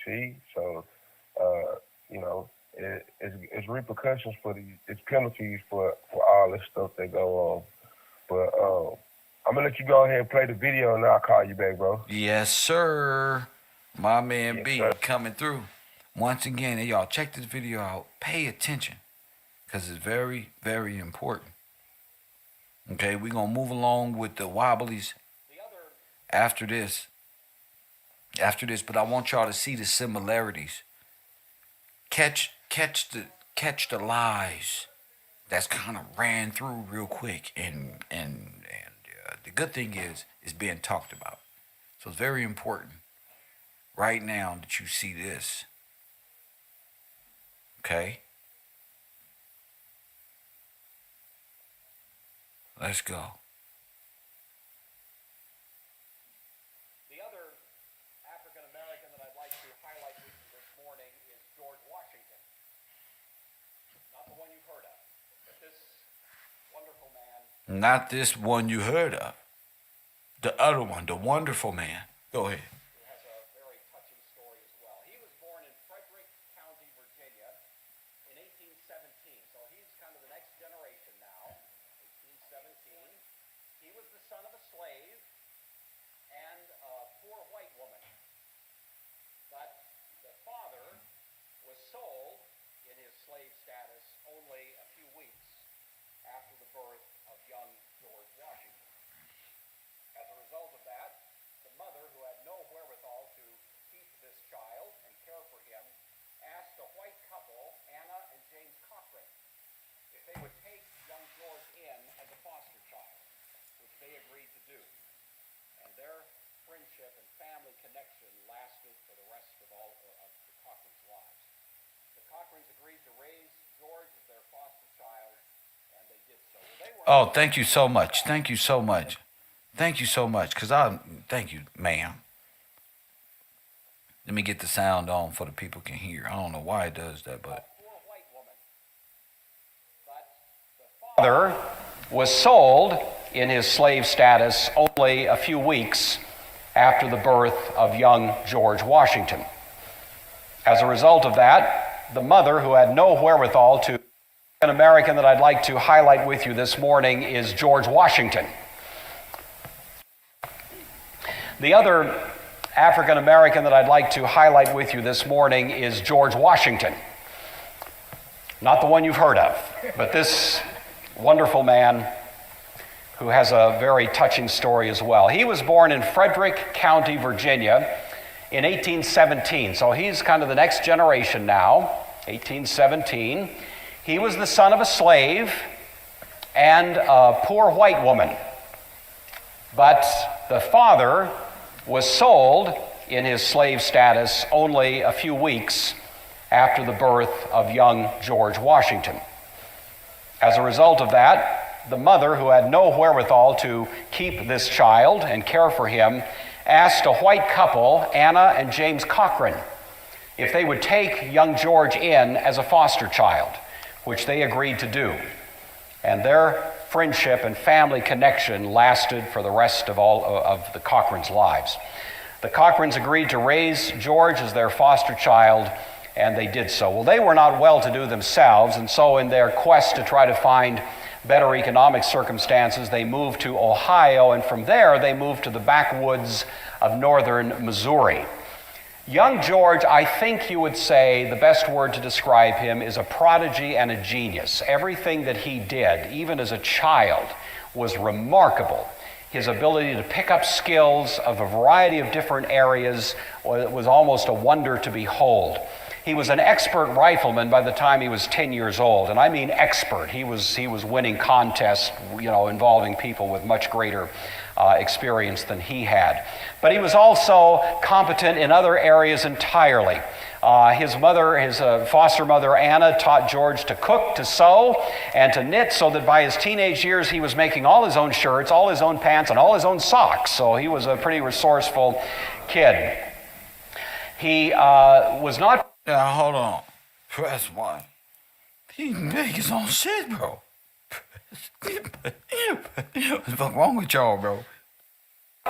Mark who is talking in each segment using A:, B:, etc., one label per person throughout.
A: see. So, you know, it's repercussions for it's penalties for all this stuff that go on. But I'm gonna let you go ahead and play the video, and I'll call you back, bro.
B: Yes, sir. My man
A: Yes,
B: B
A: sir.
B: coming through. Once again, and y'all check this video out. Pay attention, because it's very, very important. Okay, we're gonna move along with the wobblies after this. After this, but I want y'all to see the similarities. Catch the lies that's kind of ran through real quick, and the good thing is it's being talked about. So it's very important right now that you see this. Okay, let's go. Not this one you heard of. The other one, the wonderful man. Go ahead. Oh, thank you so much. Thank you so much. Thank you so much. Thank you, ma'am. Let me get the sound on for the people can hear. I don't know why it does that, but.
C: Father was sold in his slave status only a few weeks after the birth of young George Washington. As a result of that, the mother, who had no wherewithal to an American that I'd like to highlight with you this morning is George Washington. The other African American that I'd like to highlight with you this morning is George Washington. Not the one you've heard of, but this wonderful man who has a very touching story as well. He was born in Frederick County, Virginia in 1817, so he's kind of the next generation now, 1817. He was the son of a slave and a poor white woman, but the father was sold in his slave status only a few weeks after the birth of young George Washington. As a result of that, the mother, who had no wherewithal to keep this child and care for him, asked a white couple, Anna and James Cochran, if they would take young George in as a foster child, which they agreed to do. And their friendship and family connection lasted for the rest of all of the Cochrans' lives. The Cochrans agreed to raise George as their foster child, and they did so. Well, they were not well-to-do themselves, and so in their quest to try to find better economic circumstances, they moved to Ohio, and from there they moved to the backwoods of northern Missouri. Young George, I think you would say the best word to describe him is a prodigy and a genius. Everything that he did, even as a child, was remarkable. His ability to pick up skills of a variety of different areas was almost a wonder to behold. He was an expert rifleman by the time he was 10 years old, and I mean expert. He was winning contests, involving people with much greater experience than he had. But he was also competent in other areas entirely. His foster mother, Anna, taught George to cook, to sew, and to knit, so that by his teenage years he was making all his own shirts, all his own pants, and all his own socks. So he was a pretty resourceful kid. He was not...
B: Now, hold on. Press 1. He can make his own shit, bro. What's wrong with y'all, bro?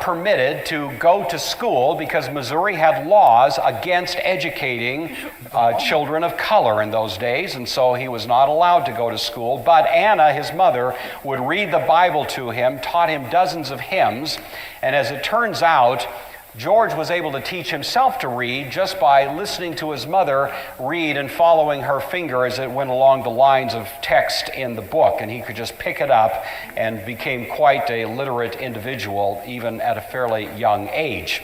C: permitted to go to school because Missouri had laws against educating children of color in those days, and so he was not allowed to go to school. But Anna, his mother, would read the Bible to him, taught him dozens of hymns, and as it turns out, George was able to teach himself to read just by listening to his mother read and following her finger as it went along the lines of text in the book. And he could just pick it up and became quite a literate individual even at a fairly young age.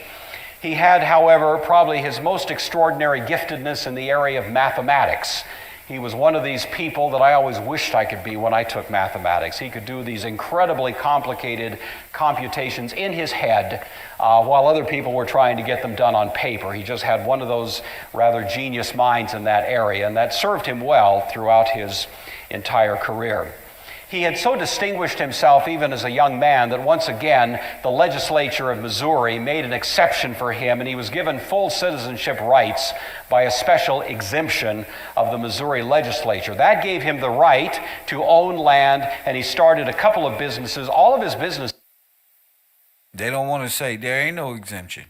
C: He had, however, probably his most extraordinary giftedness in the area of mathematics. He was one of these people that I always wished I could be when I took mathematics. He could do these incredibly complicated computations in his head while other people were trying to get them done on paper. He just had one of those rather genius minds in that area, and that served him well throughout his entire career. He had so distinguished himself even as a young man that once again the legislature of Missouri made an exception for him, and he was given full citizenship rights by a special exemption of the Missouri legislature. That gave him the right to own land, and he started a couple of businesses. All of his business.
B: They don't want to say there ain't no exemption.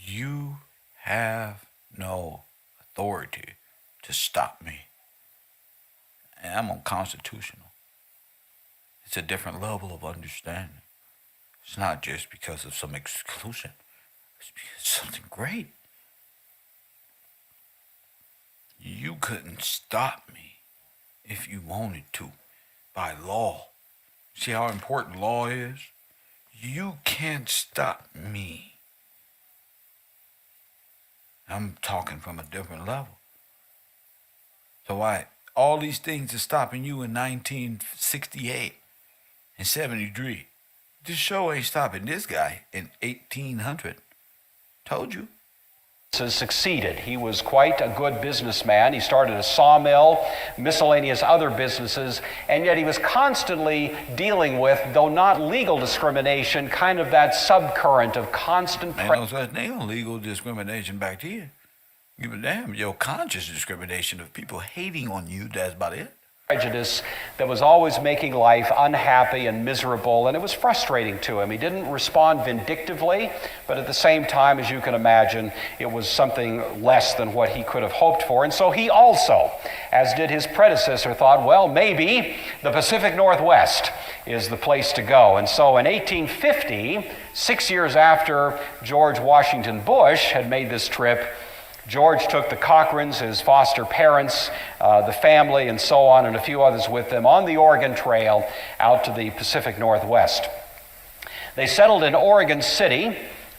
B: You have no authority to stop me. And I'm unconstitutional. It's a different level of understanding. It's not just because of some exclusion. It's because of something great. You couldn't stop me if you wanted to by law. See how important law is? You can't stop me. I'm talking from a different level. So all these things are stopping you in 1968 and 73. This show ain't stopping this guy in 1800. Told you.
C: Has succeeded. He was quite a good businessman. He started a sawmill, miscellaneous other businesses, and yet he was constantly dealing with, though not legal discrimination, kind of that subcurrent of constant
B: Ain't no such thing on legal discrimination back here. Give a damn. Your conscious discrimination of people hating on you, that's about it.
C: Prejudice that was always making life unhappy and miserable, and it was frustrating to him. He didn't respond vindictively, but at the same time, as you can imagine, it was something less than what he could have hoped for. And so he also, as did his predecessor, thought, well, maybe the Pacific Northwest is the place to go. And so in 1850, 6 years after George Washington Bush had made this trip, George took the Cochrans, his foster parents, the family, and so on, and a few others with them on the Oregon Trail out to the Pacific Northwest. They settled in Oregon City,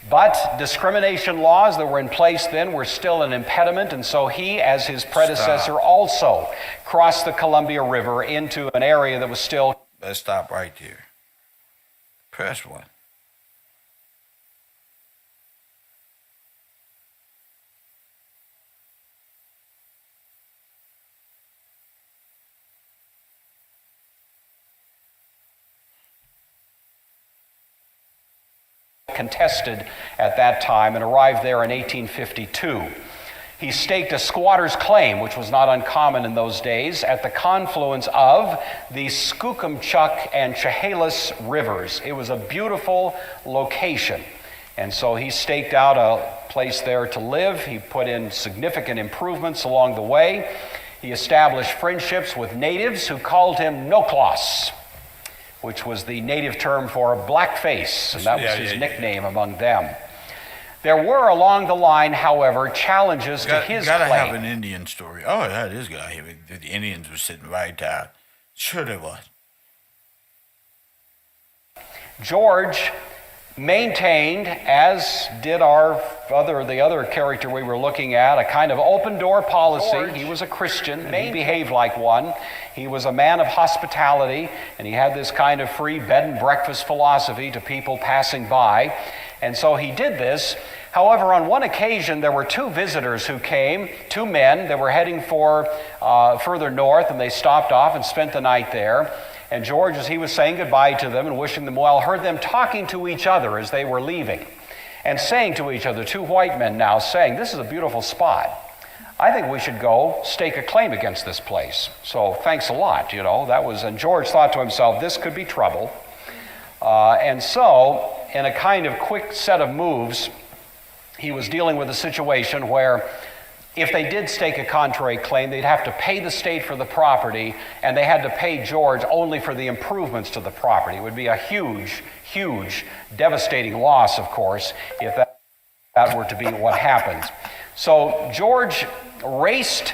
C: but discrimination laws that were in place then were still an impediment, and so he, as his predecessor, also crossed the Columbia River into an area that was still...
B: Let's stop right there. Press one.
C: contested at that time and arrived there in 1852. He staked a squatter's claim, which was not uncommon in those days, at the confluence of the Skookumchuck and Chehalis rivers. It was a beautiful location, and so he staked out a place there to live. He put in significant improvements along the way. He established friendships with natives who called him Noklas, which was the native term for blackface, and that was his nickname among them. There were along the line, however, challenges to his claim.
B: You gotta have an Indian story. Oh, yeah, this guy, the Indians were sitting right down. Sure they was.
C: George maintained, as did the other character we were looking at, a kind of open door policy. George. He was a Christian, and he behaved like one. He was a man of hospitality, and he had this kind of free bed and breakfast philosophy to people passing by. And so he did this. However, on one occasion, there were two visitors who came, two men that were heading for further north, and they stopped off and spent the night there. And George, as he was saying goodbye to them and wishing them well, heard them talking to each other as they were leaving and saying to each other, two white men now, saying, "This is a beautiful spot. I think we should go stake a claim against this place. So thanks a lot," and George thought to himself, this could be trouble. And so in a kind of quick set of moves, he was dealing with a situation where if they did stake a contrary claim, they'd have to pay the state for the property, and they had to pay George only for the improvements to the property. It would be a huge, huge, devastating loss, of course, if that were to be what happened. So George raced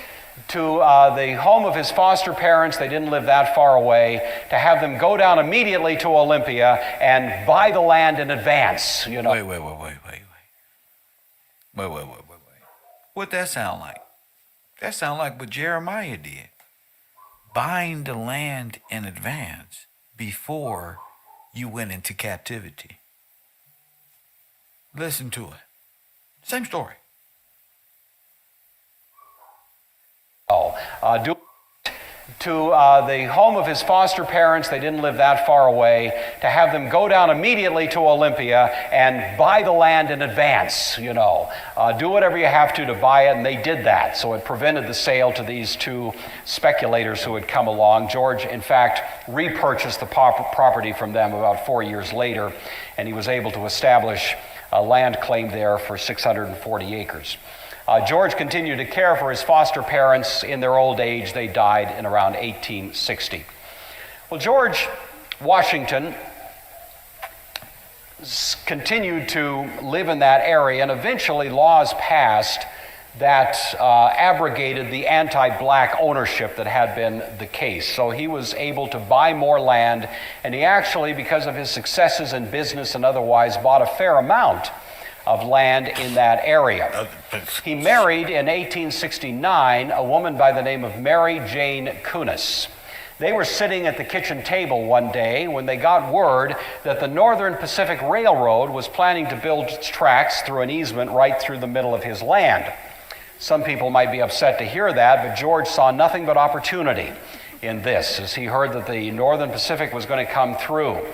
C: to the home of his foster parents. They didn't live that far away, to have them go down immediately to Olympia and buy the land in advance. You know.
B: Wait. What that sound like? That sound like what Jeremiah did. Buying the land in advance before you went into captivity. Listen to it. Same story.
C: To the home of his foster parents. They didn't live that far away, to have them go down immediately to Olympia and buy the land in advance, you know. Do whatever you have to buy it, and they did that. So it prevented the sale to these two speculators who had come along. George, in fact, repurchased the property from them about 4 years later, and he was able to establish a land claim there for 640 acres. George continued to care for his foster parents in their old age. They died in around 1860. Well, George Washington continued to live in that area, and eventually laws passed that abrogated the anti-black ownership that had been the case. So he was able to buy more land, and he actually, because of his successes in business and otherwise, bought a fair amount of land in that area. He married in 1869 a woman by the name of Mary Jane Kunis. They were sitting at the kitchen table one day when they got word that the Northern Pacific Railroad was planning to build tracks through an easement right through the middle of his land. Some people might be upset to hear that, but George saw nothing but opportunity in this as he heard that the Northern Pacific was going to come through.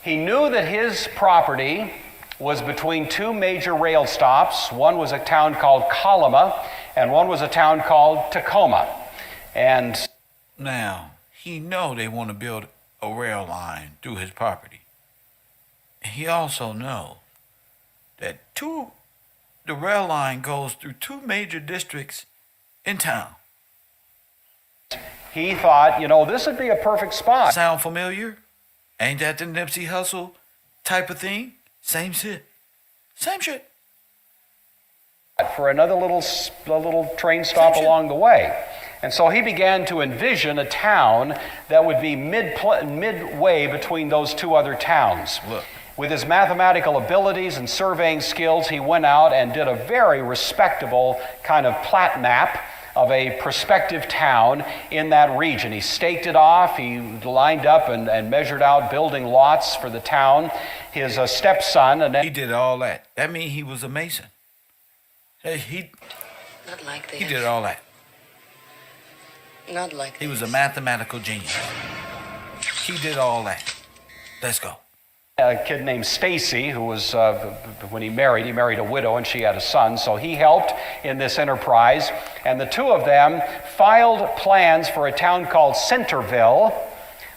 C: He knew that his property was between two major rail stops. One was a town called Colima, and one was a town called Tacoma. And
B: now, he know they want to build a rail line through his property. He also know that the rail line goes through two major districts in town.
C: He thought, this would be a perfect spot.
B: Sound familiar? Ain't that the Nipsey Hussle type of thing? Same shit.
C: For another little train stop along the way. And so he began to envision a town that would be midway between those two other towns.
B: Look.
C: With his mathematical abilities and surveying skills, he went out and did a very respectable kind of plat map of a prospective town in that region. He staked it off, he lined up and measured out building lots for the town. His stepson...
B: He did all that. That means he was a mason. He did all that.
D: Not like
B: He was a mathematical genius. He did all that. Let's go.
C: A kid named Stacy, who was, when he married a widow, and she had a son, so he helped in this enterprise. And the two of them filed plans for a town called Centerville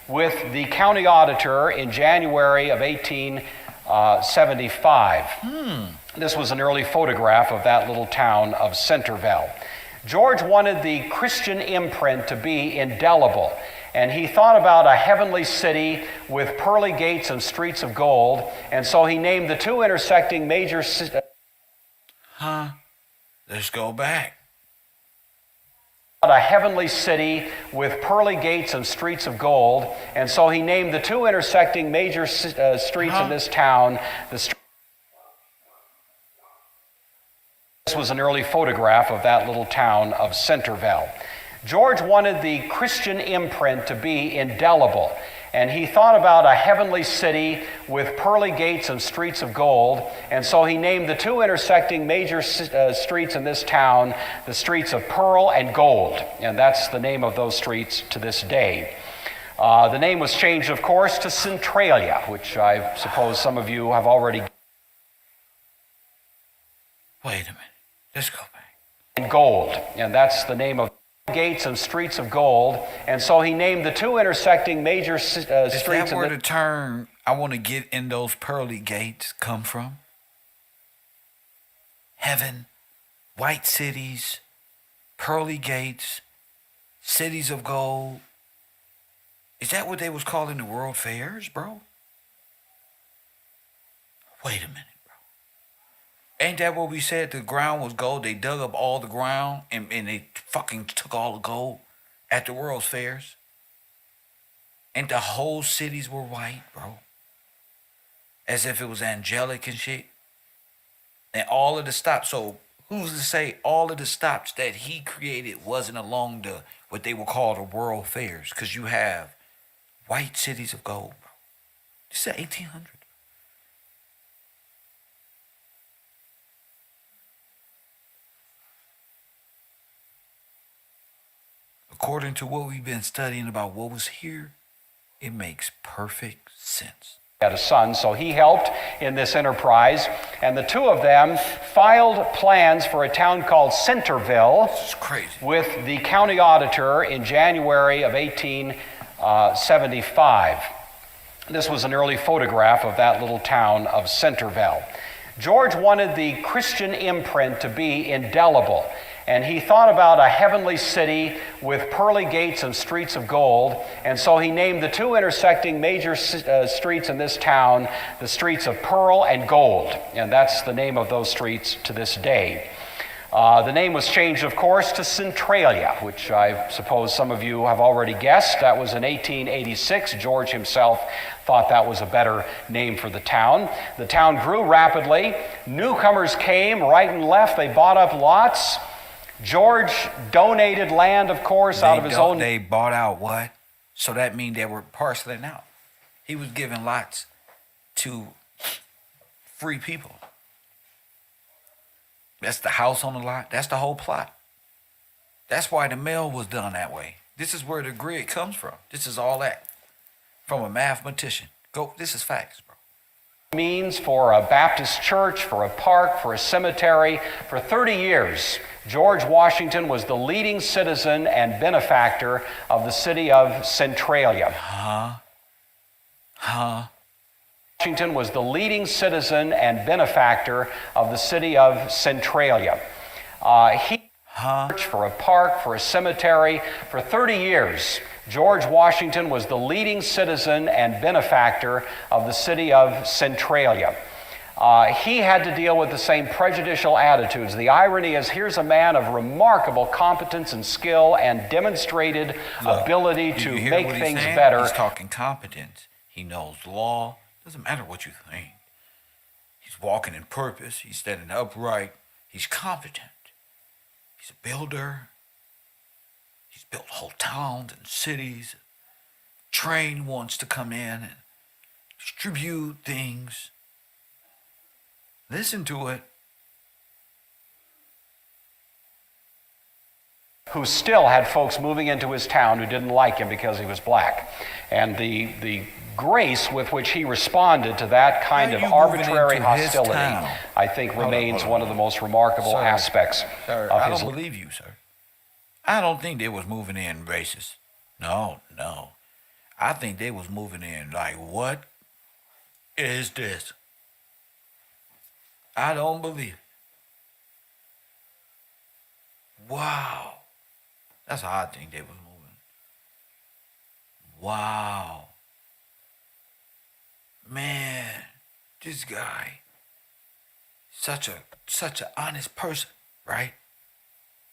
C: with the county auditor in January of 1875. This was an early photograph of that little town of Centerville. George wanted the Christian imprint to be indelible, and he thought about a heavenly city with pearly gates and streets of gold, and so he named the two intersecting major...
B: Let's go back.
C: A heavenly city with pearly gates and streets of gold, and so he named the two intersecting major streets in this town This was an early photograph of that little town of Centerville. George wanted the Christian imprint to be indelible, and he thought about a heavenly city with pearly gates and streets of gold, and so he named the two intersecting major streets in this town the streets of Pearl and Gold, and that's the name of those streets to this day. The name was changed, of course, to Centralia, which I suppose some of you have already...
B: Wait a minute. Let's go back.
C: Gold, and that's the name of... gates and streets of gold, and so he named the two intersecting major streets.
B: Is that where the term "I want to get in those pearly gates" come from? Heaven, white cities, pearly gates, cities of gold. Is that what they was calling the world fairs, bro? Wait a minute, bro. Ain't that what we said? The ground was gold. They dug up all the ground and they fucking took all the gold at the world's fairs. And the whole cities were white, bro. As if it was angelic and shit. And all of the stops. So who's to say all of the stops that he created wasn't along the what they would call the world fairs? Because you have white cities of gold, bro. This is 1800. According to what we've been studying about what was here, it makes perfect sense.
C: Had a son, so he helped in this enterprise, and the two of them filed plans for a town called Centerville.
B: This is crazy.
C: With the county auditor in January of 1875. This was an early photograph of that little town of Centerville. George wanted the Christian imprint to be indelible, and he thought about a heavenly city with pearly gates and streets of gold, and so he named the two intersecting major streets in this town the streets of Pearl and Gold, and that's the name of those streets to this day. The name was changed, of course, to Centralia, which I suppose some of you have already guessed. That was in 1886. George himself thought that was a better name for the town. The town grew rapidly. Newcomers came right and left. They bought up lots. George donated land, of course, out of his own.
B: They bought out what? So that means they were parceling out. He was giving lots to free people. That's the house on the lot. That's the whole plot. That's why the mail was done that way. This is where the grid comes from. This is all that. From a mathematician. This is facts, bro.
C: Means for a Baptist church, for a park, for a cemetery. For 30 years, George Washington was the leading citizen and benefactor of the city of Centralia. Washington was the leading citizen and benefactor of the city of Centralia. For a park, for a cemetery. For 30 years, George Washington was the leading citizen and benefactor of the city of Centralia. He had to deal with the same prejudicial attitudes. The irony is, here's a man of remarkable competence and skill and demonstrated ability to make things better.
B: He's talking competence. He knows law. Doesn't matter what you think. He's walking in purpose. He's standing upright. He's competent. He's a builder. He's built whole towns and cities. Train wants to come in and distribute things. Listen to it.
C: Who still had folks moving into his town who didn't like him because he was black. And the grace with which he responded to that kind of arbitrary hostility, I think, remains one of the most remarkable aspects of his life.
B: I don't believe you, sir. I don't think they was moving in racist. No. I think they was moving in like, what is this? I don't believe it. Wow. That's how I think they was moving. Wow. Man, this guy, such an honest person, right?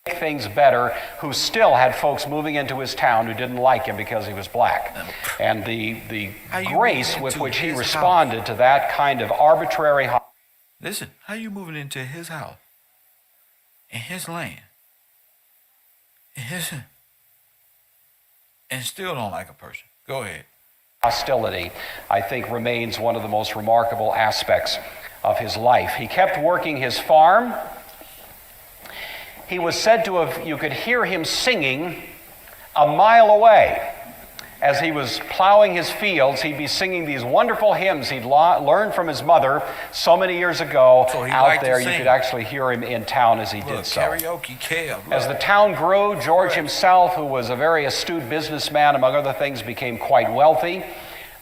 C: Things better, who still had folks moving into his town who didn't like him because he was black. And the grace with which he responded to that kind of arbitrary...
B: Listen, how you moving into his house, in his land, and still don't like a person? Go ahead.
C: Hostility, I think, remains one of the most remarkable aspects of his life. He kept working his farm. He was said to have, you could hear him singing a mile away. as he was plowing his fields, he'd be singing these wonderful hymns he'd learned from his mother so many years ago.
B: So he
C: out
B: liked to
C: there. You
B: sing.
C: could actually hear him in town as he
B: Look,
C: did so.
B: karaoke, Kev.
C: As the town grew, George himself, who was a very astute businessman, among other things, became quite wealthy.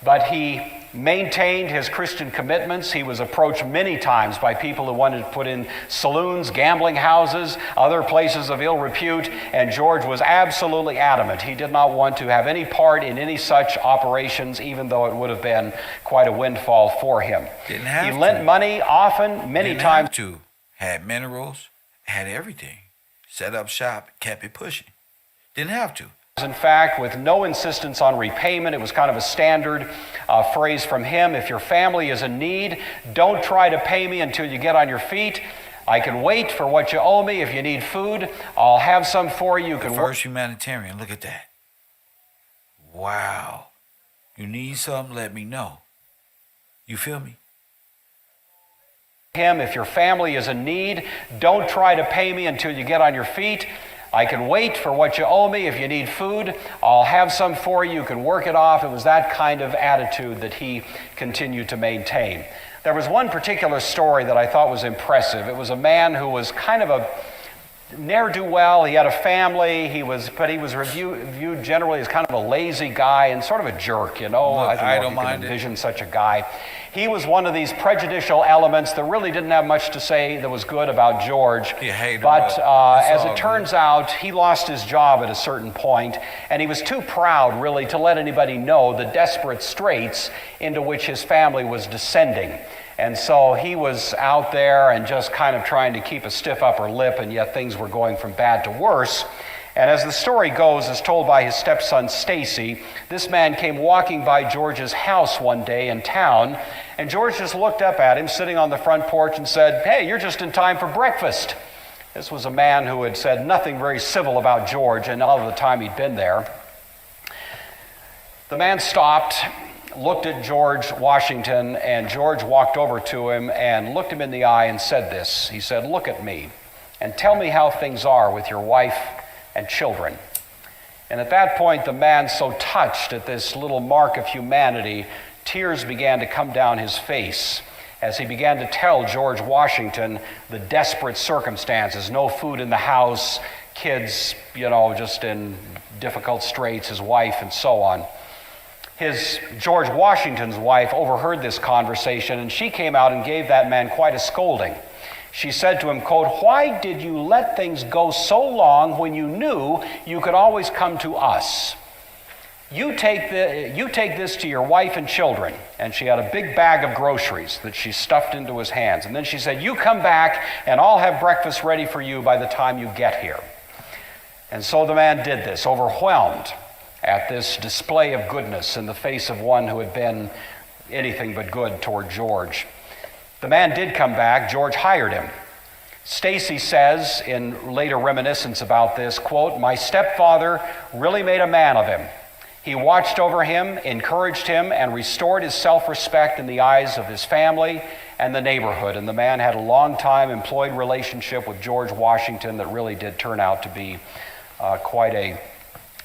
C: But he maintained his Christian commitments. He was approached many times by people who wanted to put in saloons, gambling houses, other places of ill repute, and George was absolutely adamant. He did not want to have any part in any such operations, even though it would have been quite a windfall for him.
B: Didn't have
C: He
B: to.
C: lent money often, many
B: Didn't
C: times.
B: have to. Had minerals, had everything. Set up shop, kept it pushing. Didn't have to.
C: In fact, with no insistence on repayment. It was kind of a standard phrase from him. If your family is in need, don't try to pay me until you get on your feet. I can wait for what you owe me. If you need food, I'll have some for you. You
B: The
C: can
B: first humanitarian, look at that. Wow. You need something, let me know. You feel me?
C: him. If your family is in need, don't try to pay me until you get on your feet. I can wait for what you owe me. If you need food, I'll have some for you. You can work it off. It was that kind of attitude that he continued to maintain. There was one particular story that I thought was impressive. It was a man who was kind of a ne'er-do-well. He had a family. But he was viewed generally as kind of a lazy guy and sort of a jerk, you know. I don't know if you can envision such a guy. He was one of these prejudicial elements that really didn't have much to say that was good about George. But as it turns out, he lost his job at a certain point, and he was too proud, really, to let anybody know the desperate straits into which his family was descending. And so he was out there and just kind of trying to keep a stiff upper lip, and yet things were going from bad to worse. And as the story goes, as told by his stepson Stacy, this man came walking by George's house one day in town, and George just looked up at him sitting on the front porch and said, "Hey, you're just in time for breakfast." This was a man who had said nothing very civil about George in all of the time he'd been there. The man stopped, looked at George Washington, and George walked over to him and looked him in the eye and said this. He said, "Look at me and tell me how things are with your wife and children." And at that point, the man, so touched at this little mark of humanity, tears began to come down his face as he began to tell George Washington the desperate circumstances. No food in the house, kids, just in difficult straits, his wife, and so on. George Washington's wife overheard this conversation, and she came out and gave that man quite a scolding. She said to him, quote, "Why did you let things go so long when you knew you could always come to us? You take this to your wife and children." And she had a big bag of groceries that she stuffed into his hands. And then she said, "You come back and I'll have breakfast ready for you by the time you get here." And so the man did this, overwhelmed at this display of goodness in the face of one who had been anything but good toward George. The man did come back. George hired him. Stacy says in later reminiscence about this, quote, "My stepfather really made a man of him. He watched over him, encouraged him, and restored his self-respect in the eyes of his family and the neighborhood." And the man had a long-time employed relationship with George Washington that really did turn out to be quite a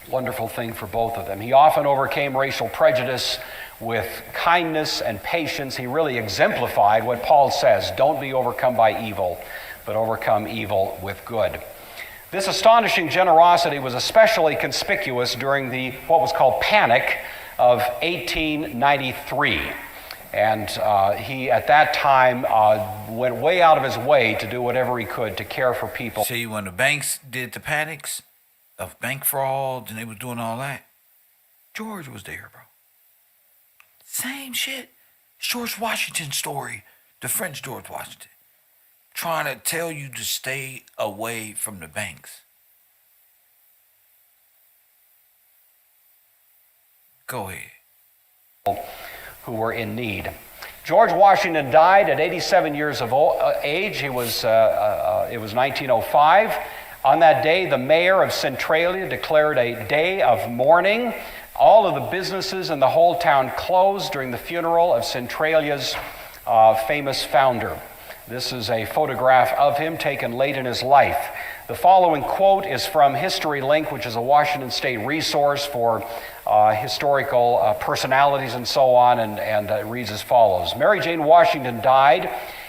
C: wonderful thing for both of them. He often overcame racial prejudice with kindness and patience. He really exemplified what Paul says, don't be overcome by evil, but overcome evil with good. This astonishing generosity was especially conspicuous during what was called Panic of 1893. And he, at that time, went way out of his way to do whatever he could to care for people.
B: See, when the banks did the panics of bank fraud and they was doing all that, George was there, bro. Same shit. George Washington's story, the French George Washington, trying to tell you to stay away from the banks. Go ahead.
C: Who were in need. George Washington died at 87 years of age. It was 1905. On that day, the mayor of Centralia declared a day of mourning. All of the businesses in the whole town closed during the funeral of Centralia's famous founder. This is a photograph of him taken late in his life. The following quote is from History Link, which is a Washington State resource for historical personalities and so on, and it reads as follows. Mary Jane Washington died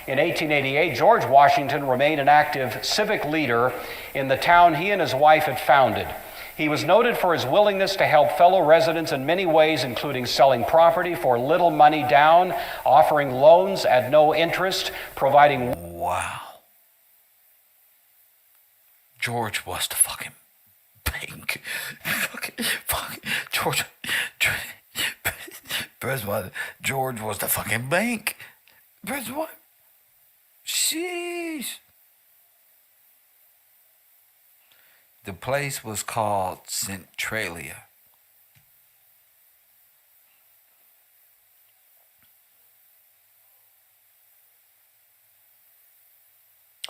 C: in 1888. George Washington remained an active civic leader in the town he and his wife had founded. He was noted for his willingness to help fellow residents in many ways, including selling property for little money down, offering loans at no interest, providing...
B: Wow. George was the fucking bank. George. Press one. George was the fucking bank. Press one. Sheesh. The place was called Centralia.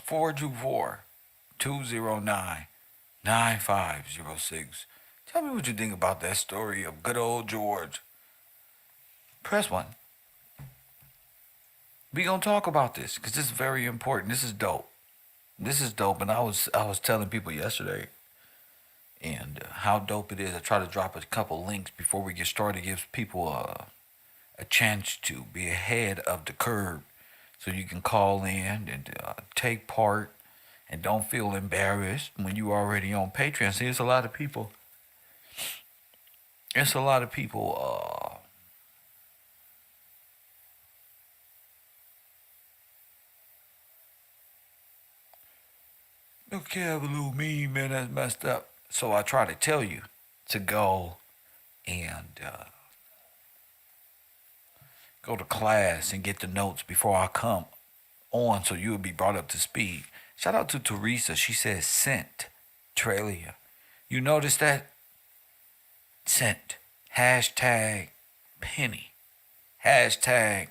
B: Four two four 209-9506. Tell me what you think about that story of good old George. Press one. We gonna talk about this because this is very important. This is dope. This is dope, and I was telling people yesterday, and how dope it is. I try to drop a couple links before we get started. Gives people a chance to be ahead of the curve, so you can call in and take part. And don't feel embarrassed when you already on Patreon. See, it's a lot of people. It's a lot of people. Okay, I have a little meme, man, that's messed up. So I try to tell you to go and go to class and get the notes before I come on, so you'll be brought up to speed. Shout out to Teresa. She says Centralia. You notice that? Cent. Hashtag penny. Hashtag.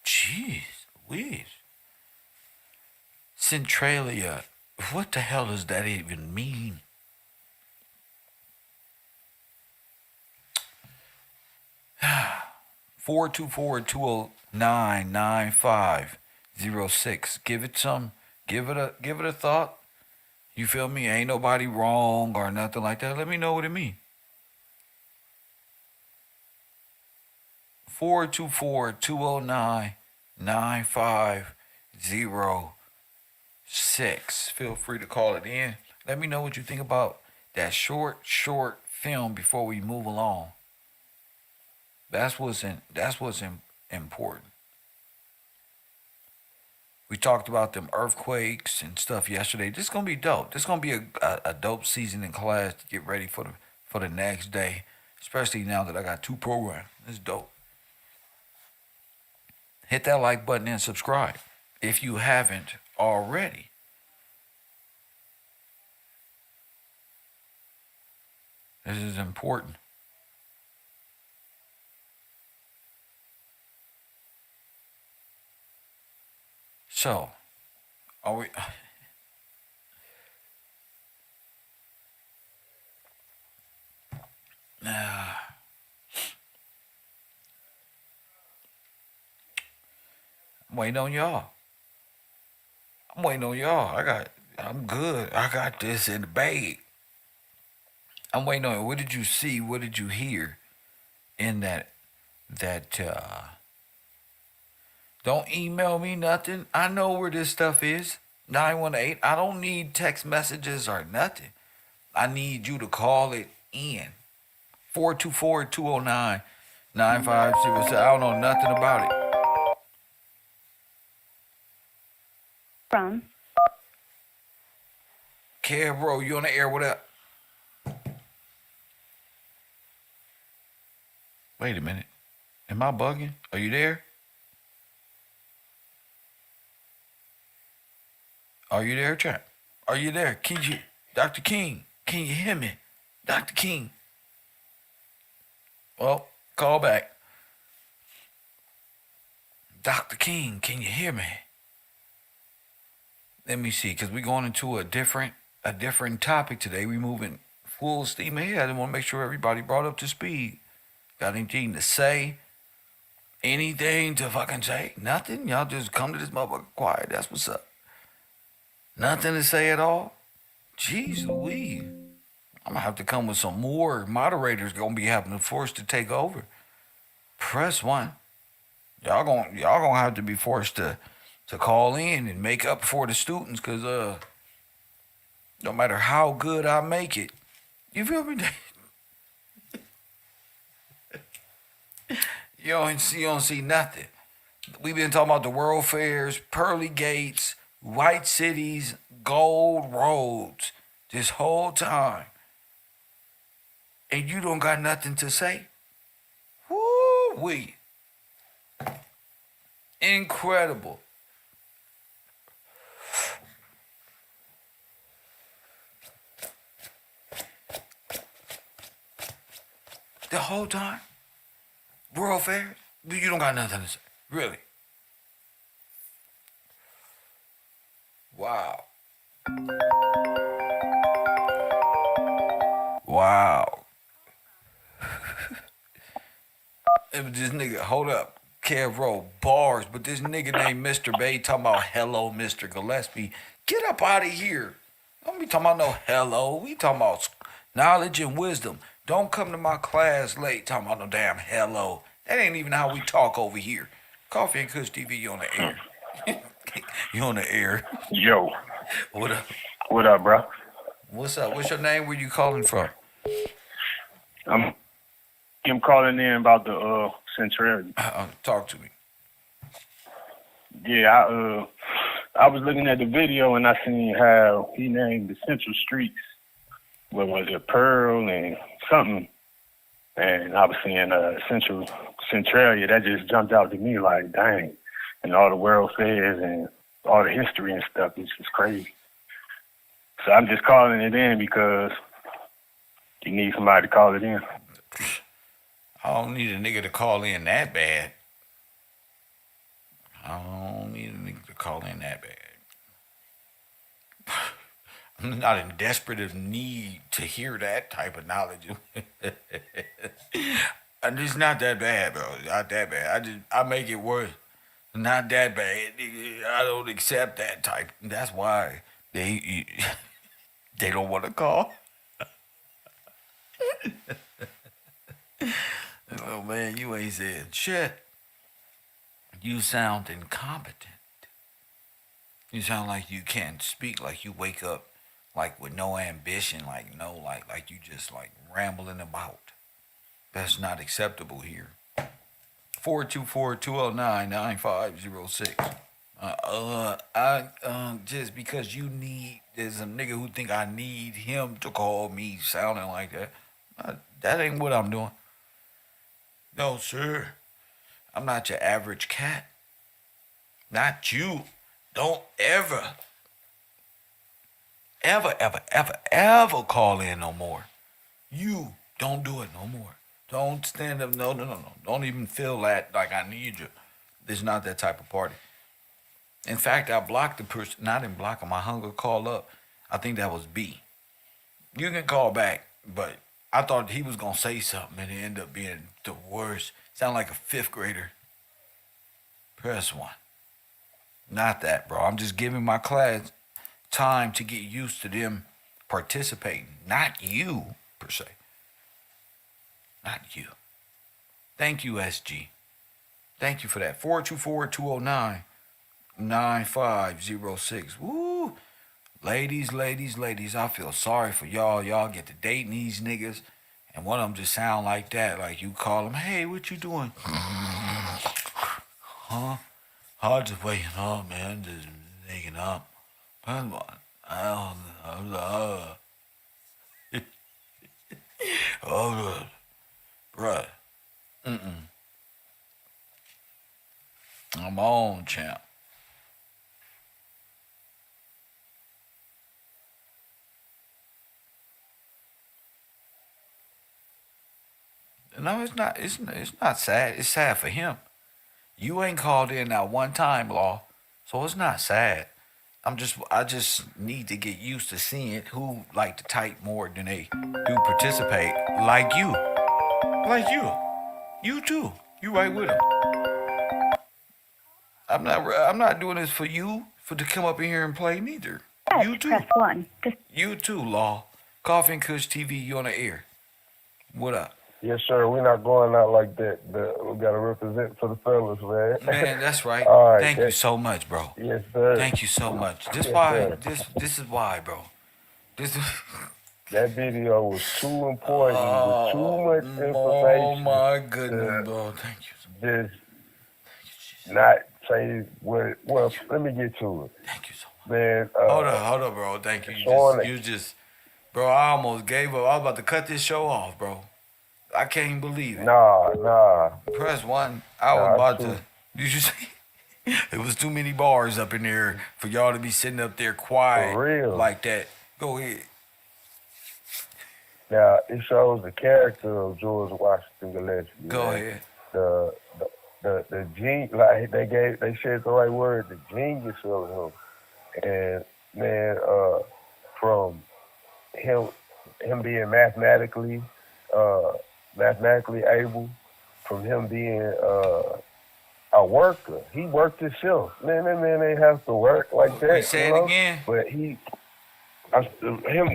B: Jeez Louise. Centralia. What the hell does that even mean? Four two 209-9506. Give it a thought. You feel me? Ain't nobody wrong or nothing like that. Let me know what it means. 424-209-9506. Feel free to call it in. Let me know what you think about that short film before we move along. That's what's important. We talked about them earthquakes and stuff yesterday. This is gonna be dope. This is gonna be a dope season in class to get ready for the next day, especially now that I got 2 programs. It's dope. Hit that like button and subscribe if you haven't already. This is important. So, are we... I'm waiting on y'all. I'm good. I got this in the bag. I'm waiting on it. What did you see? What did you hear in that don't email me nothing. I know where this stuff is. 918. I don't need text messages or nothing. I need you to call it in. 424-209-9506. I don't know nothing about it.
D: From
B: KevRow, you on the air? What up? Wait a minute. Am I bugging? Are you there? Are you there, champ? Are you there? Dr. King, can you hear me? Dr. King. Well, call back. Dr. King, can you hear me? Let me see, because we're going into a different topic today. We're moving full steam ahead. I want to make sure everybody brought up to speed. Got anything to say? Anything to fucking say? Nothing? Y'all just come to this motherfucker quiet. That's what's up. Nothing to say at all? Jeez Louise. I'm gonna have to come with some more moderators gonna be having to force to take over. Press one. Y'all gonna have to be forced to call in and make up for the students, cause no matter how good I make it, you feel me? You don't see nothing. We've been talking about the world fairs, pearly gates, white cities, gold roads this whole time. And you don't got nothing to say? Woo-wee. Incredible. The whole time? World fairs? You don't got nothing to say. Really? Wow. Wow. This nigga, hold up. KevRow, bars, but this nigga named Mr. Bay talking about hello, Mr. Gillespie. Get up out of here. Don't be talking about no hello. We talking about knowledge and wisdom. Don't come to my class late talking about no damn hello. That ain't even how we talk over here. Coffee and Kush TV, you on the air. You on the air.
D: Yo.
B: What up?
D: What up, bro?
B: What's up? What's your name? Where you calling from?
D: I'm calling in about the centrality.
B: Talk to me.
D: Yeah, I was looking at the video and I seen how he named the central streets. What was it, Pearl and something? And I was seeing Centralia. That just jumped out to me like, dang. And all the world fairs and all the history and stuff is just crazy. So I'm just calling it in because you need somebody to call it in.
B: I don't need a nigga to call in that bad. I don't need a nigga to call in that bad. I'm not in desperate need to hear that type of knowledge. And it's not that bad, bro. Not that bad. I make it worse. Not that bad. I don't accept that type. That's why they don't want to call. Oh man, you ain't saying shit. You sound incompetent. You sound like you can't speak, like you wake up like with no ambition, like you just like rambling about. That's not acceptable here. 424-209-9506. Just because there's a nigga who think I need him to call me sounding like that. That ain't what I'm doing. No, sir. I'm not your average cat. Not you. Don't ever call in no more. You don't do it no more. Don't stand up. No. Don't even feel that like I need you. This is not that type of party. In fact, I blocked the person. Not in blocking. My hunger call up. I think that was B. You can call back, but I thought he was going to say something and it ended up being the worst. Sound like a fifth grader. Press one. Not that, bro. I'm just giving my class time to get used to them participating. Not you, per se. Not you. Thank you, SG. Thank you for that. 424-209-9506. Woo. Ladies, I feel sorry for y'all. Y'all get to dating these niggas, and one of them just sound like that. Like you call them, hey, what you doing? Huh? I'm just waking up, man. Just waking up. Bruh. I'm on, champ. No, it's not. It's not sad. It's sad for him. You ain't called in that one time, Law, so it's not sad. I just need to get used to seeing who like to type more than they do participate. Like you, you too. You right with them. I'm not doing this for you to come up in here and play neither. You too.
E: Press 1.
B: You too, Law. Coffee and Kush TV, you on the air. What up?
A: Yes, sir. We're not going out like that. We got to represent for the fellas, man.
B: Man, that's right.
A: All right.
B: Thank you so much, bro.
A: Yes, sir.
B: Thank you so much. This
A: Yes,
B: why.
A: sir.
B: This is why, bro. This is.
A: That video was too important, with too much information.
B: Oh my goodness, bro. Thank you.
A: Just not say what. Well, let me get to it.
B: Thank you so much.
A: Man,
B: Hold up, bro. Thank you. You just, bro. I almost gave up. I was about to cut this show off, bro. I can't even believe it.
A: Nah.
B: Press 1. I was about to. Did you see? It was too many bars up in there for y'all to be sitting up there quiet
A: For real.
B: like that. Go ahead.
A: Now it shows the character of George Washington Gillespie.
B: Go ahead.
A: The genius, like they said the right word, the genius of him, and man, from him being mathematically able, from him being a worker. He worked himself. Man, that man ain't have to work like that.
B: Wait, say it again.
A: But him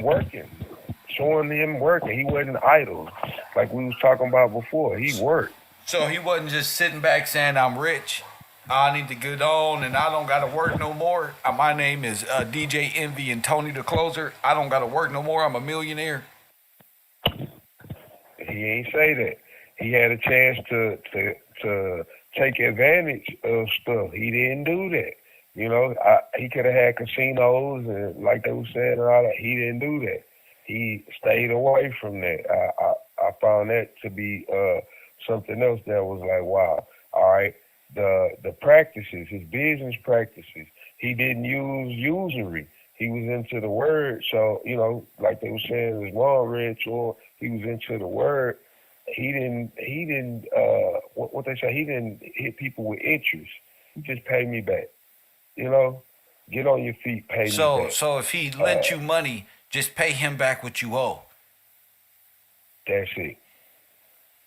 A: working, showing him working. He wasn't idle, like we was talking about before. He worked.
B: So he wasn't just sitting back saying, I'm rich, I need to get on, and I don't got to work no more. My name is DJ Envy and Tony the Closer. I don't got to work no more. I'm a millionaire.
A: He ain't say that. He had a chance to take advantage of stuff. He didn't do that. You know, he could have had casinos and like they were saying and all that. He didn't do that. He stayed away from that. I found that to be something else that was like, wow. All right, the practices, his business practices. He didn't use usury. He was into the word. So, you know, like they were saying, his mom read to him, he was into the word. He didn't what they say, he didn't hit people with interest. He just paid me back. You know, get on your feet, pay me back.
B: So if he lent you money, just pay him back what you owe.
A: That's it.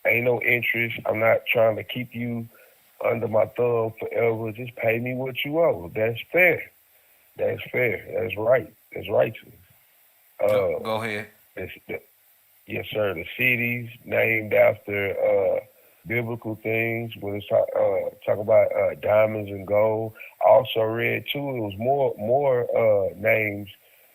A: Ain't no interest. I'm not trying to keep you under my thumb forever. Just pay me what you owe. That's fair. That's fair. That's right. That's righteous.
B: Go ahead.
A: Yes, sir. The cities named after biblical things. When it's talk about diamonds and gold. I also read too. It was more names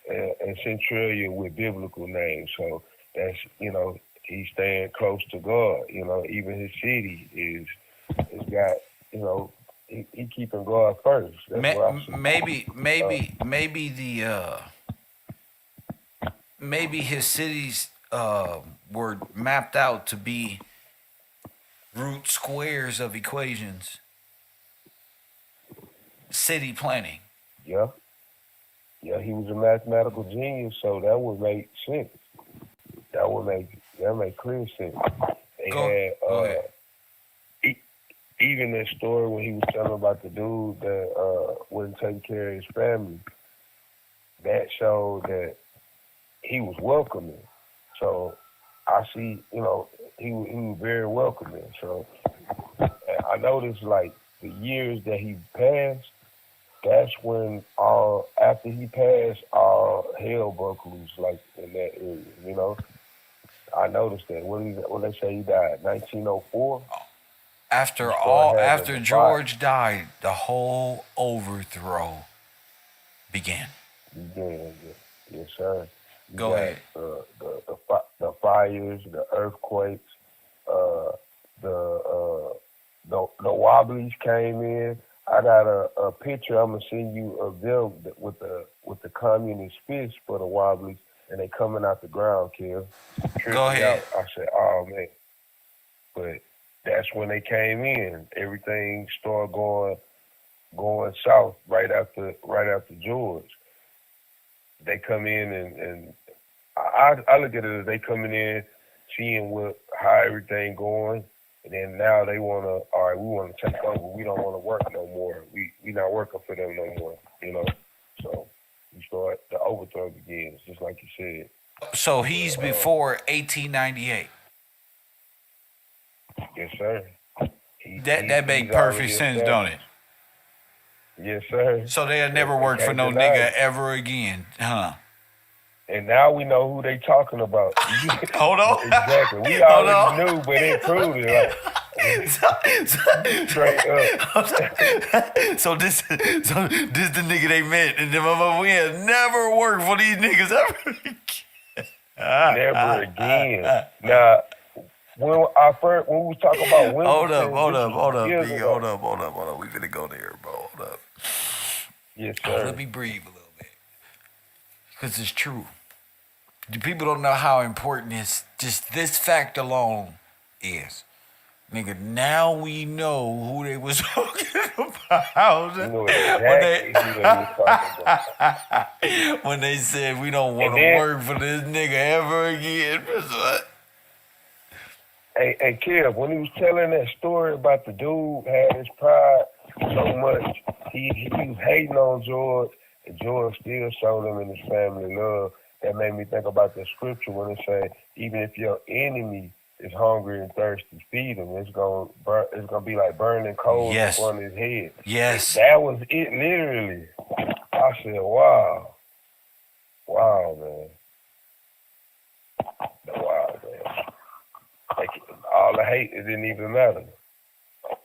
A: in Centralia with biblical names. So that's, you know, he's staying close to God. You know, even his city is got, you know, he keeping God first. That's what I see.
B: Maybe his cities were mapped out to be root squares of equations. City planning.
A: Yeah, he was a mathematical genius, so that would make sense. That make clear sense.
B: Go ahead.
A: Even that story when he was telling about the dude that wouldn't take care of his family, that showed that he was welcoming. So I see, you know, he was very welcoming. So I noticed, like, the years that he passed, that's when after he passed, all hell broke loose, like, in that area, you know. I noticed that. What they say he died? 1904?
B: After George died, the whole overthrow began.
A: Yes, sir.
B: Go ahead.
A: The fires, the earthquakes, the Wobblies came in. I got a picture I'm gonna send you of them with the communist fist for the Wobblies, and they coming out the ground, Kev.
B: Go ahead.
A: I said, oh man, but that's when they came in. Everything started going south right after George. They come in and I look at it as they coming in, seeing how everything going, and then now they we want to take over. We don't want to work no more. We not working for them no more, you know. So we start, the overthrow begins, just like you said.
B: So he's before 1898.
A: Yes, sir.
B: That make perfect sense, don't it?
A: Yes, sir.
B: So they'll never work for
A: Can't
B: no
A: deny
B: nigga
A: it.
B: ever again, huh?
A: And now we know who they talking about.
B: Hold on.
A: Exactly. We
B: Hold
A: already
B: on.
A: knew, but they proved it. Like, straight up.
B: So this the nigga they met, and them we have never worked for these niggas ever again.
A: Never again. Now, when we was talking about
B: Hold
A: Wimbledon,
B: up,
A: years
B: B.
A: ago.
B: Hold up. We finna go there, bro. Hold up.
A: Yes, sir.
B: Let me breathe a little bit, because it's true. The people don't know how important this fact alone is. Nigga, now we know who they was talking about.
A: You know exactly who they was talking about.
B: When they said we don't want
A: And
B: to
A: then-
B: work for this nigga ever again.
A: Hey, Kev, when he was telling that story about the dude had his pride so much, he was hating on George, and George still showed him and his family love. That made me think about the scripture when it say, even if your enemy is hungry and thirsty, feed him. It's gonna be like burning coals
B: Yes.
A: on his head.
B: Yes.
A: That was it, literally. I said, wow, man. Wow, man. Like, all the hate, it didn't even matter.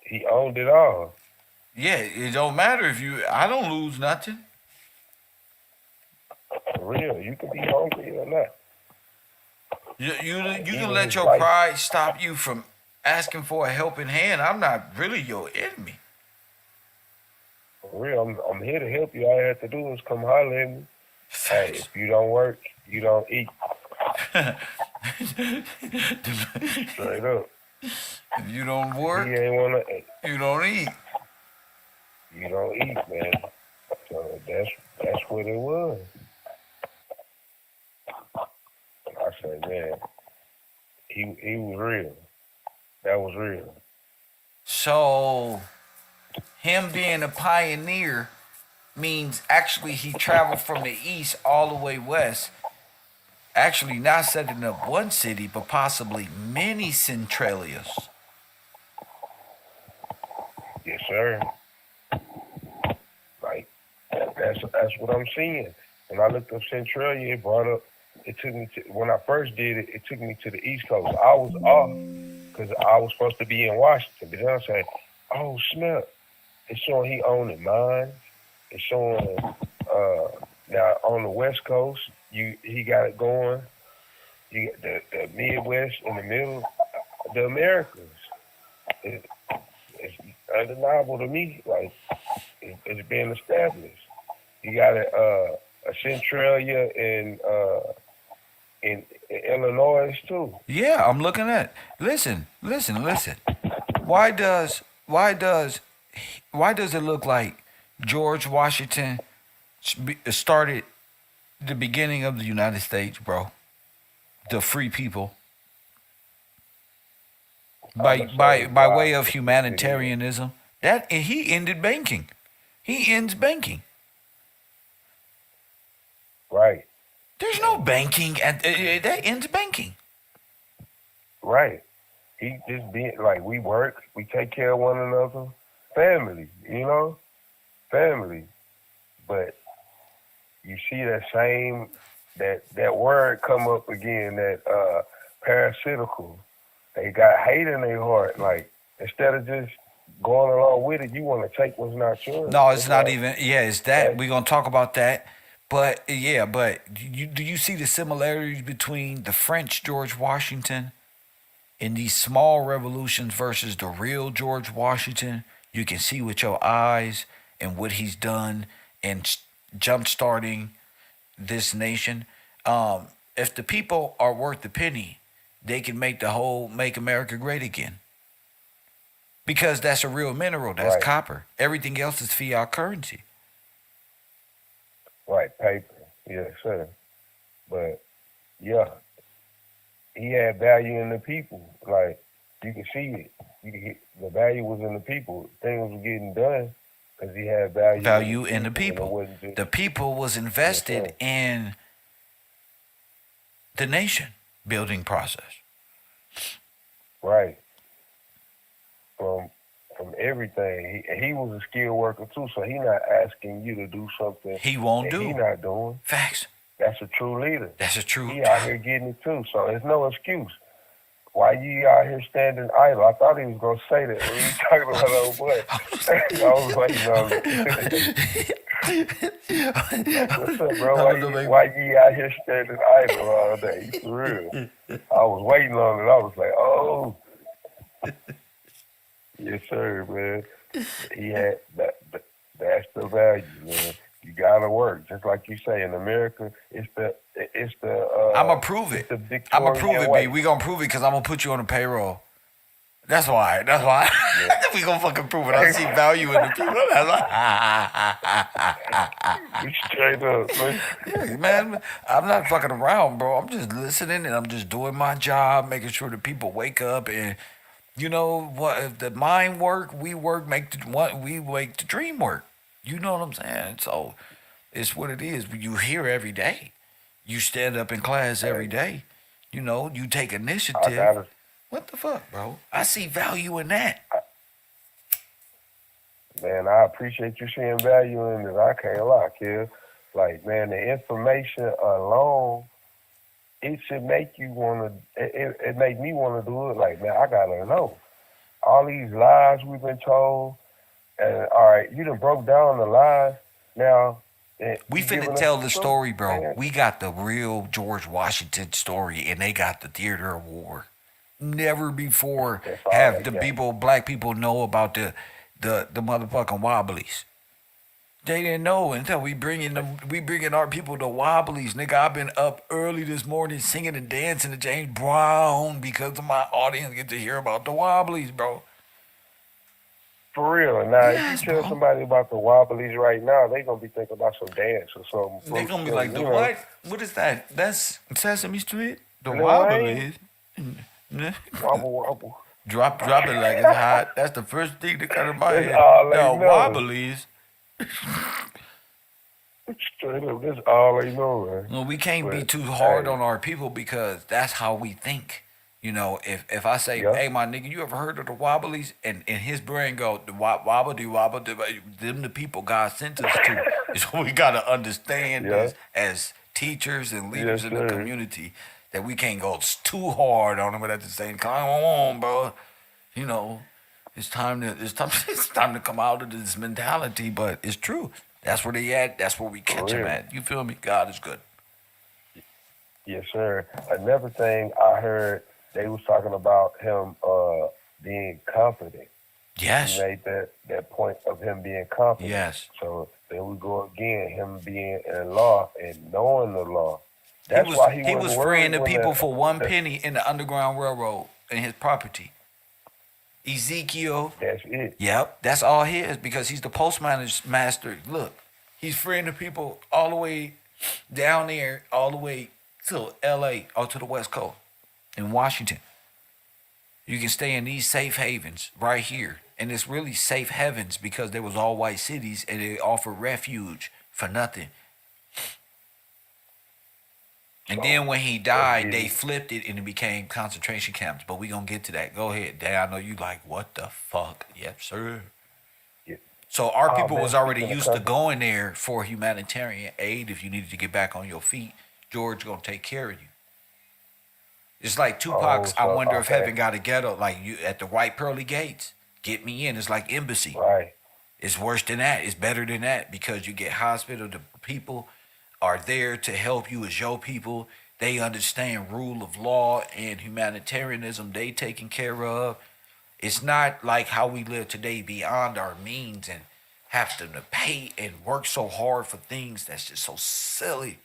A: He owned it all.
B: Yeah, it don't matter if I don't lose nothing.
A: For real, you can be hungry or not.
B: You
A: Even
B: can let
A: his
B: your
A: life-
B: pride stop you from asking for a helping hand. I'm not really your enemy.
A: For real, I'm here to help you. All you have to do is come holler at me. Hey, if you don't work, you don't eat. Straight up.
B: If you don't work,
A: He ain't wanna.
B: you don't eat.
A: You don't eat, man. So that's what it was. I say, man, he was real. That was real.
B: So, him being a pioneer means actually he traveled from the east all the way west. Actually, not setting up one city, but possibly many centralias.
A: Yes, sir. Like that's what I'm seeing. When I looked up Centralia, it took me to, when I first did it, it took me to the East Coast. I was off because I was supposed to be in Washington. But then I said, oh, snap. It's showing he owned mines. It's showing now on the West Coast, he got it going. You got the Midwest in the middle, the Americas. It's undeniable to me. Like, it's being established. You got a Centralia in Illinois too.
B: Yeah, I'm looking at. Listen. Why does it look like George Washington started the beginning of the United States, bro? The free people. By way of humanitarianism. That he ended banking. He ends banking.
A: Right.
B: There's no banking at that ends banking.
A: Right. He just being like, we work, we take care of one another, family, family. But you see that same that word come up again, that parasitical. They got hate in their heart. Like, instead of just going along with it, you want to take what's not yours.
B: No, it's not even. Yeah, it's that. We're gonna talk about that. But do you see the similarities between the French George Washington and these small revolutions versus the real George Washington? You can see with your eyes and what he's done and jump starting this nation. If the people are worth the penny, they can make America great again. Because that's a real mineral. That's
A: right.
B: Copper. Everything else is fiat currency.
A: Right, paper. Yes, sir. But, yeah, he had value in the people. Like, you can see it. The value was in the people. Things were getting done because he had value
B: In the people. The people was invested in the nation building process.
A: Right. From from everything. He was a skilled worker too, so he not asking you to do something
B: He won't
A: that
B: do.
A: he not doing.
B: Facts.
A: That's a true leader.
B: That's a true.
A: He out here getting it too, so there's no excuse. Why you out here standing idle? I thought he was gonna say that when he talking about old boy. I was waiting on it. What's up, bro? Why you out here standing idle all day? For real. I was waiting on it. I was like, oh. Yes, sir, man. He had that. That's the value, man. You gotta work, just like you say. In America, it's the.
B: I'ma prove it. I'ma prove it, B. We gonna prove it because I'm gonna put you on the payroll. That's why. Yeah. We gonna fucking prove it. I see value in the people.
A: Straight up,
B: man. I'm not fucking around, bro. I'm just listening and I'm just doing my job, making sure the people wake up and. You know what? If the mind work, we work. Make the dream work. You know what I'm saying? So it's what it is. You hear every day. You stand up in class every day. You know, you take initiative. What the fuck, bro? I see value in that.
A: Man, I appreciate you seeing value in it. I can't lie, kid. Like, man, the information alone. It should make you want to, it make me want to do it. Like, man, I got to know. All these lies we've been told, and all right, you done broke down the lies. Now,
B: we finna tell the story, bro. Man. We got the real George Washington story, and they got the theater of war. Never before have the people, black people, know about the motherfucking Wobblies. They didn't know until we bringing our people to Wobblies. Nigga, I've been up early this morning singing and dancing to James Brown because of my audience get to hear about the Wobblies, bro.
A: For real. Now, if you tell somebody about the Wobblies right now, they going to be thinking about some dance or something.
B: They going to be like, the what? What is that? That's Sesame Street? The Wobblies?
A: Wobble, wobble.
B: Drop it like it's hot. That's the first thing that comes to my head. The Wobblies.
A: Straight up, that's all they know, man.
B: No, we can't be too hard on our people because that's how we think. You know, if I say, hey, my nigga, you ever heard of the Wobblies? And his brain go, the wobble, them the people God sent us to. So we got to understand this as teachers and leaders in the community that we can't go too hard on them, but at the same time, come on, bro. You know, it's time to come out of this mentality, but it's true. That's where they at. That's where we catch them at. You feel me? God is good.
A: Yes, sir. Another thing I heard, they was talking about him being confident.
B: Yes.
A: He made that point of him being confident.
B: Yes.
A: So there we go again, him being in law and knowing the law. That's why he
B: was freeing the people for 1 penny in the Underground Railroad in his property. Ezekiel.
A: That's it.
B: Yep, that's all his because he's the postmaster. Look, he's freeing the people all the way down there, all the way to L.A. or to the West Coast in Washington. You can stay in these safe havens right here. And it's really safe heavens because there was all white cities and they offer refuge for nothing. And then when he died, they flipped it and it became concentration camps. But we gonna get to that. Go ahead, Dad. I know you like, what the fuck? Yes, sir. Yeah. So our people was already used to going there for humanitarian aid. If you needed to get back on your feet, George gonna take care of you. It's like Tupac's I Wonder If Heaven Got a Ghetto, like you at the white pearly gates. Get me in. It's like embassy.
A: Right.
B: It's worse than that. It's better than that because you get hospital. The people are there to help you as your people. They understand rule of law and humanitarianism. They taken care of. It's not like how we live today beyond our means and have to pay and work so hard for things that's just so silly.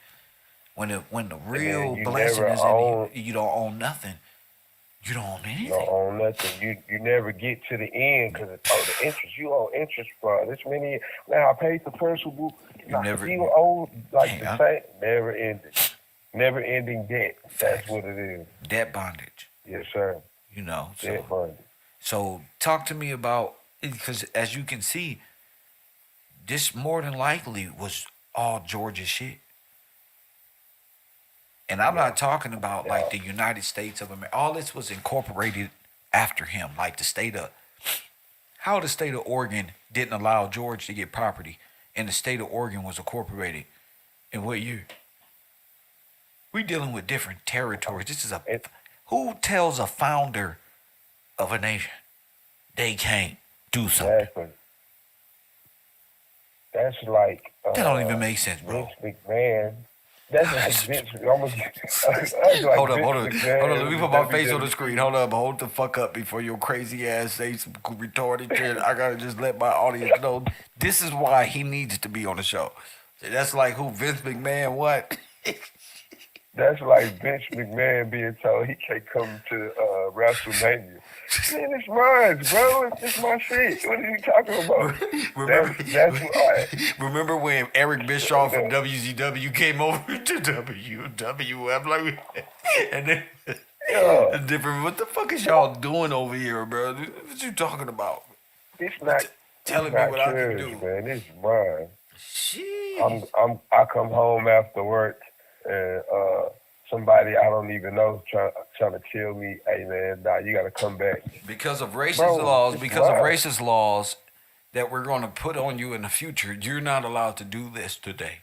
B: When the real blessing is in you don't own nothing. You don't own anything.
A: You don't own nothing. You never get to the end because the interest. You owe interest for this many. Now I paid the principal. You owe like the same. Never ending debt. That's what it is.
B: Debt bondage.
A: Yes, sir.
B: You know.
A: Debt bondage.
B: So talk to me about because as you can see, this more than likely was all George's shit. And I'm not talking about like the United States of America. All this was incorporated after him, like the state of how the state of Oregon didn't allow George to get property, and the state of Oregon was incorporated in what year? We dealing with different territories. This is who tells a founder of a nation they can't do something?
A: Exactly. That's like
B: That don't even make sense, bro.
A: Vince McMahon. That's like Vince. Almost. That's like
B: Hold up.
A: McMahon
B: Let me put my face on the
A: WWE.
B: screen. Hold the fuck up before your crazy ass say some retarded shit. I gotta just let my audience know this is why he needs to be on the show. That's like who? Vince McMahon? What?
A: That's like Vince McMahon being told he can't come to WrestleMania. Man, it's mine, bro. It's my shit. What are you talking about? That's why.
B: Remember when Eric Bischoff from WCW came over to WWF? Like, and then
A: Yeah.
B: different. What the fuck is y'all doing over here, bro? What you talking about?
A: It's not.
B: Telling
A: it's
B: me
A: not
B: what I can
A: yours,
B: do.
A: man. It's mine.
B: Sheesh.
A: I come home after work and somebody I don't even know trying to tell me, hey man, nah, you gotta come back.
B: Because of racist
A: Bro,
B: laws,
A: it's
B: because of
A: mine.
B: racist laws that we're going to put on you in the future, you're not allowed to do this today.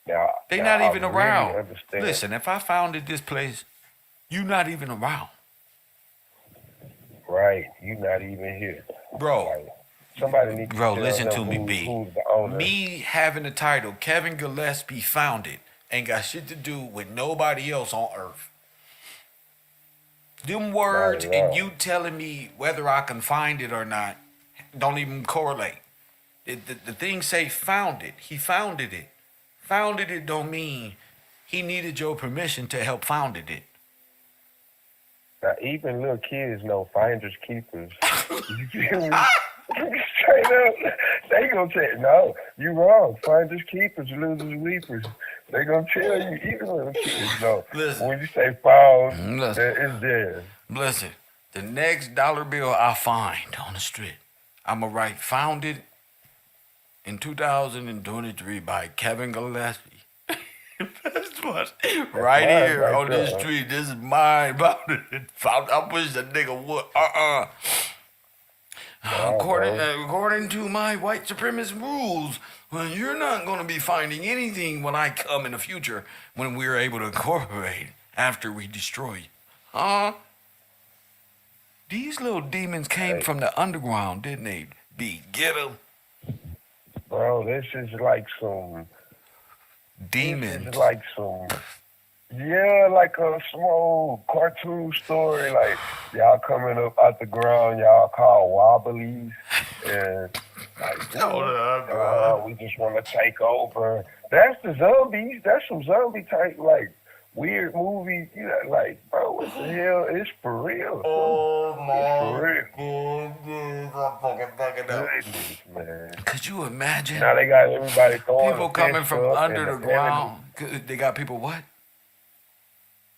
B: They're not even around.
A: Understand.
B: Listen, if I founded this place, you're not even around.
A: Right, you not even here.
B: Bro.
A: Like, somebody needs to
B: Bro,
A: tell
B: listen
A: them
B: to me, B.
A: who's the owner.
B: Me having the title Kevin Gillespie founded ain't got shit to do with nobody else on earth. Them words
A: Not at all.
B: and you telling me whether I can find it or not don't even correlate. The thing say founded. He founded it. Founded it don't mean he needed your permission to help founded it.
A: Now, even little kids know finders keepers. You feel me? Straight up, they gonna tell no, you wrong. Finders keepers, losers weepers. They gonna tell you, even little kids know.
B: Listen.
A: When you say found,
B: Listen.
A: it's there.
B: Listen, the next dollar bill I find on the street, I'ma write founded in 2023 by Kevin Gillespie. That's what. Right
A: mine
B: here
A: right
B: on this
A: there.
B: street. This is mine. I wish the nigga would. According to my white supremacist rules, well, you're not going to be finding anything when I come in the future when we're able to incorporate after we destroy you. Huh? These little demons came from the underground, didn't they? Get them.
A: Bro, this is like some
B: Demons.
A: This is like some, yeah, like a small cartoon story. Like y'all coming up out the ground, y'all call wobblies, and like, we just want to take over. That's the zombies. That's some zombie type like weird movies. You know, like, bro, what the hell? It's for real.
B: Oh
A: It's for
B: my God. I'm fucking fucking up.
A: Goodness, man.
B: Could you imagine
A: Now they got everybody throwing
B: people
A: the
B: coming
A: fist
B: from
A: up
B: under
A: and
B: the ground? They got people what?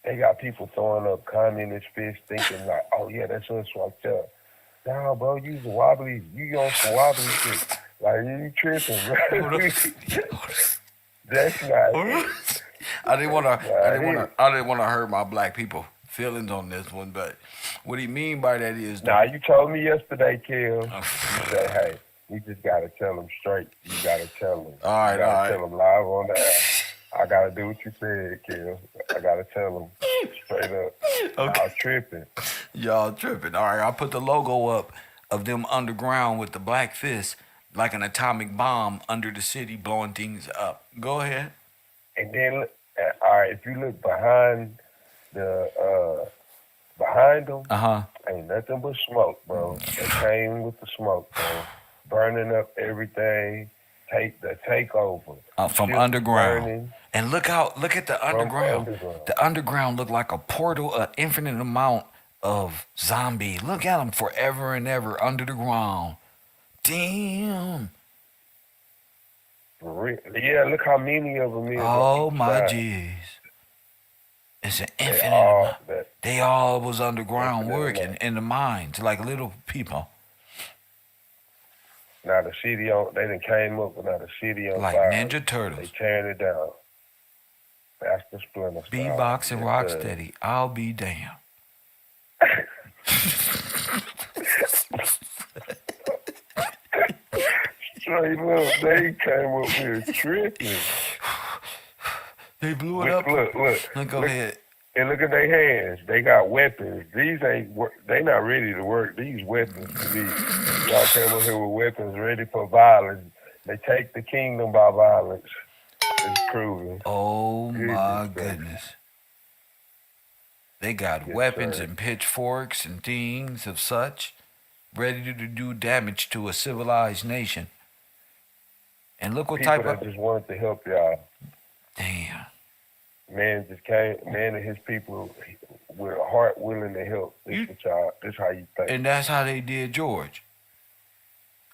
A: They got people throwing up communist fists thinking like, oh yeah, that's us right there. Nah, bro, you the wobbly, you on some wobbly shit. Like you tripping, bro. That's not it.
B: I didn't want to hurt my black people feelings on this one, but what he mean by that is
A: Nah, you told me yesterday, Kel. You said, hey, we just gotta tell them straight. You gotta tell them.
B: All right,
A: you gotta
B: all right.
A: tell them live on the air. I gotta do what you said, Kel. I gotta tell them straight up.
B: Okay.
A: I'm tripping.
B: Y'all tripping. All right, I put the logo up of them underground with the black fist like an atomic bomb under the city blowing things up. Go ahead.
A: And then, all right, if you look behind them, ain't nothing but smoke, bro. They came with the smoke, bro. Burning up everything. The takeover.
B: From
A: Still
B: underground.
A: burning.
B: And look at the underground.
A: underground.
B: The underground look like a portal, an infinite amount of zombie. Look at them forever and ever under the ground. Damn.
A: For real. Yeah, look how many of them is.
B: Oh
A: on each
B: my
A: side.
B: jeez. It's an
A: They
B: infinite
A: all,
B: amount.
A: that,
B: They all was underground
A: Infinite
B: working
A: amount.
B: in the mines like little people.
A: now the city on, they done came up with now the city on
B: Like
A: fire.
B: Ninja
A: They
B: Turtles.
A: tearing it down. That's the Splinter style.
B: Beatbox and
A: Yes, sir.
B: Rocksteady. I'll be damned.
A: Straight up, they came up here tripping.
B: They blew it up. Go ahead.
A: And look at their hands. They got weapons. These ain't. They not ready to work. These weapons. Y'all came up here with weapons, ready for violence. They take the kingdom by violence. It's proven.
B: Oh my goodness. They got weapons and pitchforks and things of such, ready to do damage to a civilized nation. And look what
A: People
B: type of.
A: that just wanted to help y'all.
B: Damn.
A: Man just came. Man and his people with a heart willing to help. This how you think.
B: And that's how they did George.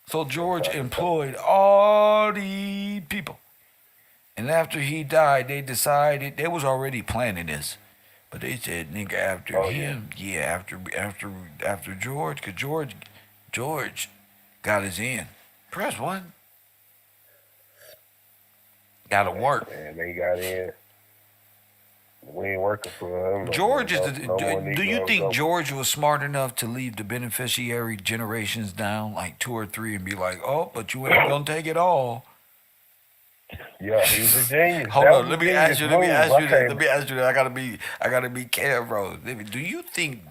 B: So George employed all the people. And after he died, they decided they was already planning this. But they said, nigga, after him, after George, because George got his end. Press 1. Gotta work.
A: And they got in. We ain't working for him.
B: George is do you think George was smart enough to leave the beneficiary generations down, like 2 or 3, and be like, oh, but you ain't gonna take it all?
A: Yeah, he's a genius.
B: Hold on, let me ask you that. I gotta be KevRow. Do you think?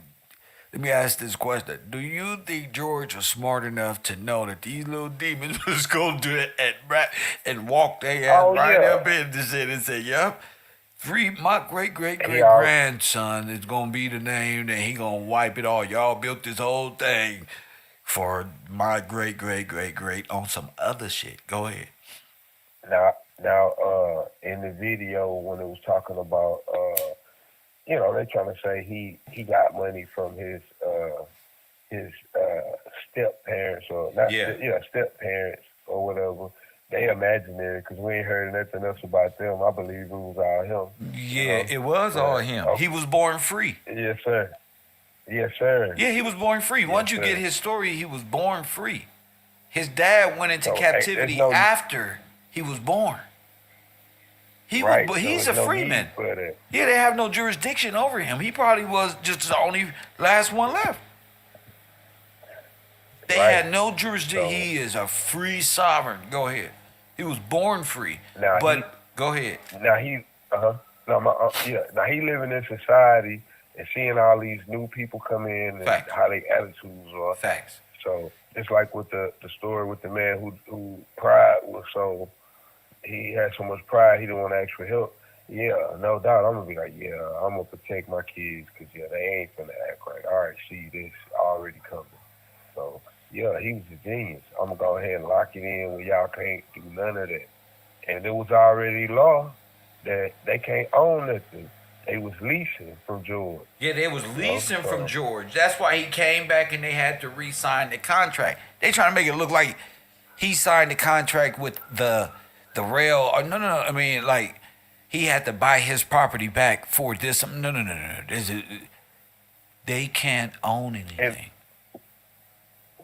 B: Let me ask this question. Do you think George was smart enough to know that these little demons was gonna do it and walk their ass up into shit and say, "Yep, my great grandson is gonna be the name that he gonna wipe it all. Y'all built this whole thing for my great on some other shit." Go ahead.
A: Now, in the video when it was talking about, they trying to say he got money from his step parents or not, step parents or whatever. They imaginary because we ain't heard nothing else about them. I believe it was all him.
B: Yeah, it was all him. He was born free.
A: Yes, sir. Yes, sir.
B: Yeah, he was born free. Once you get his story, he was born free. His dad went into captivity after he was born. He's a freeman. Yeah, they have no jurisdiction over him. He probably was just the only last one left. They had no jurisdiction. He is a free sovereign. Go ahead. He was born free. Go ahead.
A: Now Now he living in society and seeing all these new people come in and how their attitudes are.
B: Facts.
A: So it's like with the story with the man who pride was so. He had so much pride, he didn't want to ask for help. Yeah, no doubt. I'm going to be like, I'm going to protect my kids because, they ain't going to act right. All right, see, this already coming. So, he was a genius. I'm going to go ahead and lock it in where y'all can't do none of that. And there was already law that they can't own nothing. They was leasing from George.
B: Yeah, they was leasing from George. That's why he came back and they had to re-sign the contract. They trying to make it look like he signed the contract with the rail, or no. I mean, like he had to buy his property back for this. No. They can't own anything.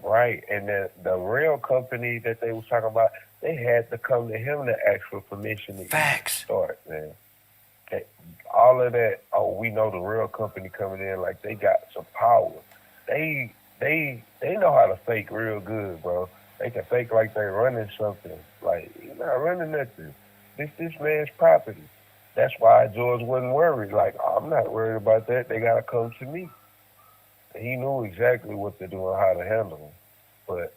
A: Right, and the rail company that they was talking about, they had to come to him to ask for permission to start, man. All of that. Oh, we know the rail company coming in like they got some power. They know how to fake real good, bro. They can fake like they running something. Like, you're not running nothing. This man's property. That's why George wasn't worried. Like, I'm not worried about that. They got to come to me. He knew exactly what to do and how to handle them. But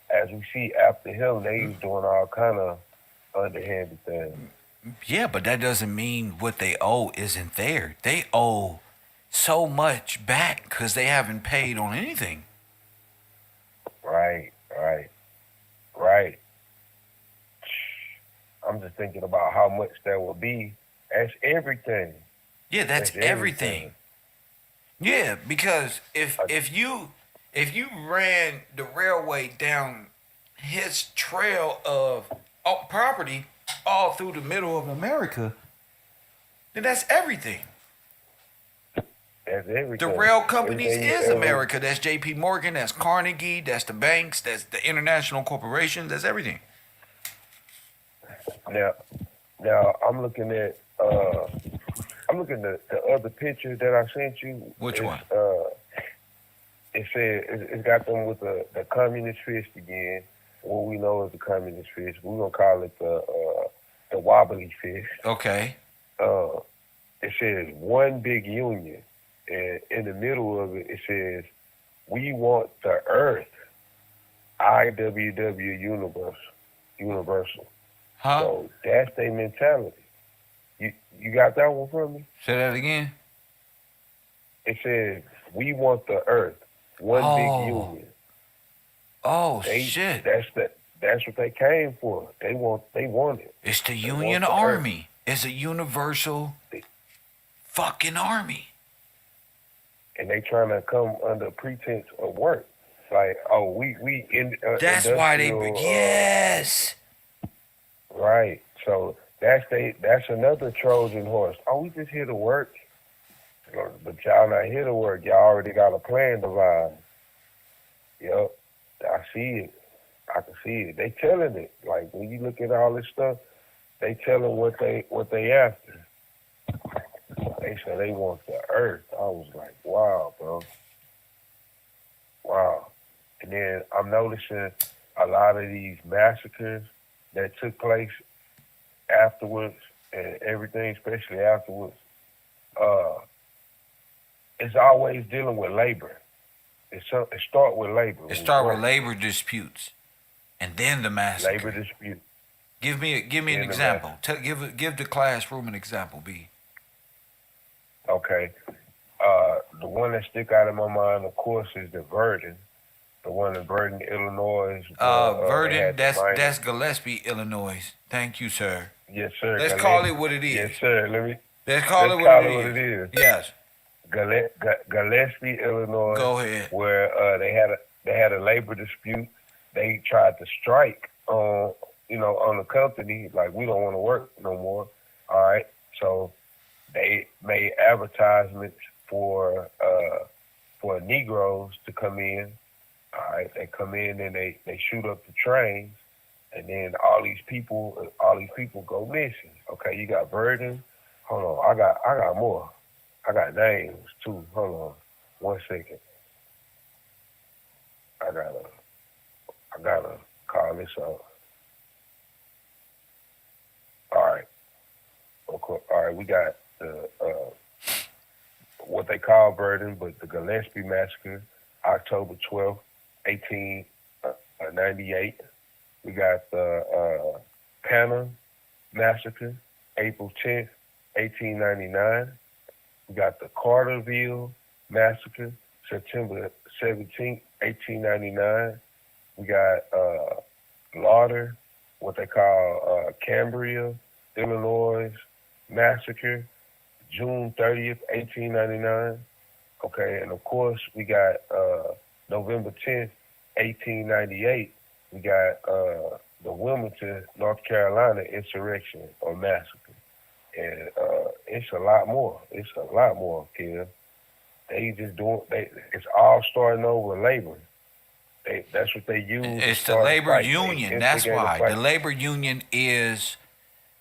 A: as we see after him, they was doing all kind of underhanded things.
B: Yeah, but that doesn't mean what they owe isn't there. They owe so much back because they haven't paid on anything.
A: Right. I'm just thinking about how much that will be. That's everything.
B: Yeah, that's everything. Yeah, because if you ran the railway down his trail of property all through the middle of America, then that's everything.
A: That's everything.
B: The rail companies is America. That's J.P. Morgan. That's Carnegie. That's the banks. That's the international corporations. That's everything.
A: Now I'm looking at the other picture that I sent you.
B: Which one?
A: it said it's got them with the communist fist again. What we know as the communist fist. We're gonna call it the wobbly fist.
B: Okay.
A: Uh, it says one big union, and in the middle of it, it says we want the earth. IWW Universal.
B: Huh?
A: So that's their mentality. You got that one from me?
B: Say that again.
A: It says we want the earth. One big union.
B: Oh
A: They,
B: shit.
A: That's what they came for. They want it.
B: It's the
A: They
B: Union
A: want the
B: Army. It's a universal fucking army.
A: and they trying to come under pretense of work. Like, oh, we in.
B: That's why they.
A: industrial,
B: Yes.
A: Right. So that's another Trojan horse. Oh, we just here to work. But y'all not here to work. Y'all already got a plan devised. Yep. I see it. I can see it. They telling it. Like when you look at all this stuff, they telling what they after. They said they want the earth. I was like, wow, bro. Wow. And then I'm noticing a lot of these massacres that took place afterwards and everything, especially afterwards, it's always dealing with labor. It start with labor.
B: It start with labor disputes, and then the massacre.
A: Labor dispute.
B: Give me an example. Give the classroom an example, B.
A: Okay. The one that stick out in my mind, of course, is the Verdun. The one in Verdun, Illinois.
B: Verdun, that's Gillespie, Illinois. Thank you, sir.
A: Yes, sir.
B: Let's call it what it is.
A: Yes, sir.
B: Let's call it what it is. Yes.
A: Gillespie, Illinois.
B: Go ahead.
A: Where they had a labor dispute. They tried to strike on the company, like we don't want to work no more. All right. So they made advertisements for Negroes to come in. All right, they come in and they shoot up the trains, and then all these people go missing. Okay, you got Verdun. Hold on, I got more. I got names too. Hold on, 1 second. I gotta call this out. All right. Okay. All right, we got the what they call Verdun, but the Gillespie massacre, October 12th, 1898. We got the Panna massacre, April 10th, 1899. We got the Carterville massacre, September 17th, 1899. We got Lauder, what they call Cambria, Illinois massacre, June 30th, 1899. Okay, and of course we got November 10th, 1898. We got the Wilmington, North Carolina insurrection or massacre. And it's a lot more. It's a lot more, kid. It's all starting over labor. That's what they use.
B: It's the labor union. That's why. The labor union is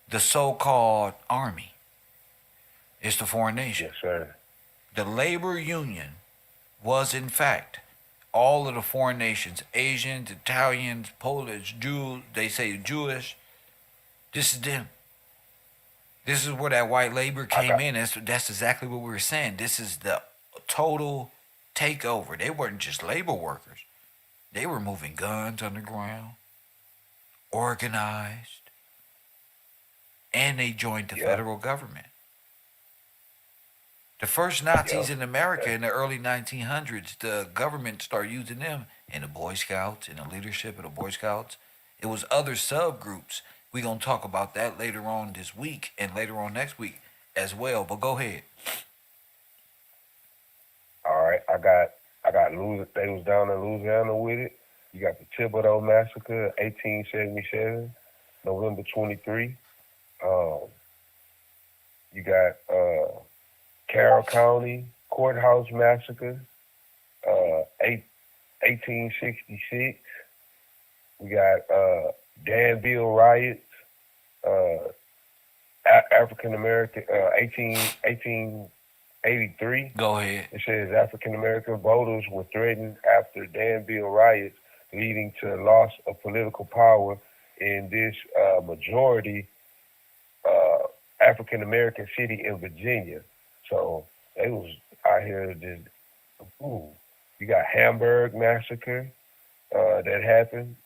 B: the so-called army. It's the foreign nation.
A: Yes, sir.
B: The labor union was, in fact, all of the foreign nations, Asians, Italians, Polish, Jews, they say Jewish. This is them. This is where that white labor came in. That's exactly what we were saying. This is the total takeover. They weren't just labor workers. They were moving guns underground, organized, and they joined the federal government. The first Nazis in America in the early 1900s, the government started using them in the Boy Scouts, in the leadership of the Boy Scouts. It was other subgroups. We're going to talk about that later on this week and later on next week as well. But go ahead.
A: All right, I got they was down in Louisiana with it. You got the Thibodeau massacre, 1877, November 23. You got Carroll County Courthouse massacre, 1866. We got Danville riots, African American, 83.
B: Go ahead.
A: It says African American voters were threatened after Danville riots, leading to loss of political power in this majority African American city in Virginia. So they was out here just, ooh. You got Hamburg massacre that happened.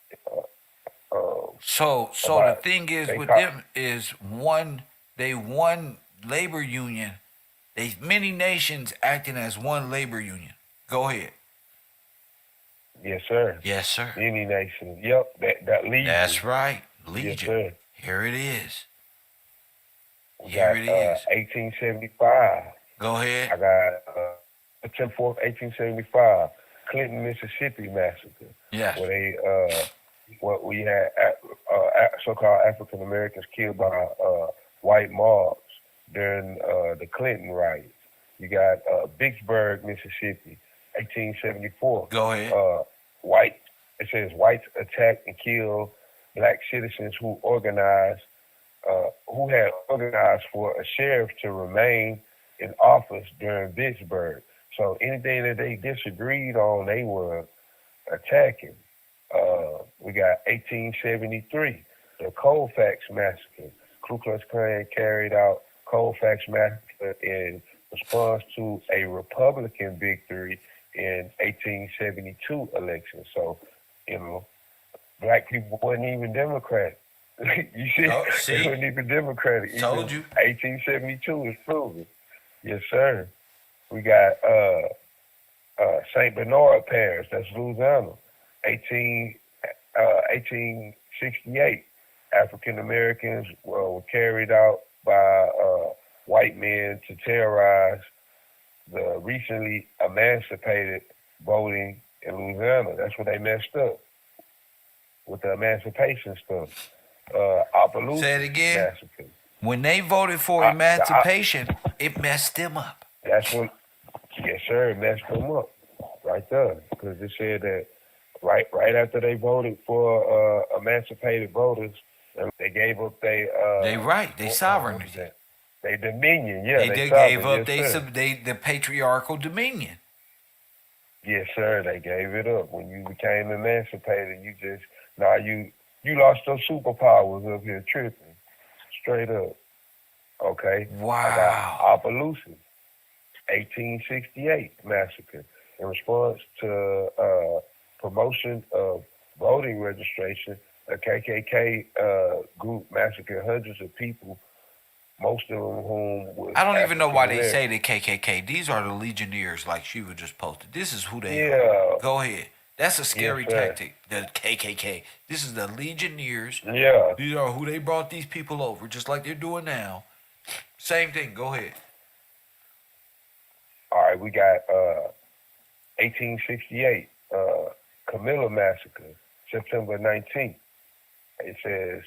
B: So the
A: About
B: thing is
A: they
B: with
A: caught,
B: them is they one labor union. They many nations acting as one labor union. Go ahead.
A: yes sir.
B: Yes, sir.
A: Any nation. Yep, that
B: That's
A: legion.
B: right.
A: Yes
B: Legion.
A: sir.
B: Here it is.
A: We
B: Here
A: got
B: it is.
A: 1875.
B: Go
A: I
B: ahead.
A: got September 4th, 1875, Clinton, Mississippi massacre,
B: Yes.
A: where they what we had so-called African Americans killed by white mobs during the Clinton riots. You got Vicksburg, Mississippi, 1874.
B: Go ahead.
A: White. It says whites attacked and killed black citizens who had organized for a sheriff to remain in office during Vicksburg. So anything that they disagreed on, they were attacking. We got 1873, the Colfax Massacre. Ku Klux Klan carried out Colfax Massacre in response to a Republican victory in 1872 election. So, black people wasn't even Democratic. You see,
B: See?
A: they weren't even Democratic.
B: Told
A: Even
B: you.
A: 1872 is proven. Yes, sir. We got St. Bernard Parish, that's Louisiana, 1868. African Americans were carried out by white men to terrorize the recently emancipated voting in Louisiana. That's where they messed up with the emancipation stuff. Opelousas
B: Say it again.
A: massacre.
B: When they voted for emancipation, it messed them up.
A: That's when, yes, sir, it messed them up right there, because it said that right after they voted for emancipated voters, they gave up
B: They sovereignty.
A: They dominion,
B: They gave up the patriarchal dominion.
A: Yes, sir, they gave it up. When you became emancipated, you lost your superpowers up here tripping. Straight up. Okay?
B: Wow.
A: I got Opelousas, 1868 massacre. In response to promotion of voting registration, a KKK group massacred hundreds of people, most of them whom was
B: I don't even know why they say
A: African-American.
B: the KKK. These are the Legionnaires, like she was just posted. This is who they
A: Yeah.
B: are. Go ahead. That's a scary
A: Yes, sir.
B: tactic. The KKK. This is the Legionnaires.
A: Yeah.
B: These are who they brought these people over, just like they're doing now. Same thing. Go ahead.
A: All right, we got 1868, Camilla Massacre, September 19th. It says,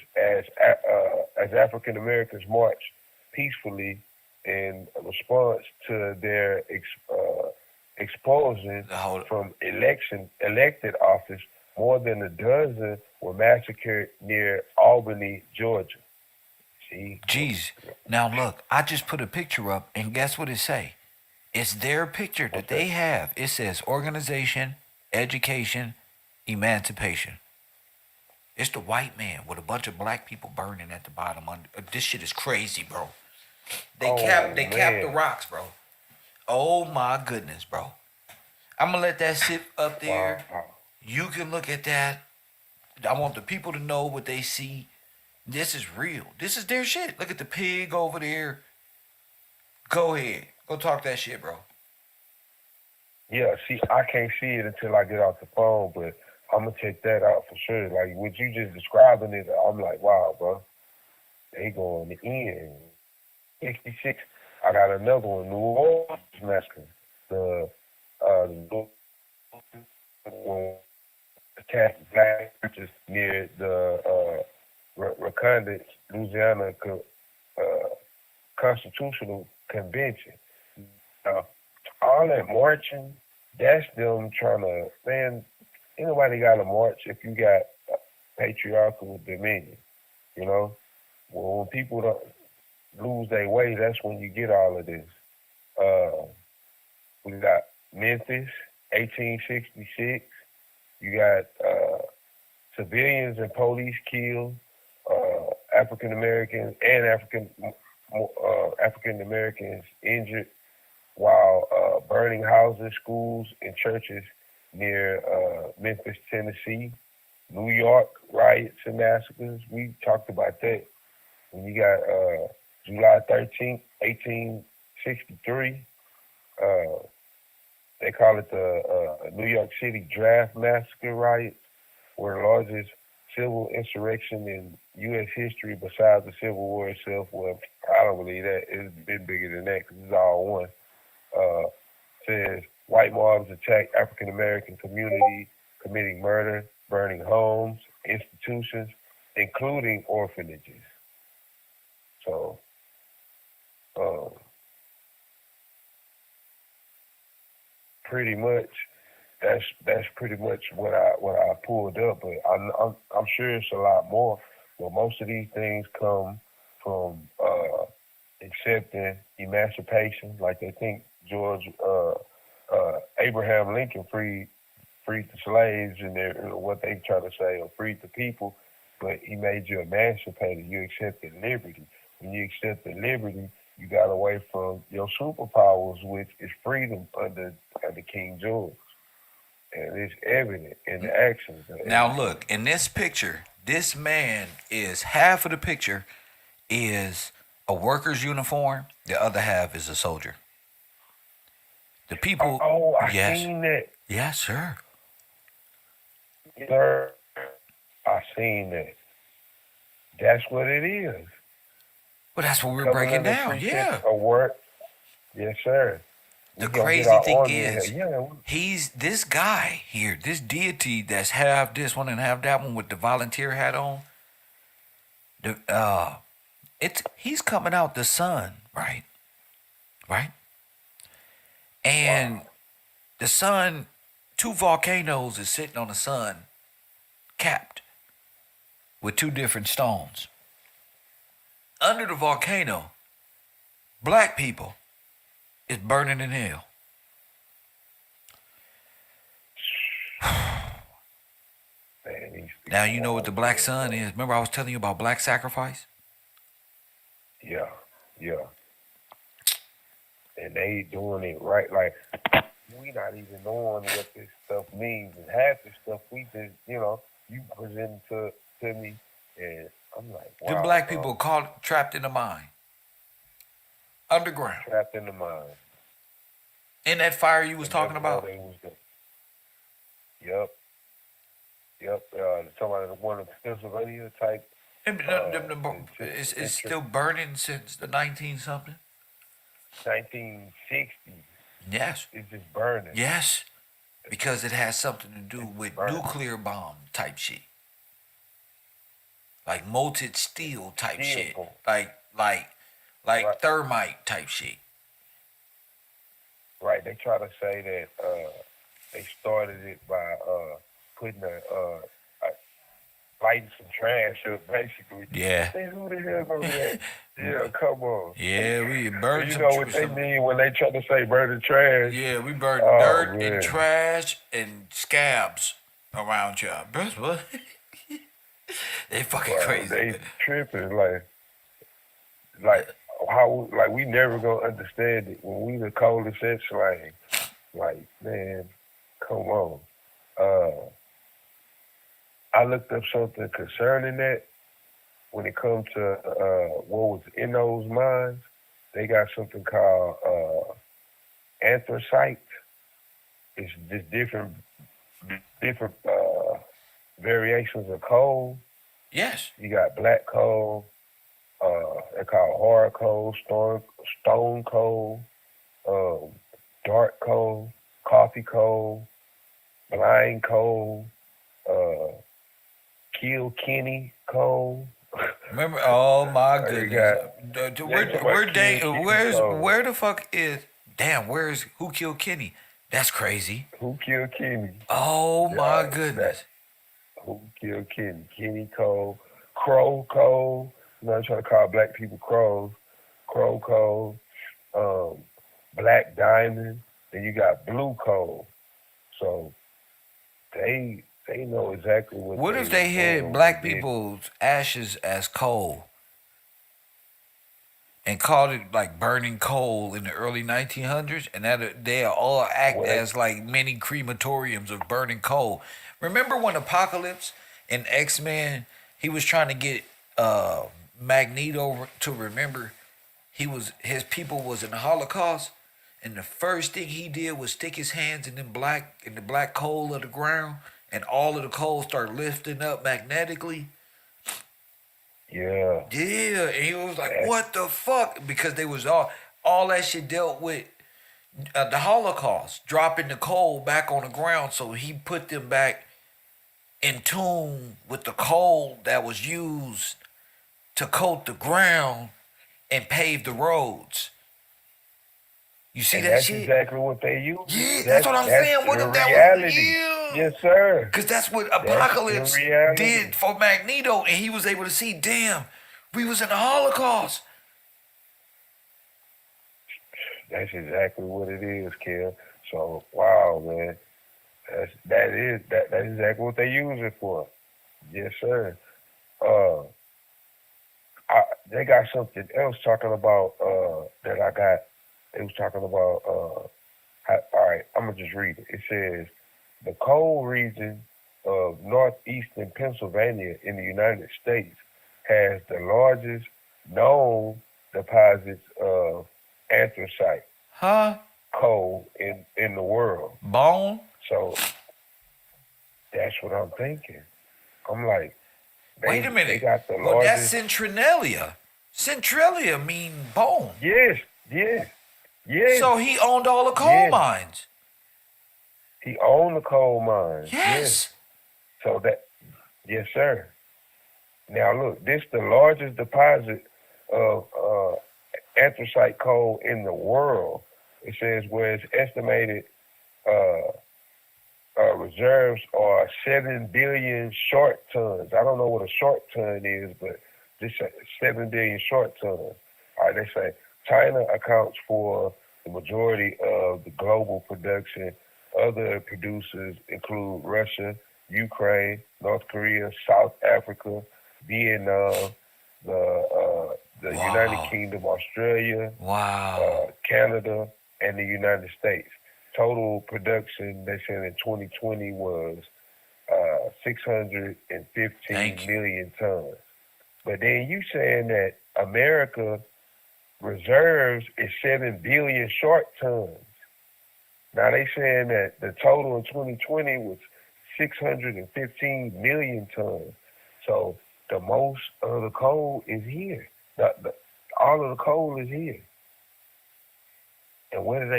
A: as African Americans marched peacefully in response to their expulsion from elected office, more than a dozen were massacred near Albany, Georgia. See?
B: Jeez. Now look, I just put a picture up, and guess what it say? It's their picture that they have. It says organization, education, emancipation. It's the white man with a bunch of black people burning at the bottom. This shit is crazy, bro. They capped the rocks, bro. Oh my goodness, bro. I'm gonna let that sit up there.
A: Wow.
B: You can look at that. I want the people to know what they see. This is real. This is their shit. Look at the pig over there. Go ahead. Go talk that shit, bro.
A: Yeah, see, I can't see it until I get off the phone, but I'm gonna check that out for sure. Like, what you just describing it, I'm like, wow, bro. They going in. 66, I got another one, New Orleans Massacre. The when attacked black churches near the Recondite, Louisiana Constitutional Convention. All that marching, that's them trying to, man, ain't nobody got to march if you got patriarchal dominion, you know? Well, when people don't lose their way, that's when you get all of this. Uh, we got Memphis, 1866. You got civilians and police killed, African Americans and African Americans injured while burning houses, schools, and churches near Memphis, Tennessee. New York riots and massacres. We talked about that. And you got July 13th, 1863. They call it the New York City Draft Massacre riots, were the largest civil insurrection in U.S. history besides the Civil War itself. Well, I don't believe that. It's been bigger than that because it's all one. Says white mobs attack African American community, committing murder, burning homes, institutions, including orphanages. So, pretty much, that's pretty much what I pulled up. But I'm sure it's a lot more. But most of these things come from accepting emancipation, like they think Abraham Lincoln freed the slaves, and what they try to say, or freed the people, but he made you emancipated. You accepted liberty. When you accepted liberty, you got away from your superpowers, which is freedom under King George. And it's evident in the actions.
B: Now look, in this picture, this man is half of the picture is a worker's uniform, the other half is a soldier. The people.
A: Oh, I
B: yes,
A: seen that.
B: yes, sir.
A: Sir, I seen that. That's what it is.
B: Well, that's what we're breaking down. Yeah.
A: Of work. Yes, sir.
B: The crazy thing is, he's this guy here, this deity that's half this one and half that one with the volunteer hat on. He's coming out the sun, right? Right? And the sun, two volcanoes is sitting on the sun, capped with two different stones. Under the volcano, black people is burning in hell. Now you know what the black sun is. Remember I was telling you about black sacrifice?
A: Yeah. And they doing it right. Like, we not even knowing what this stuff means. And half the stuff we just, you present to me, and I'm like, wow.
B: The black people trapped in the mine. Underground.
A: Trapped in the mine.
B: In that fire you was talking about?
A: Yep. Talking about one of the Pennsylvania type.
B: It's still burning since the 19-something?
A: 1960s.
B: Yes.
A: It's just burning.
B: Yes. Because it has something to do with nuclear bomb type shit. Like molten steel type shit. Like right. Thermite type shit.
A: Right. They try to say that they started it by putting lighting some trash up, basically.
B: Yeah.
A: Hey, who the hell gonna react? Yeah, come on.
B: Yeah, we burned
A: You know what they mean when they try to say burning trash?
B: Yeah, we burned dirt and trash and scabs around y'all. Bros, what? They fucking crazy.
A: They tripping like how we never gonna understand it when we the coldest set slang. Like, man, come on. I looked up something concerning that. When it comes to what was in those mines, they got something called anthracite. It's just different variations of coal.
B: Yes.
A: You got black coal. They're called hard coal, stone coal, dark coal, coffee coal, blind coal, Kilkenny coal.
B: Remember? Oh my goodness! Where the fuck is? Damn, who killed Kenny? That's crazy.
A: Who killed Kenny?
B: Oh my goodness!
A: Who killed Kenny? Kenny Cole, Crow Cole. I'm trying to call black people crows. Crow Cole. black diamond, and you got blue coal. So they know exactly what
B: What
A: they
B: if
A: was
B: they
A: doing
B: hid
A: when
B: black
A: they did.
B: people's ashes as coal and called it like burning coal in the early 1900s, and that they all act
A: Well, they,
B: as like mini crematoriums of burning coal? Remember when Apocalypse in X-Men, he was trying to get uh Magneto to remember his people was in the Holocaust, and the first thing he did was stick his hands in the black coal of the ground, and all of the coal started lifting up magnetically.
A: yeah,
B: Yeah, and he was like,
A: that,
B: "What the fuck?" Because they was all that shit dealt with the Holocaust, dropping the coal back on the ground. So he put them back in tune with the coal that was used to coat the ground and pave the roads. You see
A: and
B: that
A: that's
B: shit?
A: exactly what they use.
B: Yeah, that's what I'm
A: That's
B: saying.
A: the
B: What if that was
A: reality.
B: yeah?
A: Yes, sir.
B: Cause that's what
A: That's the
B: Apocalypse
A: reality.
B: did for Magneto, and he was able to see. Damn, we was in the Holocaust.
A: That's exactly what it is, Kim. So wow, man. That's exactly what they use it for. Yes, sir. Uh, they got something else talking about that I got. They was talking about all right, I'm gonna just read it. It says the coal region of northeastern Pennsylvania in the United States has the largest known deposits of anthracite
B: Huh?
A: coal in the world.
B: Bone?
A: So that's what I'm thinking. I'm like,
B: Wait a
A: they
B: minute.
A: got the
B: Well, that's
A: largest.
B: Centralia. Centralia mean bone.
A: Yes, yes, yes,
B: So he owned all the coal
A: yes.
B: mines.
A: He owned the coal mines. Yes.
B: Yes.
A: So that, yes, sir. Now look, this the largest deposit of anthracite coal in the world. It says where it's estimated uh, reserves are 7 billion short tons. I don't know what a short ton is, but this 7 billion short tons. All right, they say China accounts for the majority of the global production. Other producers include Russia, Ukraine, North Korea, South Africa, Vietnam, the United
B: Wow.
A: Kingdom, Australia,
B: Wow.
A: Canada, and the United States. Total production, they said in 2020 was 615
B: Thank you.
A: million tons. But then you saying that America reserves is 7 billion short tons. Now they saying that the total in 2020 was 615 million tons. So the most of the coal is here. All of the coal is here. And where do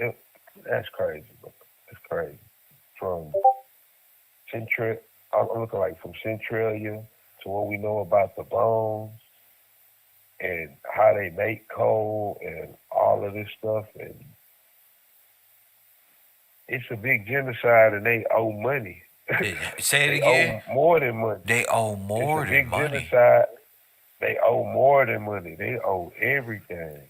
A: they? That's crazy. Bro. That's crazy. From Central, I'm looking like from Centralia to what we know about the bones and how they make coal and all of this stuff. And it's a big genocide, and they owe money.
B: Say it
A: They
B: again.
A: owe more than money.
B: They owe
A: It's
B: more
A: a
B: than
A: big
B: money.
A: genocide. They owe more than money. They owe everything.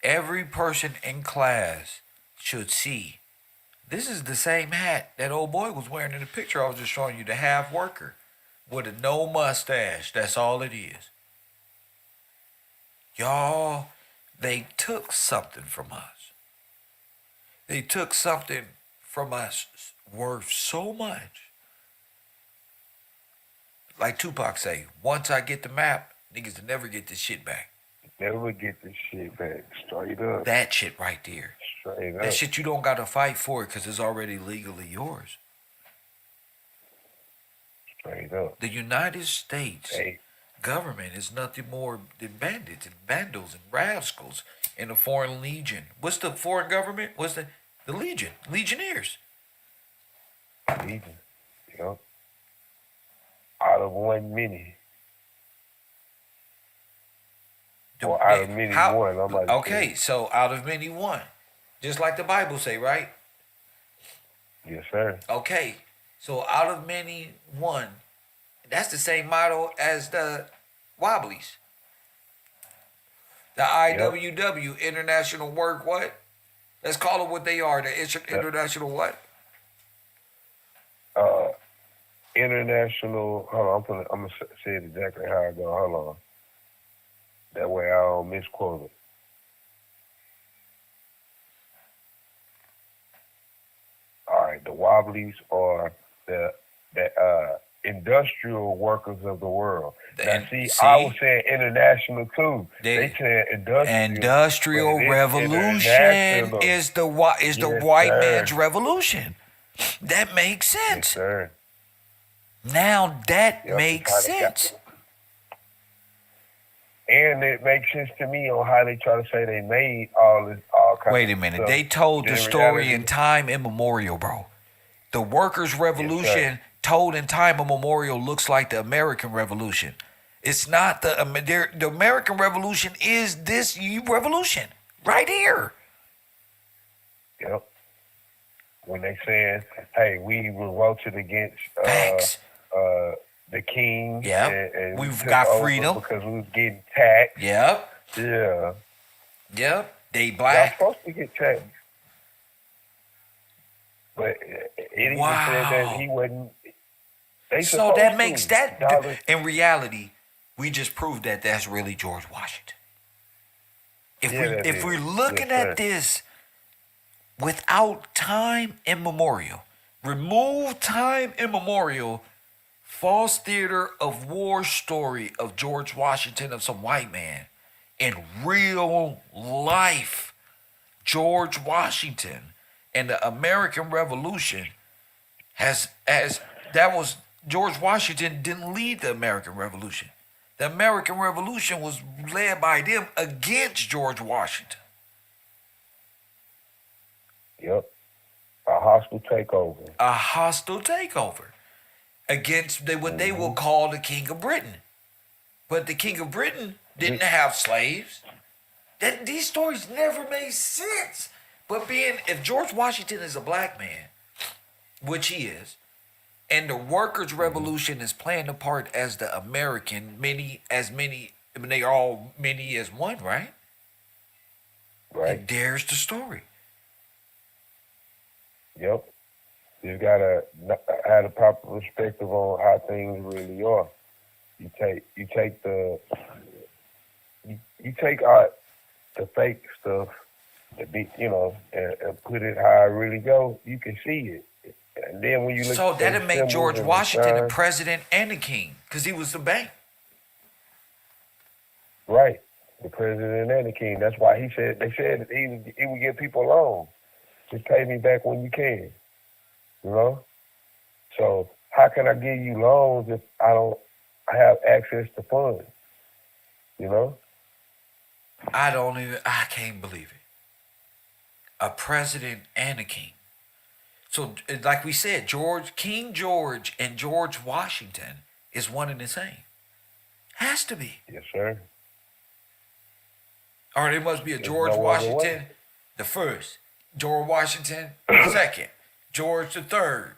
B: Every person in class should see. This is the same hat that old boy was wearing in the picture I was just showing you, the half worker with a no mustache. That's all it is. Y'all, they took something from us. They took something from us worth so much. Like Tupac say, once I get the map, niggas will never get this shit back.
A: Never get this shit back. Straight up.
B: That shit right there.
A: Straight up.
B: That shit you don't gotta fight for it because it's already legally yours.
A: Straight up.
B: The United States
A: Hey,
B: government is nothing more than bandits and vandals and rascals in the foreign legion. What's the foreign government? What's the legion? Legionnaires.
A: Legion. You know? Out of one many. Or out of many one. I'm like,
B: okay, so out of many one. Just like the Bible say, right?
A: yes, sir.
B: Okay. So out of many one. That's the same motto as the Wobblies. The
A: Yep.
B: IWW, International Work what? Let's call it what they are. The international what?
A: Uh, international. Hold on, I'm gonna say it exactly how I go. Hold on. That way I don't misquote it. All right, the Wobblies are the industrial workers of the world. Now, see, I was saying international too. They said
B: Industrial
A: but
B: revolution
A: international.
B: is the white man's revolution. That makes
A: Yes,
B: sense.
A: sir.
B: Now that
A: Yep,
B: makes
A: it's how they got-
B: sense.
A: And it makes sense to me on how they try to say they made all kinds
B: Wait a
A: of
B: minute.
A: stuff.
B: They told the
A: In
B: story
A: reality-
B: in time immemorial, bro. The workers' revolution told in time immemorial looks like the American Revolution. It's not the American Revolution is this revolution right here.
A: Yep. When they saying, "Hey, we revolted against
B: Facts.
A: the king,
B: Yep.
A: and we
B: We've
A: took
B: got
A: over
B: freedom.
A: because we was getting taxed."
B: Yep.
A: Yeah.
B: Yep. They
A: Y'all
B: black.
A: supposed to get taxed, but it even said that he wasn't. They
B: So that
A: supposed
B: makes
A: to.
B: that
A: Dollars-
B: in reality, we just proved that that's really George Washington. If we're looking at this without time immemorial, remove time immemorial, false theater of war story of George Washington of some white man, in real life, George Washington and the American Revolution George Washington didn't lead the American Revolution. The American Revolution was led by them against George Washington.
A: Yep. A hostile takeover.
B: A hostile takeover against what they will call the King of Britain. But the King of Britain didn't have slaves. These stories never made sense. But if George Washington is a black man, which he is, and the workers' revolution is playing a part as the American, many as one, right?
A: Right.
B: And there's the story.
A: Yep. You gotta have a proper perspective on how things really are. You take the fake stuff, and put it how it really go. You can see it. And then when you look
B: So
A: at
B: that'd make
A: symbols
B: George
A: and
B: Washington the
A: signs-
B: president and the king, because he was the bank.
A: Right. The president and the king. That's why they said that he would give people loans. Just pay me back when you can. You know? So how can I give you loans if I have access to funds? You know?
B: I can't believe it. A president and a king. So like we said, King George and George Washington is one and the same. Has to be.
A: Yes, sir.
B: Or there must be a
A: There's
B: George
A: no other
B: Washington
A: way.
B: the first, George Washington the second, George the third,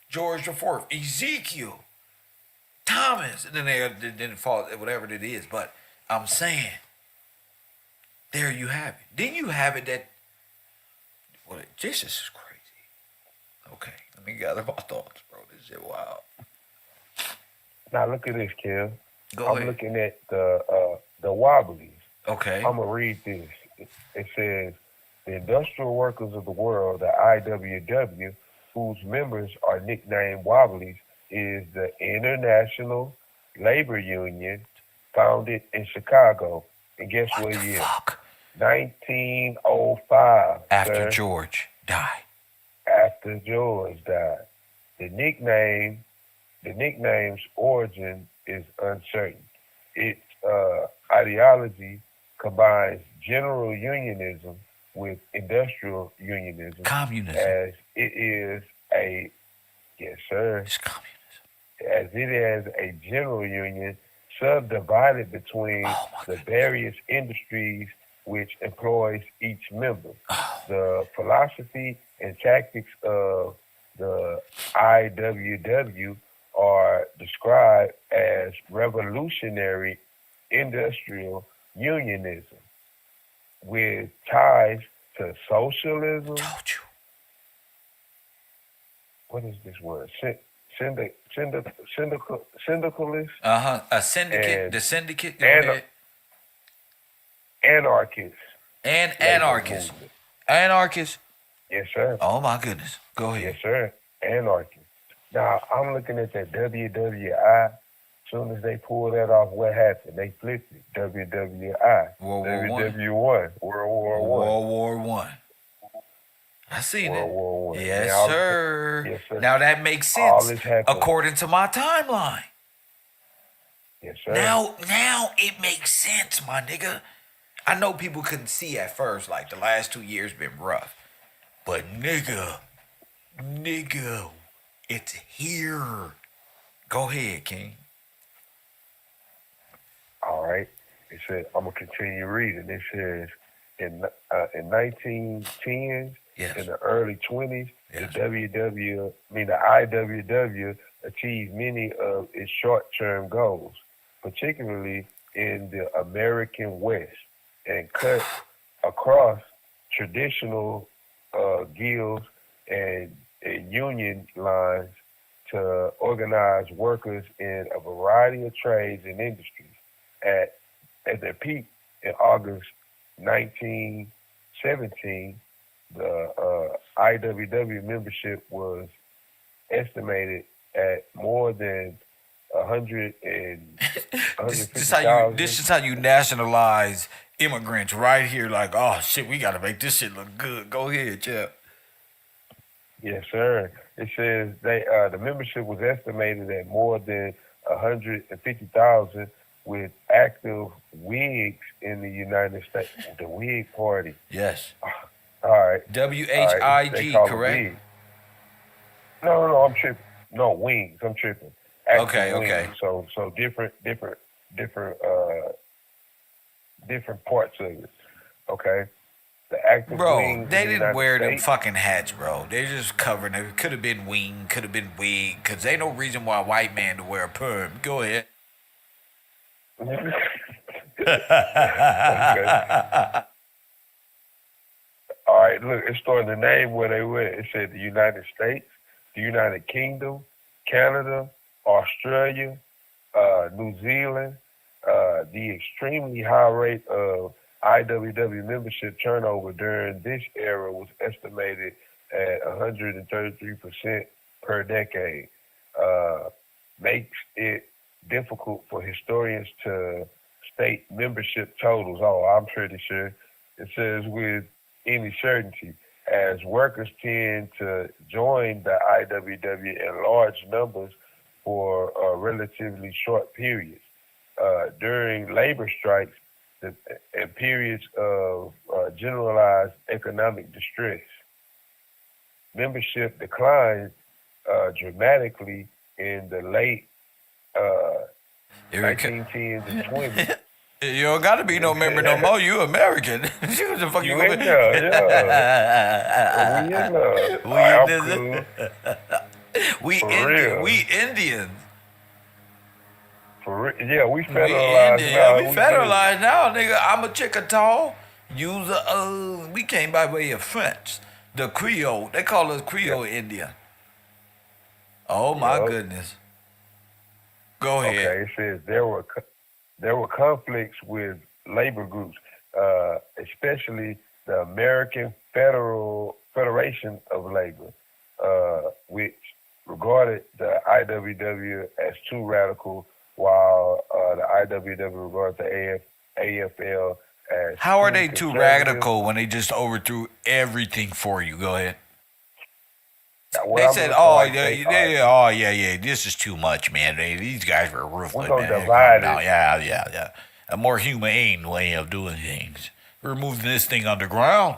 B: George the fourth, Ezekiel, Thomas, and then they didn't fall, whatever it is. But I'm saying, there you have it. Then you have it that, this is crazy. Okay, let me gather my thoughts, bro. This is wild.
A: Now look at this, Kev.
B: Go
A: I'm
B: ahead.
A: looking at the Wobblies.
B: Okay.
A: I'm gonna read this. It says the industrial workers of the world, the IWW, whose members are nicknamed Wobblies, is the International Labor Union founded in Chicago. And guess what year?
B: Fuck?
A: 1905.
B: After
A: sir.
B: George died.
A: After George died. The nickname's origin is uncertain. Its ideology combines general unionism with industrial unionism,
B: Communism.
A: as it is a yes, sir.
B: It's communism.
A: As it is a general union subdivided between the various industries which employs each member. The philosophy and tactics of the IWW are described as revolutionary industrial unionism, with ties to socialism.
B: Told you.
A: What is this word? Syndicalist
B: A syndicate.
A: and
B: The syndicate. Go
A: and
B: ahead.
A: anarchist
B: And
A: labor
B: anarchists.
A: movement.
B: Anarchists.
A: Yes, sir.
B: Oh my goodness. Go ahead.
A: Yes, sir. Anarchist. Now I'm looking at that WWI. Soon as they pull that off, what happened? They flipped it. WWI.
B: World War One.
A: WW1. World War One.
B: World War One. I seen
A: World
B: it.
A: War One.
B: Yes,
A: Now,
B: sir.
A: yes, sir.
B: Now that makes
A: All
B: sense
A: this happened.
B: according to my timeline.
A: Yes, sir.
B: Now it makes sense, my nigga. I know people couldn't see at first, like the last 2 years been rough. But nigga, it's here. Go ahead, King.
A: All right. It said, I'm going to continue reading. It says, in 1910s,
B: Yes.
A: in the early 20s,
B: Yes.
A: the IWW achieved many of its short-term goals, particularly in the American West, and cut across traditional guilds and union lines to organize workers in a variety of trades and industries. At their peak in August 1917, the IWW membership was estimated at more than 150,000.
B: This is how you nationalize immigrants right here. Like, oh shit, we gotta make this shit look good. Go ahead, Jeff.
A: Yes, sir. It says the membership was estimated at more than 150,000, with active Whigs in the United States. The Whig Party.
B: Yes.
A: All right.
B: WHIG, correct?
A: No, I'm tripping. No, wings. I'm tripping. Active
B: Okay.
A: wings. So different parts of it. Okay. The active
B: Bro,
A: wings.
B: they
A: in the
B: didn't
A: United
B: wear them
A: States.
B: fucking hats, bro. They just covering it. Could have been wing, could have been wig, because ain't no reason why a white man to wear a perm. Go ahead.
A: Okay. All right, look, it's starting to name where they went. It said the United States, the United Kingdom, Canada, Australia, New Zealand. The extremely high rate of IWW membership turnover during this era was estimated at 133% per decade. Makes it difficult for historians to state membership totals. Oh, I'm pretty sure. It says with any certainty, as workers tend to join the IWW in large numbers for relatively short periods. During labor strikes and periods of generalized economic distress, membership declined dramatically in the late 1910s and 20s.
B: You don't gotta be no member no more. You American. You the fuck
A: You
B: gonna
A: in
B: be?
A: there, yeah. We in there.
B: We
A: I'm
B: in
A: cool.
B: We
A: For
B: Indian.
A: real.
B: We Indians.
A: Yeah, we
B: We
A: federalized
B: Indian.
A: now.
B: We federalized now, nigga. I'm a Chickasaw. Use we came by way of French. The Creole. They call us Creole Indian. Oh my
A: Yup.
B: goodness. Go ahead.
A: Okay, it says there were conflicts with labor groups, especially the American Federation of Labor, which regarded the IWW as too radical, while the IWW regarded the AFL as
B: How are they too
A: conservative.
B: radical when they just overthrew everything for you? Go ahead.
A: Well,
B: They
A: I'm
B: said,
A: looking
B: "Oh,
A: like
B: yeah, this is too much, man. These guys were ruthless,
A: We're gonna
B: man.
A: divide
B: Calm
A: it."
B: down. Yeah. A more humane way of doing things. We're moving this thing underground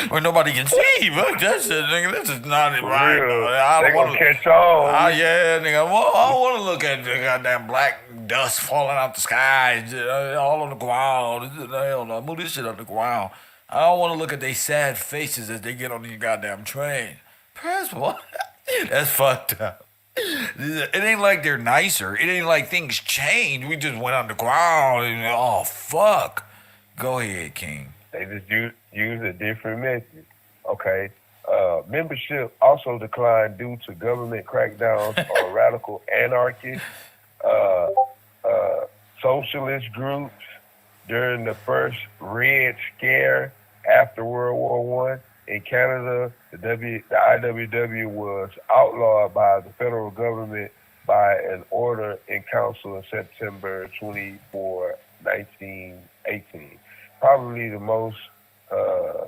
B: where nobody can see. Look, that's it, nigga. This is not
A: For
B: right.
A: real.
B: I
A: They
B: don't
A: gonna
B: want to.
A: catch on.
B: Yeah, nigga. I don't want to look at the goddamn black dust falling out the sky, all on the ground. Hell no, move this shit on the ground. I don't want to look at their sad faces as they get on these goddamn train. Press what? That's fucked up. It ain't like they're nicer. It ain't like things change. We just went underground and oh fuck. Go ahead, King.
A: They just use a different method. Okay. Membership also declined due to government crackdowns on radical anarchists, uh, socialist groups during the first Red Scare after World War One. In Canada, the IWW was outlawed by the federal government by an order in council in September 24, 1918. Probably the most uh,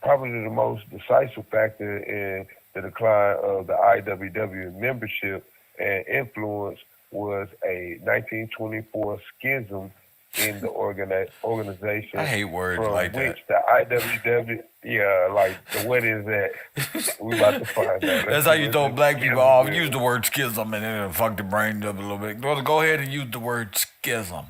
A: probably the most decisive factor in the decline of the IWW membership and influence was a 1924 schism in the organization
B: I hate words
A: from
B: like
A: which
B: that.
A: the IWW, yeah, like what is that? We about to find out.
B: That's how you throw black people off. Use the word schism and then it'll fuck the brains up a little bit. Go ahead and use the word schism.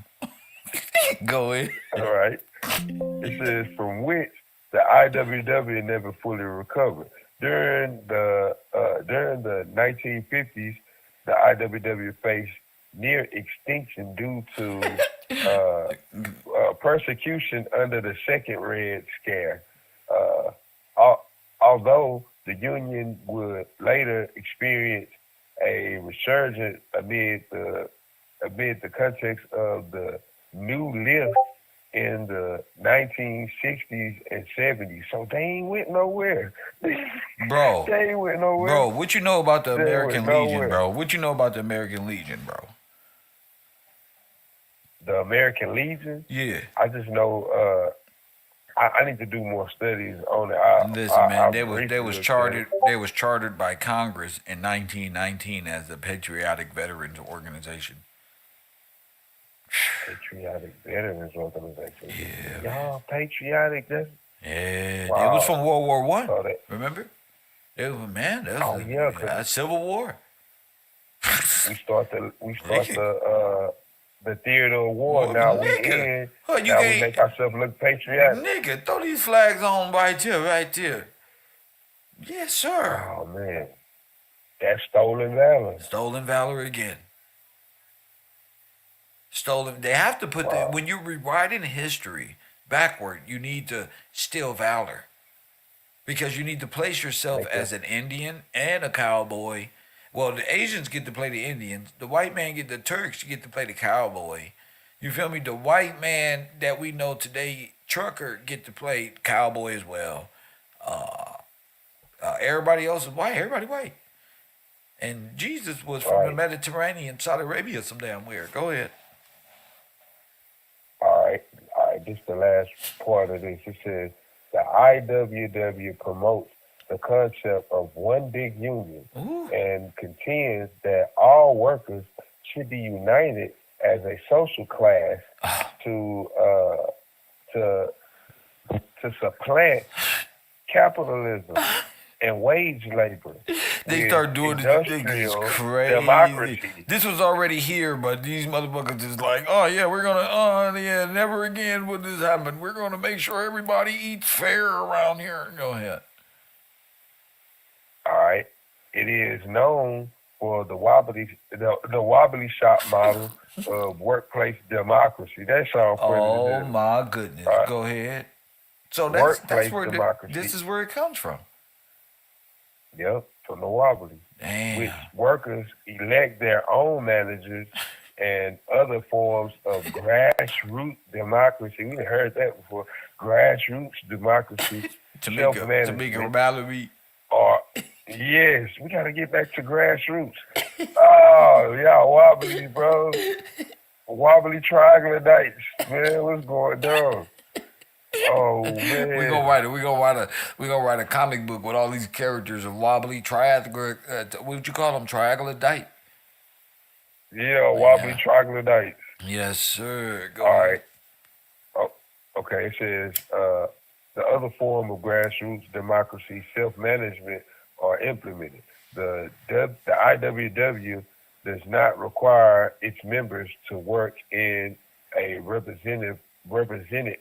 B: Go ahead.
A: All right. It says from which the IWW never fully recovered. During the 1950s, the IWW faced near extinction due to persecution under the Second Red Scare. Uh, Although the Union would later experience a resurgence amid the context of the new lift in the 1960s and 70s. So they ain't went nowhere.
B: Bro.
A: They ain't went nowhere.
B: Bro, what you know about the
A: They
B: American
A: went
B: Legion,
A: nowhere.
B: bro? What you know about the American Legion, bro?
A: The American Legion?
B: Yeah.
A: I just know I need to do more studies on it.
B: Listen, man, they
A: briefly
B: was
A: looked
B: chartered.
A: at
B: They was chartered by Congress in 1919 as the Patriotic Veterans Organization.
A: Patriotic Veterans Organization.
B: Yeah,
A: Y'all patriotic?
B: Yeah,
A: Wow.
B: it was from World War One.
A: So that,
B: Remember? It was man. That
A: Oh,
B: was
A: yeah, 'cause-
B: a Civil War.
A: we start the theater of war.
B: Well,
A: Now
B: nigga.
A: we in.
B: Oh, you
A: Now we
B: can't-
A: make ourselves look patriotic.
B: Nigga, throw these flags on right here, right there. Yes, sir.
A: Oh man, that's stolen valor.
B: Stolen valor again. Stolen. They have to put
A: Wow.
B: that when you're rewriting history backward. You need to steal valor because you need to place yourself
A: Make
B: as an Indian and a cowboy. Well, the Asians get to play the Indians. The white man the Turks get to play the cowboy. You feel me? The white man that we know today, trucker, get to play cowboy as well. Everybody else is white. Everybody white. And Jesus was from the
A: Right.
B: Mediterranean, Saudi Arabia, some damn weird. Go ahead.
A: All right. This is the last part of this. It says the IWW promotes the concept of one big union
B: Ooh.
A: and contends that all workers should be united as a social class to supplant capitalism and wage labor.
B: They
A: with
B: start doing this thing. It's
A: industrial
B: crazy.
A: democracy.
B: This was already here, but these motherfuckers is like, oh yeah, we're gonna, never again would this happen. We're gonna make sure everybody eats fair around here. Go ahead.
A: All right. It is known for the wobbly shop model of workplace democracy. That sounds pretty
B: Oh
A: good.
B: my goodness.
A: All right.
B: Go ahead. So that's
A: Workplace
B: where
A: democracy.
B: this is where it comes from.
A: Yep, from the wobbly.
B: Damn.
A: Which workers elect their own managers and other forms of grassroots democracy. We heard that before. Grassroots democracy,
B: Tamika Mallory.
A: or yes, we gotta get back to grassroots. Oh, y'all wobbly, bro. Wobbly troglodytes, man. What's going on? Oh man.
B: We gonna write a comic book with all these characters of wobbly what would you call them? Troglodyte.
A: Yeah, wobbly troglodytes.
B: Yes, sir. Go
A: All
B: ahead.
A: right. Oh, okay. It says the other form of grassroots democracy, self-management, are implemented. The IWW does not require its members to work in a represented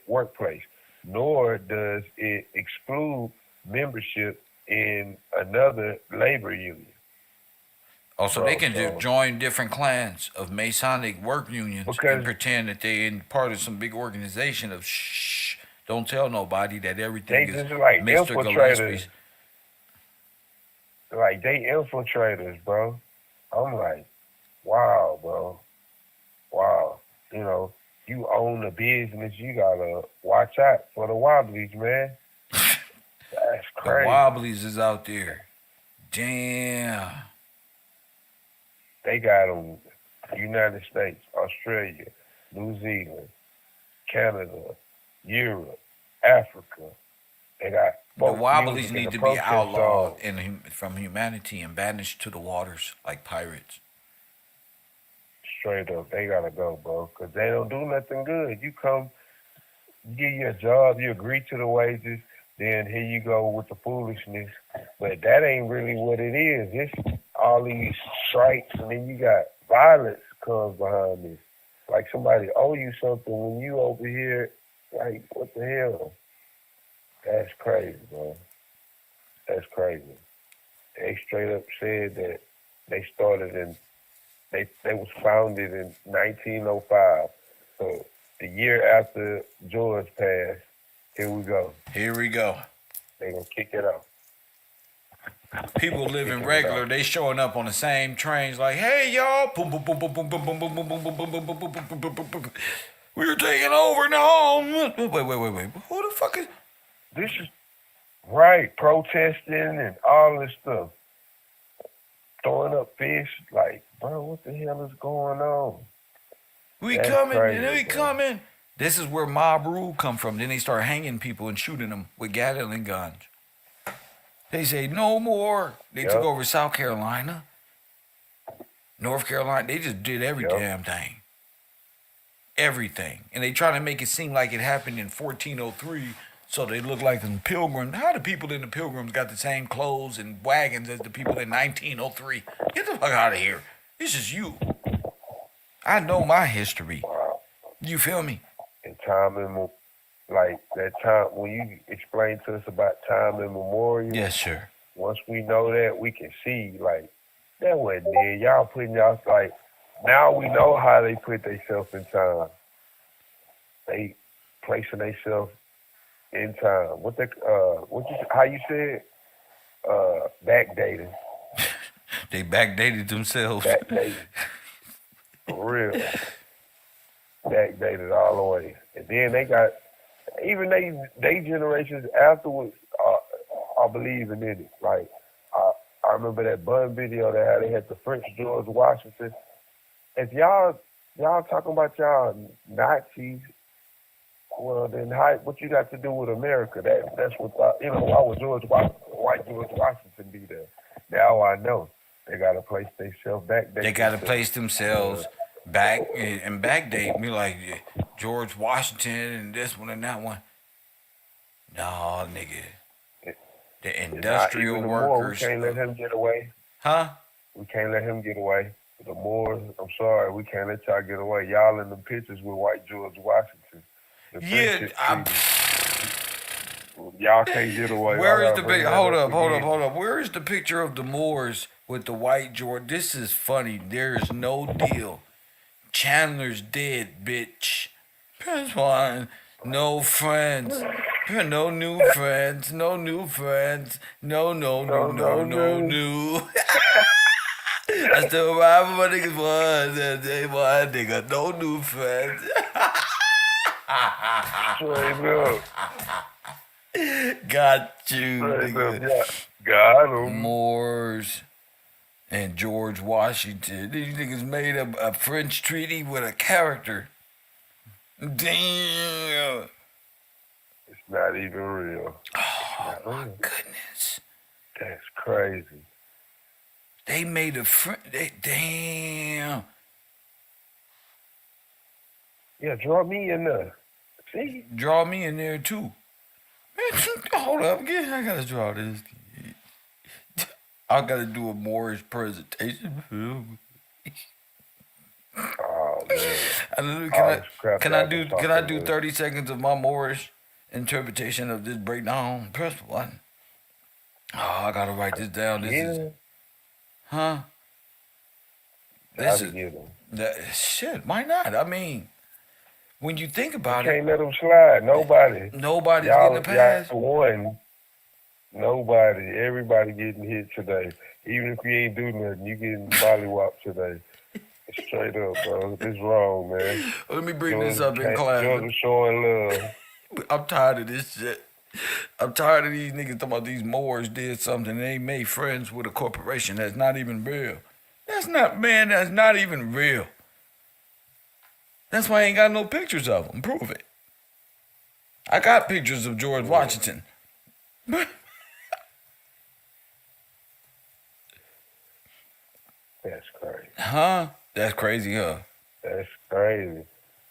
A: workplace, nor does it exclude membership in a another labor union.
B: Oh, so
A: Bro,
B: they can
A: so
B: join different clans of Masonic work unions and
A: because
B: pretend that they're in part of some big organization of shh, don't tell nobody that
A: they
B: everything is
A: just like
B: Mr.
A: infiltrators,
B: Gillespie's.
A: like they infiltrators, bro. I'm like, wow, bro, wow. You know, you own a business, you gotta watch out for the wobblies, man. That's
B: The
A: crazy.
B: Wobblies is out there. Damn.
A: They got them United States, Australia, New Zealand, Canada, Europe, Africa. They got
B: The
A: folk
B: Wobblies
A: music and
B: need
A: the
B: to be
A: protest
B: outlawed
A: songs.
B: from humanity and banished to the waters like pirates.
A: Straight up, they gotta go, bro, because they don't do nothing good. You come, you get your job, you agree to the wages, then here you go with the foolishness. But that ain't really what it is. It's all these strikes, and then you got violence comes behind this. Like somebody owe you something when you over here, like, what the hell? That's crazy, bro. That's crazy. They straight up said that they started in they was founded in 1905. So the year after George passed, here we go.
B: Here we go.
A: They gonna kick it off.
B: People living
A: Kicking it
B: regular,
A: off.
B: they showing up on the same trains like, hey y'all, boom boom boom boom boom boom boom boom boom boom boom boom boom boom boom boom boom boom boom. We're taking over now. Wait. Who the fuck is
A: This is right, protesting and all this stuff. Throwing up fish, like, bro, what the hell is going on?
B: we
A: That's
B: coming?
A: crazy,
B: We
A: bro.
B: coming? This is where mob rule come from. Then they start hanging people and shooting them with Gatling guns. They say no more. They took
A: Yep.
B: over South Carolina, North Carolina. They just did every
A: Yep.
B: damn thing. Everything. And they try to make it seem like it happened in 1403 so they look like the Pilgrims. How the people in the Pilgrims got the same clothes and wagons as the people in 1903? Get the fuck out of here. This is you. I know my history.
A: Wow.
B: You feel me?
A: And time and like that time when you explain to us about time immemorial.
B: Yes, sir.
A: Once we know that, we can see like that wasn't there. Y'all putting y'all like now we know how they put themselves in time. They placing themselves in time. What you how you said? Backdating.
B: They backdated themselves.
A: Backdating. For real. Backdated all the way. And then they got even they generations afterwards are believing in it. Like I remember that Bun video that how they had the French George Washington. If y'all talking about y'all Nazis, well then what you got to do with America? That's what why would white George Washington be there? Now I know. They gotta place themselves back.
B: They got to place themselves back and backdate me like George Washington and this one and that one. No, nigga. The industrial
A: Not even the Moor. We
B: workers.
A: can't let him get away.
B: Huh?
A: We can't let him get away. The Moors, I'm sorry, we can't let y'all get away. Y'all in the pictures with white George Washington. The
B: Yeah,
A: friendship treaty. Y'all can't get away.
B: where is
A: I
B: the
A: gotta bring
B: picture?
A: that
B: Hold
A: up
B: up.
A: again.
B: Where is the picture of the Moors with the white George? This is funny. There is no deal. Chandler's dead, bitch. Prince one, no friends. No new friends. No new friends. No. I still ride with my niggas one. They one nigga. No new friends.
A: Straight up.
B: Got you,
A: Straight
B: nigga.
A: up. Yeah. Got him.
B: Moors and George Washington. These niggas made a French treaty with a character. Damn.
A: It's not even real.
B: Oh
A: Not
B: my
A: real.
B: goodness.
A: That's crazy.
B: They made a damn.
A: Yeah, draw me in there. See?
B: Draw me in there too. Man, hold up, I gotta draw this. I gotta do a Moorish presentation.
A: Oh man.
B: Can I do 30 seconds of my Moorish interpretation of this breakdown? Press one. Oh, I gotta write this down. This is,
A: Yeah,
B: huh? This
A: gotta
B: is
A: get him.
B: shit. Why not? I mean, when you think
A: You
B: about it,
A: can't let him slide. Nobody.
B: nobody's getting a
A: Y'all
B: pass.
A: won. Nobody. Everybody getting hit today. Even if you ain't do nothing, you getting mollywopped today. Straight up, bro. This wrong, man.
B: Let me bring this up in class.
A: Georgia showing love.
B: I'm tired of this shit. I'm tired of these niggas talking about these Moors did something. They made friends with a corporation that's not even real. That's not even real. That's why I ain't got no pictures of them. Prove it. I got pictures of George Washington.
A: That's crazy.
B: Huh? That's crazy, huh?
A: That's crazy.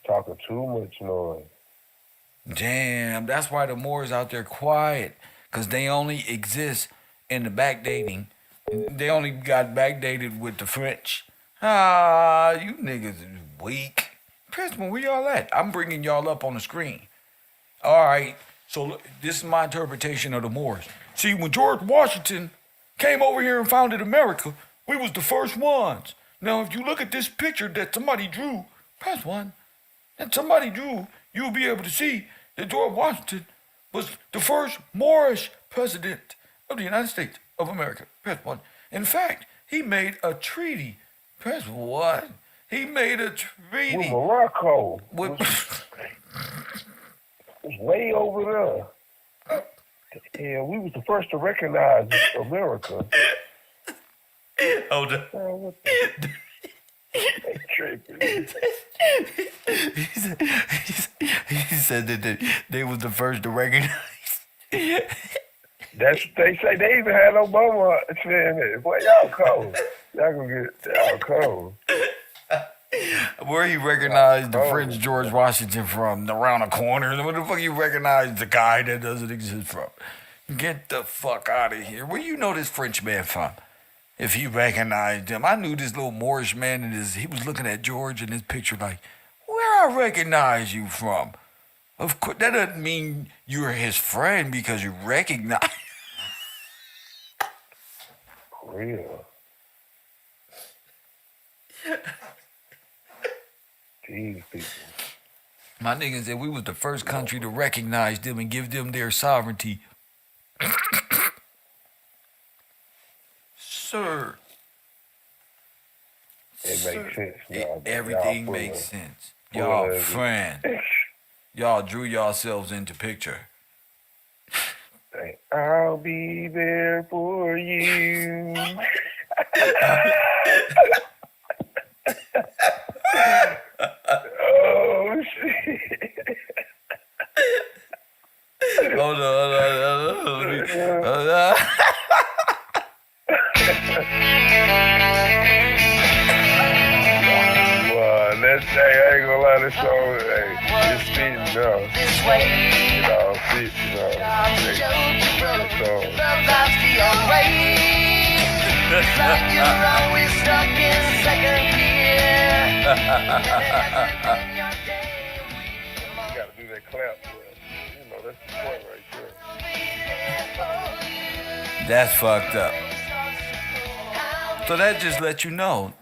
A: Talking too much noise.
B: Damn, that's why the Moors out there quiet. Because they only exist in the backdating. They only got backdated with the French. Ah, you niggas is weak. Princeton, where y'all at? I'm bringing y'all up on the screen. All right, so look, this is my interpretation of the Moors. See, when George Washington came over here and founded America, we was the first ones. Now, if you look at this picture that somebody drew, press one, that somebody drew, you'll be able to see that George Washington was the first Moorish president of the United States of America. Press one. In fact, he made a treaty. Press one. He made a
A: With
B: treaty
A: Morocco.
B: with.
A: Was way over there. Yeah, we was the first to recognize America.
B: Hold on.
A: What the? They tripping.
B: He said that they was the first to recognize.
A: That's what they say. They even had Obama saying that. Boy, y'all cold. Y'all gonna get y'all cold.
B: Where he recognized the French George Washington from? Around the corner. Where the fuck you recognize the guy that doesn't exist from? Get the fuck out of here. Where you know this French man from? If he recognized him. I knew this little Moorish man and he was looking at George in his picture like, where I recognize you from? Of course, that doesn't mean you're his friend because you recognize.
A: Real. These people.
B: My niggas said we was the first country to recognize them and give them their sovereignty. Sir.
A: It makes sense now.
B: Everything
A: Y'all
B: makes
A: full
B: sense.
A: of
B: Y'all
A: it.
B: friend. Y'all drew yourselves into picture.
A: I'll be there for you. Oh shit.
B: Hold on.
A: Well, let's say I ain't gonna lie, this song, hey, it's fitting now. You know, fit, you know. This song.
E: You're always stuck in second gear.
A: You gotta do that clap, but, you know, that's the point right there.
B: That's fucked up. So that just lets you know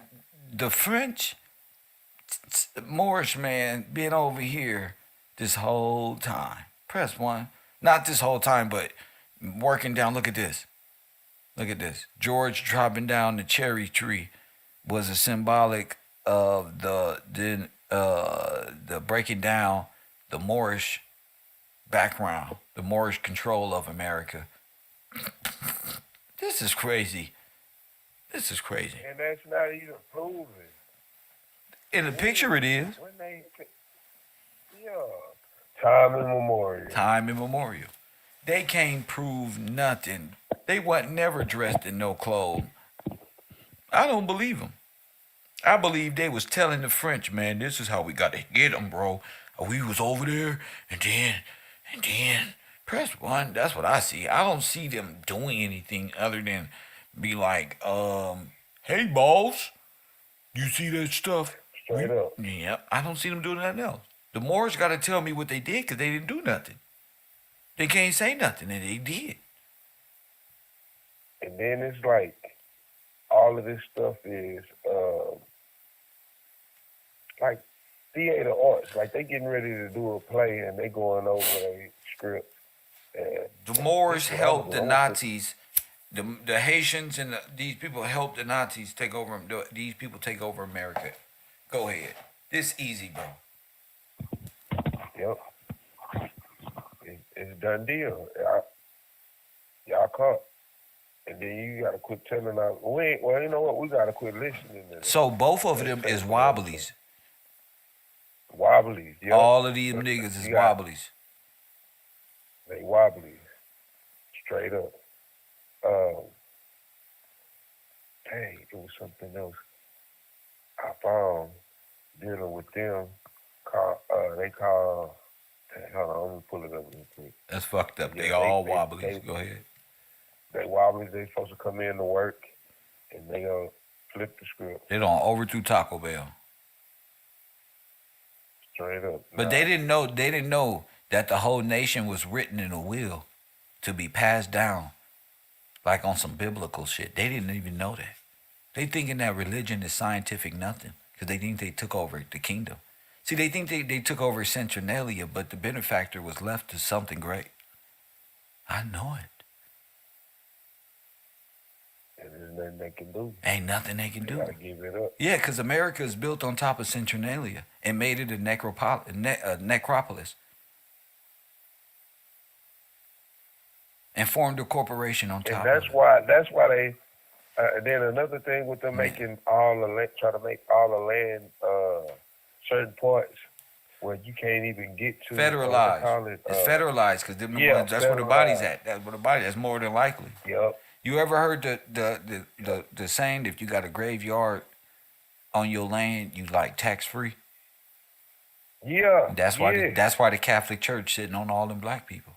B: the French Moorish man been over here this whole time. Press one. Not this whole time, but working down. Look at this. Look at this. George chopping down the cherry tree was a symbolic of the breaking down the Moorish background, the Moorish control of America. This is crazy. This is crazy.
A: And that's not even proven.
B: In the picture it is.
A: When they, yeah. Time immemorial.
B: Time immemorial. They can't prove nothing. They wasn't never dressed in no clothes. I don't believe them. I believe they was telling the French, man, this is how we got to get them, bro. We was over there, and then, press one. That's what I see. I don't see them doing anything other than be like, hey, boss, you see that stuff?
A: Straight up.
B: Yeah, I don't see them doing nothing else. The Moors got to tell me what they did because they didn't do nothing. They can't say nothing, and they did.
A: And then it's like all of this stuff is like theater arts. Like they getting ready to do a play and they going over a script. And
B: The Moors
A: this is what I'm
B: helped the
A: doing.
B: Nazis. The Haitians and these people helped the Nazis take over. These people take over America. Go ahead. This easy, bro.
A: Yep. It's done deal. Y'all caught. And then you gotta quit telling us. Well, you know what? We gotta quit listening to this.
B: So both of them is wobblies.
A: Wobblies. Yep.
B: All of these niggas is wobblies.
A: They wobblies. Straight up. Dang, it was something else I found dealing with them. They call. Hold on, let me pull it up real quick.
B: That's fucked up.
A: Yeah,
B: They all wobblies. Go ahead.
A: They wobblies. They supposed to come in to work, and they gonna flip the script
B: They don't overthrew Taco Bell.
A: straight up.
B: But they didn't know. They didn't know that the whole nation was written in a will to be passed down, like on some biblical shit. They didn't even know that. They thinking that religion is scientific nothing because they think they took over the kingdom. See, they think they took over Centralia, but the benefactor was left to something great. I know it.
A: And there's nothing they can do.
B: Ain't nothing they can
A: They
B: do.
A: gotta give it up.
B: Yeah, because America is built on top of Centralia and made it a necropolis. And formed a corporation on top
A: And
B: of it.
A: that's why they. And then another thing with them making all the land, try to make all the land certain parts where you can't even get to.
B: Federalized.
A: Call it,
B: It's federalized because that's where the
A: federalized.
B: body's at. That's where the body. That's more than likely.
A: Yep.
B: You ever heard the saying, if you got a graveyard on your land, you like tax free?
A: Yeah.
B: That's why
A: Yeah.
B: that's why the Catholic Church sitting on all them black people.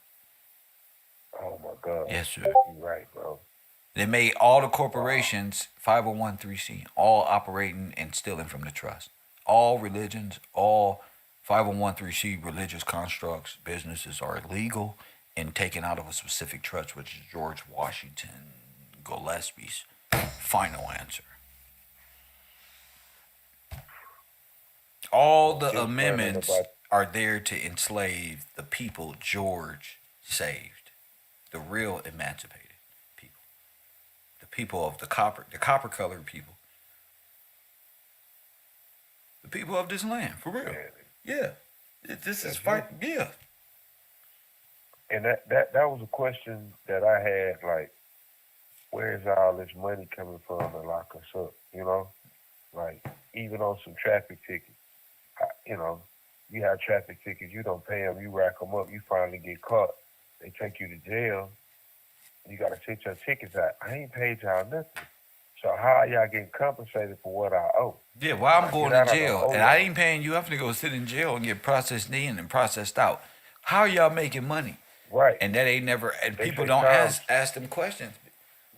A: Oh my God.
B: Yes, sir.
A: You're right, bro.
B: They made all the corporations 501(c), all operating and stealing from the trust. All religions, all 501(c) religious constructs, businesses are illegal and taken out of a specific trust, which is George Washington Gillespie's final answer. All the amendments are there to enslave the people George saved, the real emancipated people, the people of the copper colored people, the people of this land, for real. Yeah, this is fight. Yeah.
A: And that was a question that I had, like, where's all this money coming from to lock us up, you know? Like, even on some traffic tickets, you know, you have traffic tickets, you don't pay them, you rack them up, you finally get caught, they take you to jail, you got to sit your tickets out. I ain't paid y'all nothing. So how are y'all getting compensated for what I owe?
B: Yeah, well, I'm going to jail, and I ain't paying you. I'm going to go sit in jail and get processed in and processed out. How are y'all making money?
A: Right.
B: And that ain't never, and
A: They
B: people
A: say
B: don't
A: times.
B: ask them questions.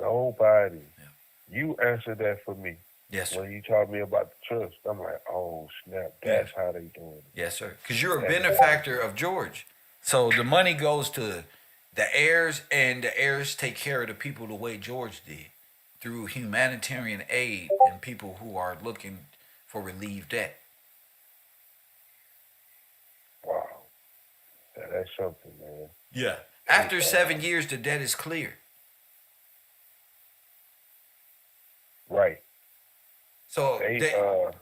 A: Nobody.
B: Yeah.
A: You answered that for me.
B: Yes, sir.
A: When you told me about the trust, I'm like, oh, snap, that's how they doing it.
B: Yes, sir. Because you're a benefactor of George. So the money goes to the heirs, and the heirs take care of the people the way George did through humanitarian aid and people who are looking for relief debt.
A: Wow. That's something, man.
B: Yeah. After 7 years, the debt is cleared.
A: Right.
B: So
A: They,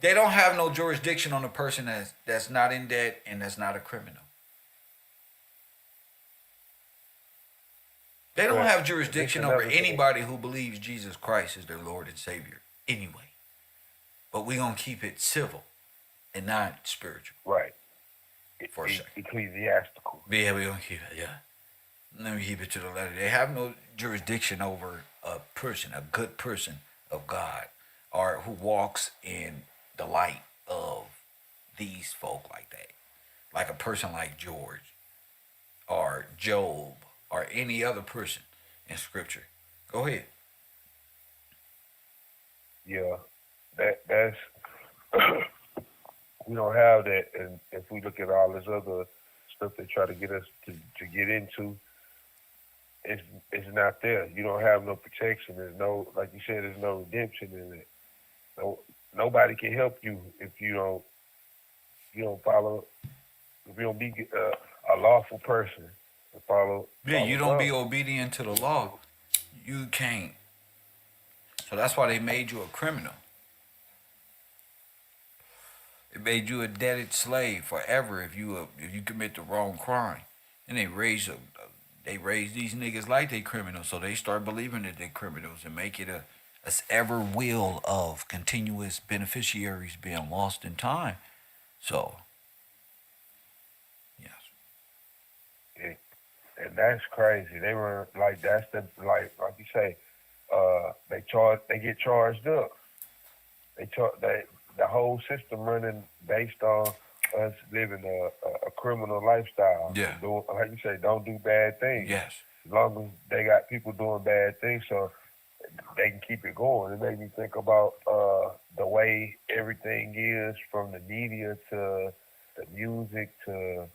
B: they don't have no jurisdiction on a person that's not in debt and that's not a criminal. They don't have jurisdiction over anybody who believes Jesus Christ is their Lord and Savior anyway. But we're going to keep it civil and not spiritual.
A: Right.
B: For a second.
A: Ecclesiastical.
B: Yeah, we're going to keep it, yeah. Let me keep it to the letter. They have no jurisdiction over a person, a good person of God, or who walks in the light of these folk like that. Like a person like George or Job or any other person in Scripture. Go ahead.
A: Yeah. That's we don't have that, and if we look at all this other stuff they try to get us to get into, it's not there. You don't have no protection. There's no, like you said, there's no redemption in it. No, nobody can help you if you don't follow, if you don't be a lawful person and
B: Yeah, you don't
A: God.
B: be obedient to the law, you can't. So that's why they made you a criminal. They made you a debted slave forever if you commit the wrong crime. And they raise these niggas like they criminals, so they start believing that they criminals and make it a ever will of continuous beneficiaries being lost in time. So yes,
A: Yeah, and that's crazy. They were like, that's the like you say, they get charged up. They the whole system running based on us living a criminal lifestyle.
B: yeah,
A: Doing, like you say, don't do bad things.
B: yes,
A: As long as they got people doing bad things, so they can keep it going. It made me think about the way everything is, from the media to the music to,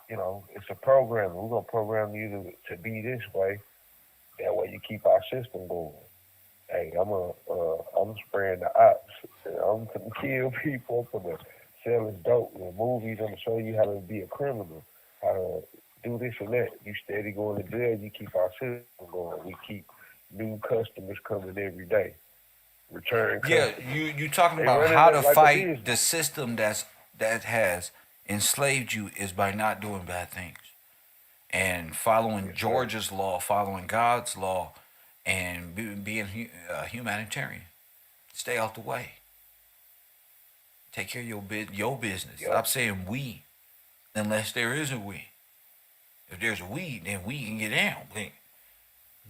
A: it's a program. We're gonna program you to be this way. That way you keep our system going. Hey, I'm spraying the ops. I'm gonna kill people. I'm gonna sell this dope in the movies. I'm gonna show you how to be a criminal, how to do this and that. You steady going to jail. You keep our system going. We keep new customers coming every day. Return
B: yeah.
A: customers.
B: You talking
A: They
B: about
A: running
B: how
A: it
B: to
A: like a
B: fight
A: business.
B: the system that has enslaved you is by not doing bad things and following
A: Yes, sir.
B: Georgia's law, following God's law, and being humanitarian. Stay out the way. Take care of your business.
A: Yep.
B: Stop saying we, unless there is a we. If there's a we, then we can get down.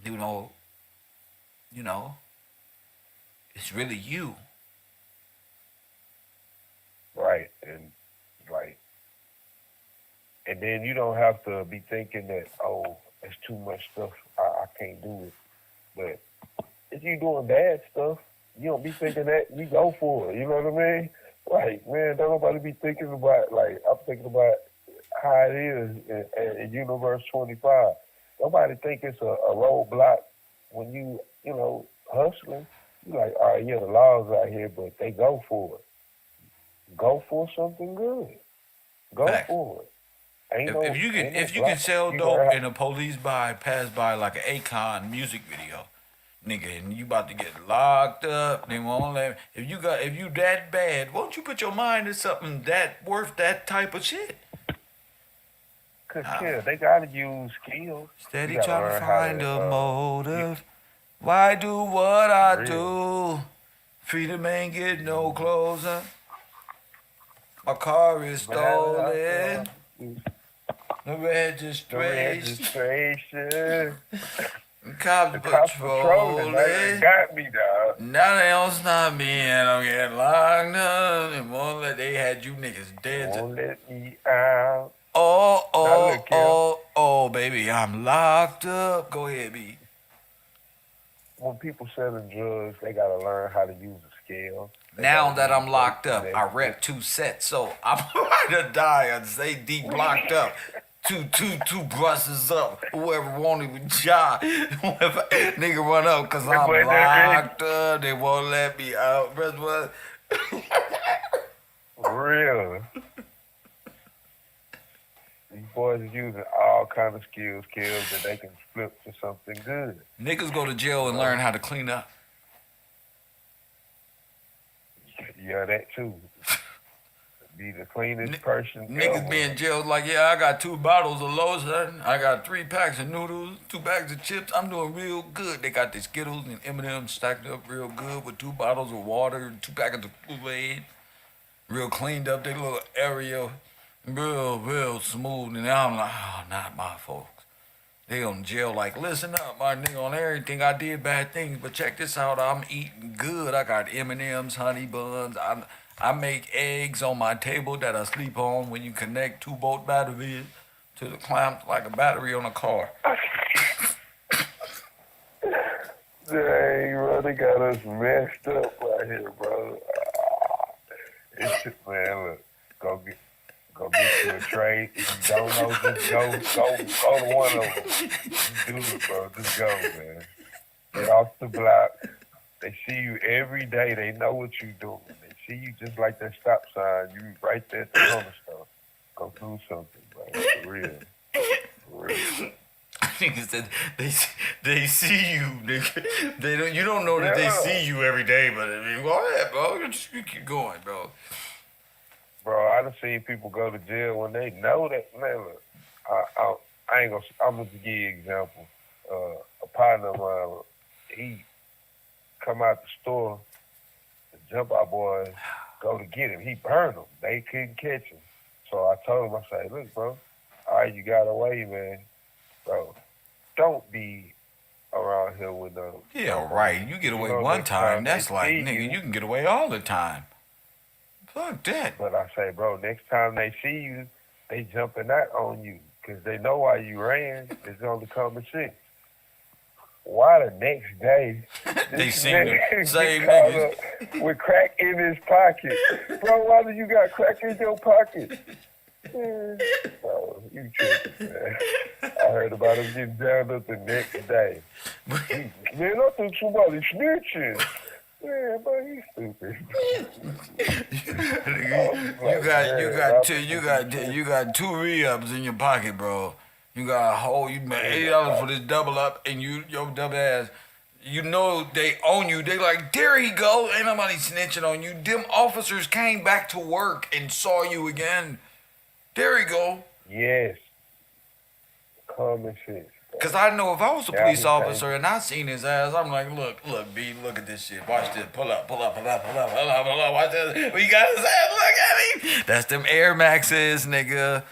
B: You know, you know, it's really you.
A: Right. And like, and then you don't have to be thinking that, oh, it's too much stuff. I can't do it. But if you doing bad stuff, you don't be thinking that. You go for it. You know what I mean? Like, man, don't nobody be thinking about, like, I'm thinking about how it is in Universe 25. Nobody think it's a roadblock when hustling. You like, all right, yeah, the laws out here, but they go for it. Go for something good. Go
B: Facts.
A: for it.
B: If you can sell
A: You
B: dope
A: gotta
B: and the police pass by like an Akon music video, nigga, and you about to get locked up, they won't let. If you that bad, won't you put your mind to something that worth that type of shit?
A: Cause yeah, they gotta use skills.
B: Steady
A: You gotta
B: trying to
A: learn how
B: find
A: to
B: a
A: you,
B: motive. Why do what
A: for
B: I
A: real.
B: do? Freedom ain't get no closer. My car is
A: But how
B: stolen. The
A: the
B: registration.
A: registration,
B: Cops
A: the cops patrolling, they
B: patrolling.
A: got me, dog.
B: Now they don't stop me and I'm getting locked up. And won't let they had you niggas dead.
A: Won't let me out.
B: Oh,
A: Now
B: oh,
A: look here,
B: oh, oh, baby, I'm locked up. Go ahead, B.
A: when people selling drugs, they gotta learn how to use a scale. They
B: Now
A: gotta
B: that
A: use
B: I'm locked
A: weights
B: up,
A: and
B: I
A: everything.
B: rep 2 sets, so I'm about to die and stay deep locked up. Two brushes up. Whoever wanted with job, whoever nigga run up because I'm
A: But that
B: locked up. They won't let me out. Brother, what?
A: for real. These boys is using all kind of skills that they can flip to something good.
B: Niggas go to jail and learn how to clean up.
A: Yeah, that too. Be the cleanest person
B: Niggas
A: ever.
B: be in jail like, yeah, I got 2 bottles of lotion. I got 3 packs of noodles, 2 bags of chips. I'm doing real good. They got the Skittles and M&M's stacked up real good with 2 bottles of water, 2 packets of Kool-Aid. Real cleaned up, they little area. Real smooth. And I'm like, oh, not my folks. They on jail like, listen up, my nigga, on everything. I did bad things, but check this out. I'm eating good. I got M&M's, honey buns. I make eggs on my table that I sleep on when you connect 2-volt batteries to the clamp like a battery on a car.
A: Dang, bro, they got us messed up right here, bro. It's just, man, look, Go get you a trade. If you don't know, just go to one of them. Just do it, bro. Just go, man. Get off the block. They see you every day. They know what you doing. They see you just like that stop sign. You right there at the corner store. Go do something, bro. For real. For real.
B: Nigga said they see you, nigga. They don't. You don't know that they see you every day, but I mean, go ahead, bro. Just keep going, bro.
A: Bro, I done seen people go to jail when they know that. Man, look, I ain't gonna. I'm gonna give you an example. A partner of mine, he come out the store, the jump out boys go to get him. He burned them. They couldn't catch him. So I told him, I said, look, bro, all right, you got away, man. Bro, don't be around here with them.
B: Yeah, right. You get away one time, that's like, nigga, you can get away all the time. Fuck that.
A: But I say, bro, next time they see you, they jumping out on you because they know why you ran. It's only common sense. Why the next day
B: They
A: this
B: seen the
A: nigga
B: same
A: get caught
B: niggas.
A: up with crack in his pocket? Bro, why do you got crack in your pocket? Man, bro, you tripping, man. I heard about him getting jammed up the next day. Man, I think somebody snitching. Man, but he's stupid.
B: You got two re-ups in your pocket, bro. You got a whole, you made $80 for this double up, and your double ass, you know they own you. They like, there he go. Ain't nobody snitching on you. Them officers came back to work and saw you again. There he go.
A: Yes. Common sense.
B: Cause I know if I was a police officer and I seen his ass, I'm like, look, B, look at this shit. Watch this. Pull up. Watch this. We got his ass. Look at him. That's them Air Maxes, nigga.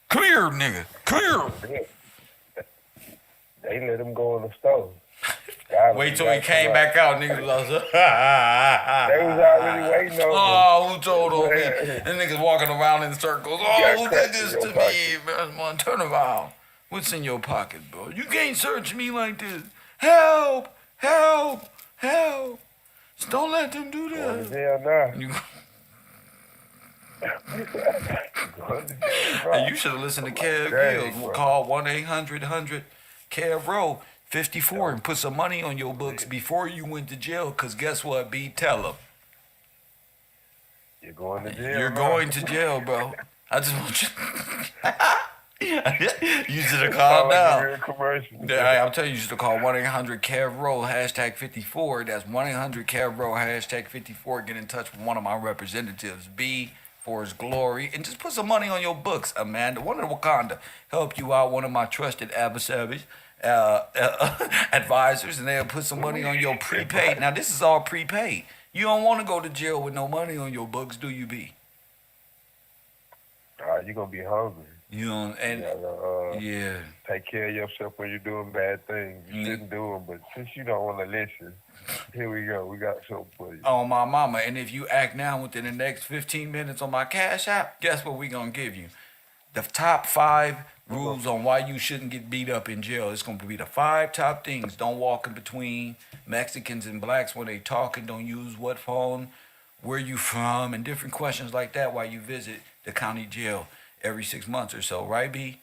B: Clear, nigga. Clear.
A: They let him go in the store.
B: Wait till he came back out, niggas was like,
A: They was already waiting on him.
B: oh, who told on me? And niggas walking around in circles. Oh, who did this to me? Man, turn around. What's in your pocket, bro? You can't search me like this. Help! Just don't let them do that.
A: Hell nah.
B: And you should have listened to Kev Gills. We'll call 1-800-100-KevRow 54 and put some money on your books before you went to jail. Cause guess what, B? Tell them.
A: You're going to jail.
B: You're going to jail, bro. I just want you. You should have called now. I'm telling you, you should have called 1-800-KevRow #54. That's 1-800-KevRow #54. Get in touch with one of my representatives, B, for his glory, and just put some money on your books, Amanda. One of the Wakanda help you out. One of my trusted adversaries, advisors, and they'll put some money on your prepaid. Now this is all prepaid. You don't want to go to jail with no money on your books, do you, B?
A: You're gonna be hungry.
B: You know, and yeah,
A: take care of yourself when you're doing bad things. You shouldn't do them, but since you don't want to listen, here we go. We got something for you.
B: On my mama, and if you act now within the next 15 minutes on my Cash App, guess what we gonna give you? The top 5 rules on why you shouldn't get beat up in jail. It's gonna be the 5 top things. Don't walk in between Mexicans and blacks when they talking. Don't use what phone, where you from, and different questions like that while you visit the county jail every 6 months or so, right, B?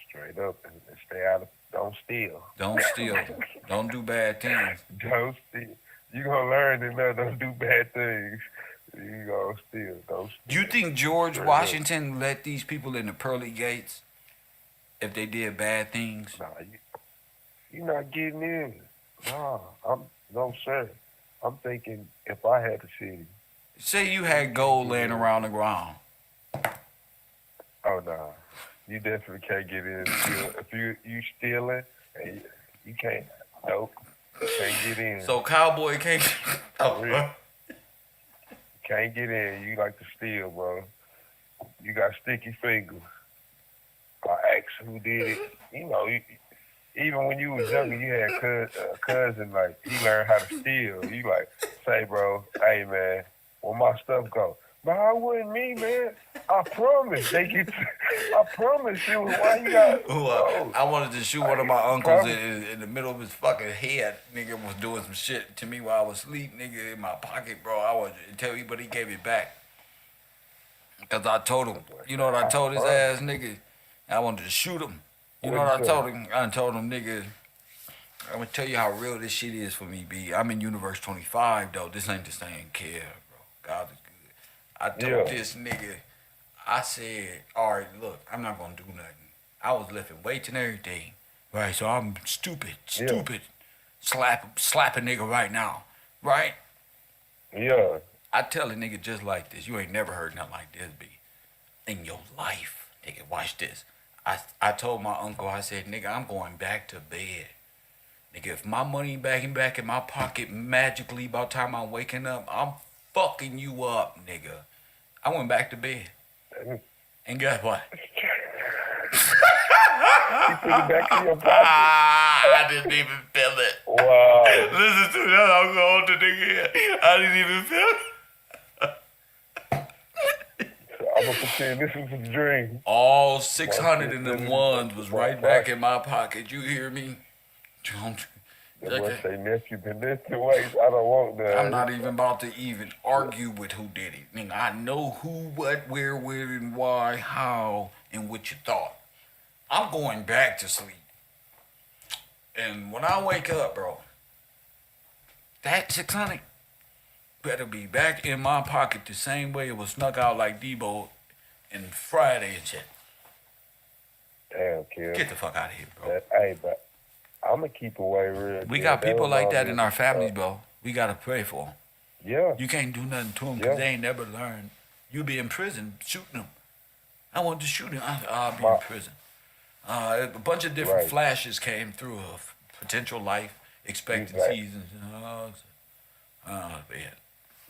A: Straight up, and stay out of. Don't steal.
B: Don't steal. Don't do bad things.
A: Don't steal. You gonna learn and don't do bad things. You gonna steal. Don't steal.
B: You think George Washington let these people in the pearly gates if they did bad things?
A: Nah, you're not getting in. Nah, no sir. I'm thinking if I had the city.
B: Say you had gold laying around the ground.
A: Oh nah, you definitely can't get in. If you stealing, and you can't. Nope, you can't get in.
B: So cowboy can't.
A: Can't get in. You like to steal, bro. You got sticky fingers. I asked who did it. You know, even when you was younger, you had a cousin like he learned how to steal. You like say, bro, hey man, where my stuff go? Nah, it wasn't me, man. I promise. I promise you. Why you got?
B: I wanted to shoot one of my uncles in the middle of his fucking head. Nigga was doing some shit to me while I was asleep. Nigga in my pocket, bro. I was tell you, but he gave it back. Because I told him, you know what I told his ass, nigga? I wanted to shoot him. You know what I told him? I told him, nigga, I'm going to tell you how real this shit is for me, B. I'm in Universe 25, though. This ain't the same care, bro. God is good. I told this nigga, I said, all right, look, I'm not going to do nothing. I was lifting weights and everything. Right, so I'm stupid. Slap a nigga right now. Right?
A: Yeah.
B: I tell a nigga just like this. You ain't never heard nothing like this, B. In your life. Nigga, watch this. I told my uncle, I said, nigga, I'm going back to bed. Nigga, if my money back in my pocket magically by the time I'm waking up, I'm fucking you up, nigga. I went back to bed. And guess what?
A: You put it back in your pocket.
B: I didn't even feel it.
A: Wow.
B: Listen to that. I'm going to nigga here. I didn't even feel it.
A: I'm going to pretend this was a dream.
B: All 600 and them ones was right back in my pocket. You hear me?
A: The boy say, nephew, been this 2 ways. I don't want that.
B: I'm not even about to even argue with who did it. Nigga, I know who, what, where, and why, how, and what you thought. I'm going back to sleep. And when I wake up, bro, that 600 better be back in my pocket the same way it was snuck out like Debo and Friday and shit.
A: Damn, kid.
B: Get the fuck out of here, bro.
A: Hey, but I'm going to keep away real.
B: We got people like that in our families, bro. We got to pray for them.
A: Yeah.
B: You can't do nothing to them because they ain't never learned. You be in prison shooting them. I want to shoot him. I'll be in prison. A bunch of different flashes came through of potential life expectancies. And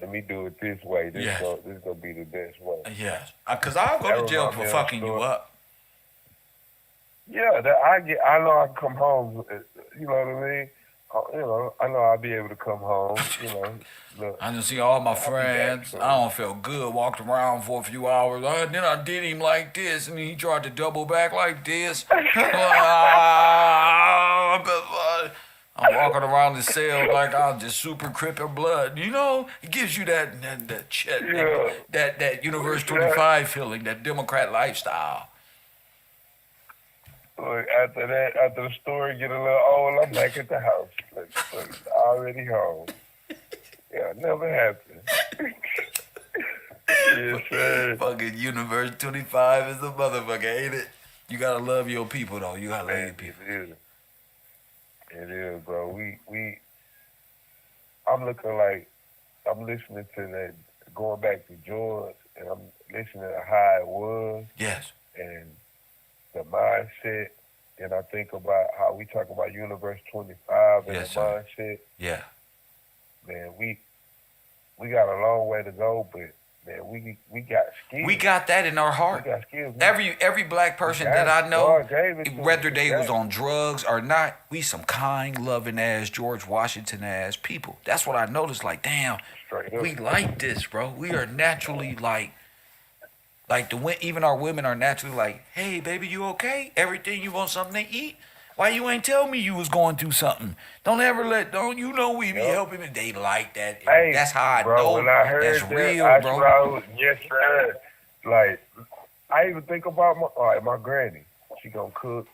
A: let me do it this way. This is going to be the best way.
B: Yes. Because I'll go to jail for fucking you up.
A: Yeah, I know I can come home. You know what I mean? I know I'll be able to come home. Look,
B: I just see all my friends. I don't feel good. Walked around for a few hours. Then I did him like this, and he tried to double back like this. I'm walking around the cell like I'm just super crippled blood. You know, it gives you that Universe 25 feeling, that Democrat lifestyle.
A: Look, after the story get a little old, I'm back at the house. Look, already home. Yeah, never happened. Yes, sir.
B: Fucking Universe 25 is a motherfucker, ain't it? You gotta love your people, though. You gotta love your people.
A: It is, bro. I'm looking like, I'm listening to that, going back to George, and I'm listening to how it was.
B: Yes.
A: And the mindset, and I think about how we talk about Universe 25 and the mindset.
B: Yeah.
A: Man, we got a long way to go, but man, we got skills.
B: We got that in our heart.
A: We got skills.
B: Every black person that I know, whether they was on drugs or not, we some kind, loving ass, George Washington ass people. That's what I noticed. Like, damn, we like this, bro. We are naturally like even our women are naturally like, hey, baby, you okay? Everything, you want something to eat? Why you ain't tell me you was going through something? Don't you know we be helping me? They like that.
A: Hey,
B: that's how I
A: bro,
B: know
A: when I heard
B: that's
A: that,
B: real, bro.
A: Yes, sir. Like, I even think about my granny. She gonna cook.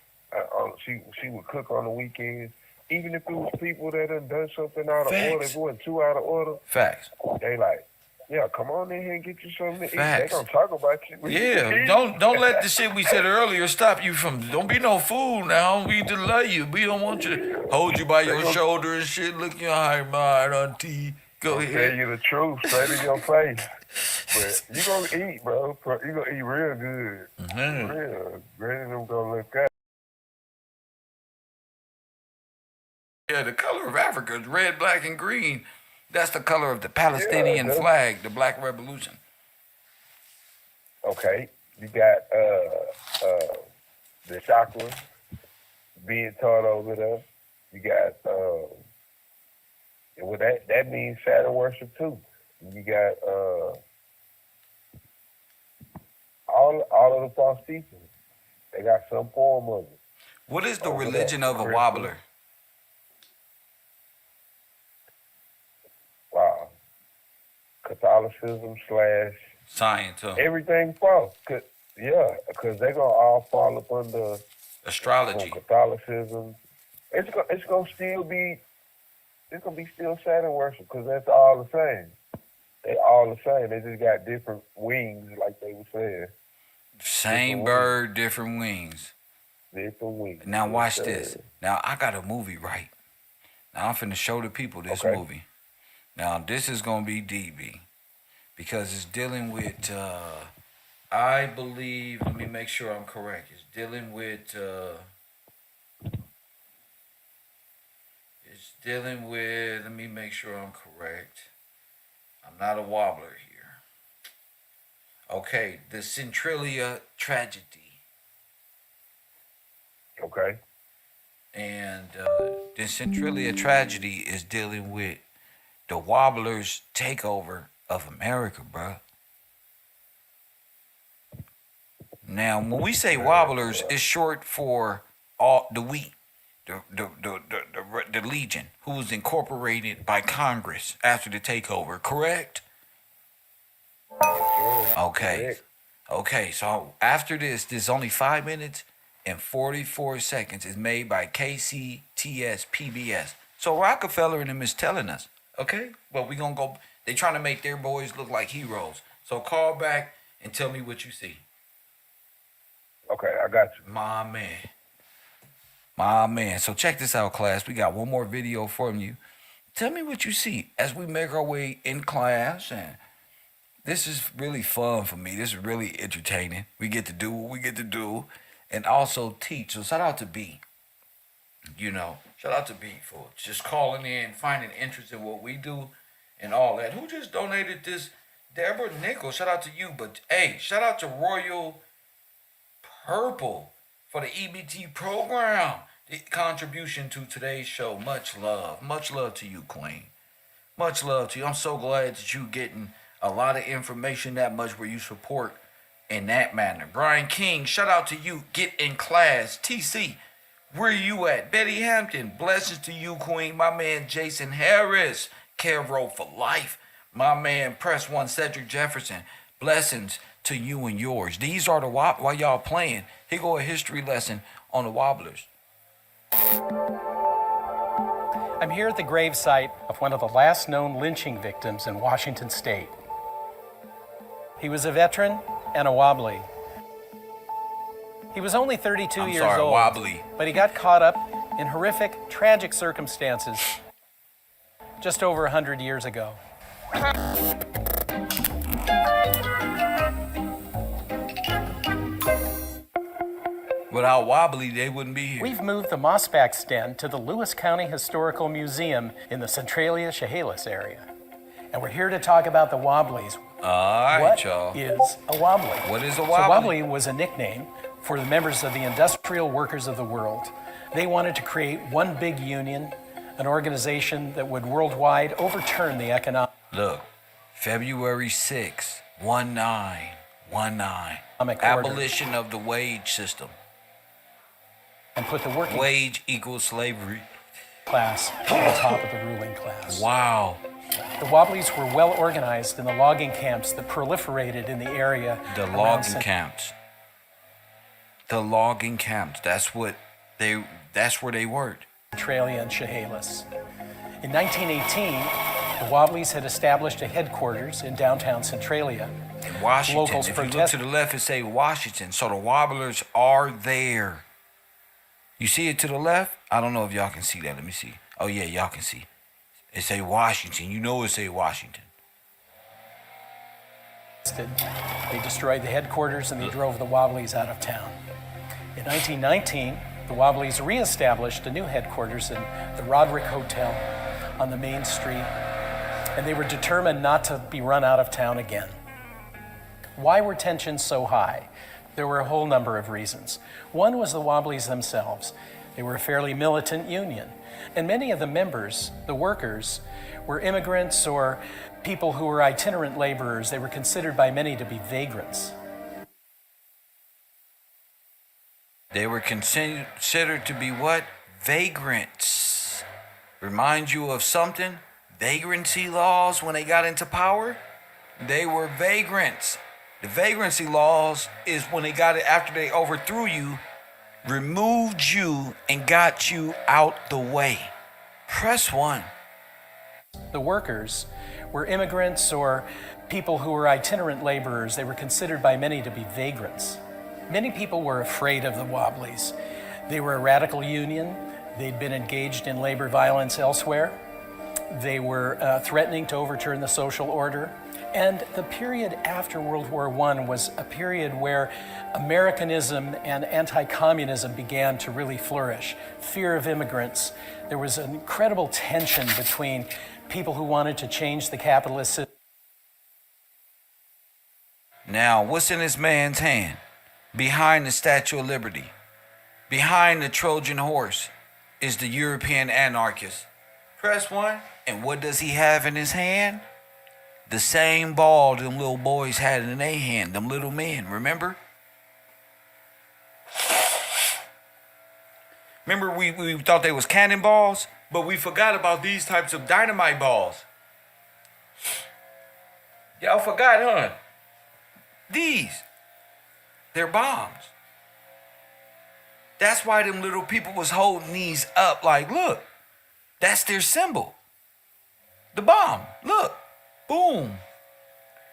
A: She would cook on the weekends. Even if it was people that done something out of order, if it wasn't too out of order.
B: Facts.
A: They like, yeah, come on in here and get you something to eat.
B: Facts.
A: They gonna talk about you.
B: Yeah, don't let the shit we said earlier stop you from. Don't be no fool now. We just love you. We don't want you to hold you by your shoulder and shit. Look your high mind, auntie. Go ahead.
A: Tell you the truth, straight in your face. But you gonna eat, bro. You gonna eat real good.
B: Mm-hmm.
A: Real. Granny them gonna look at.
B: Yeah, the color of Africa is red, black, and green. That's the color of the Palestinian flag, the Black Revolution.
A: Okay, you got the chakra being taught over there. You got well that means Saturn worship too. You got all of the false teachers. They got some form of it.
B: What is the religion of a wobbler?
A: Wow. Catholicism /
B: Science,
A: Everything false. Cause they gonna all fall up under
B: astrology.
A: Catholicism. It's gonna still be still Saturn worship because that's all the same. They all the same. They just got different wings, like they were saying.
B: Same bird, different wings.
A: Different wings.
B: Now watch this. Now I got a movie, right? Now I'm finna show the people this movie. Now this is gonna be DB because it's dealing with. I believe. Let me make sure I'm correct. It's dealing with. It's dealing with. Let me make sure I'm correct. I'm not a wobbler here. Okay, the Centralia tragedy.
A: Okay.
B: And the Centralia tragedy is dealing with the Wobblers' takeover of America, bruh. Now, when we say Wobblers, it's short for all the wheat, the Legion, who was incorporated by Congress after the takeover, correct? Okay. Okay, so after this is only 5 minutes and 44 seconds. Is made by KCTS PBS. So Rockefeller and them is telling us, okay? Well, we gonna go. They trying to make their boys look like heroes. So call back and tell me what you see.
A: Okay, I got you.
B: My man. So check this out, class. We got one more video from you. Tell me what you see as we make our way in class. And this is really fun for me. This is really entertaining. We get to do what we get to do and also teach. So shout out to B. Shout out to B for just calling in, finding interest in what we do and all that. Who just donated this? Deborah Nichols. Shout out to you. But hey, shout out to Royal Purple for the EBT program. The contribution to today's show. Much love. Much love to you, Queen. Much love to you. I'm so glad that you getting a lot of information that much where you support in that manner. Brian King, shout out to you. Get in class. TC, where you at? Betty Hampton, blessings to you, Queen. My man Jason Harris, KevRow for life. My man Press One Cedric Jefferson, blessings to you and yours. These are the while y'all playing. Here go a history lesson on the Wobblers.
C: I'm here at the gravesite of one of the last known lynching victims in Washington State. He was a veteran and a wobbly. He was only 32 years old,
B: wobbly.
C: but he got caught up in horrific, tragic circumstances just over 100 years ago.
B: Without Wobbly, they wouldn't be here.
C: We've moved the Mossback stand to the Lewis County Historical Museum in the Centralia Chehalis area. And we're here to talk about the Wobblies.
B: All right, y'all.
C: What is a wobbly?
B: What is a wobbly?
C: So wobbly was a nickname for the members of the industrial workers of the world. They wanted to create one big union, an organization that would worldwide overturn the economic.
B: Look, February 6, 1919.
C: Order.
B: Abolition of the wage system.
C: And put the working
B: Wage equals slavery.
C: class on the top of the ruling class.
B: Wow.
C: The Wobblies were well organized in the logging camps that proliferated in the area.
B: The logging camps. The logging camps. That's where they worked.
C: Centralia and Chehalis. In 1918, the Wobblies had established a headquarters in downtown Centralia.
B: In Washington.
C: Locals
B: If you look
C: protested.
B: to the left, it say Washington. So the Wobblers are there. You see it to the left? I don't know if y'all can see that. Let me see. Oh yeah, y'all can see. It say Washington. You know it say Washington.
C: They destroyed the headquarters and they drove the Wobblies out of town. In 1919, the Wobblies reestablished a new headquarters in the Roderick Hotel on the main street, and they were determined not to be run out of town again. Why were tensions so high? There were a whole number of reasons. One was the Wobblies themselves. They were a fairly militant union, and many of the members, the workers, were immigrants or people who were itinerant laborers. They were considered by many to be vagrants.
B: They were considered to be what? Vagrants. Remind you of something? Vagrancy laws when they got into power? They were vagrants. The vagrancy laws is when they got it after they overthrew you, removed you, and got you out the way. Press 1.
F: The workers were immigrants or people who were itinerant laborers. They were considered by many to be vagrants. Many people were afraid of the Wobblies. They were a radical union. They'd been engaged in labor violence elsewhere. They were threatening to overturn the social order. And the period after World War I was a period where Americanism and anti-communism began to really flourish. Fear of immigrants. There was an incredible tension between people who wanted to change the capitalist system.
B: Now, what's in this man's hand? Behind the Statue of Liberty, behind the Trojan horse, is the European anarchist. Press 1. And what does he have in his hand? The same ball them little boys had in their hand, them little men, remember? Remember we thought they was cannonballs, but we forgot about these types of dynamite balls. Y'all forgot, huh? They're bombs. That's why them little people was holding these up like, look, that's their symbol. The bomb, look, boom.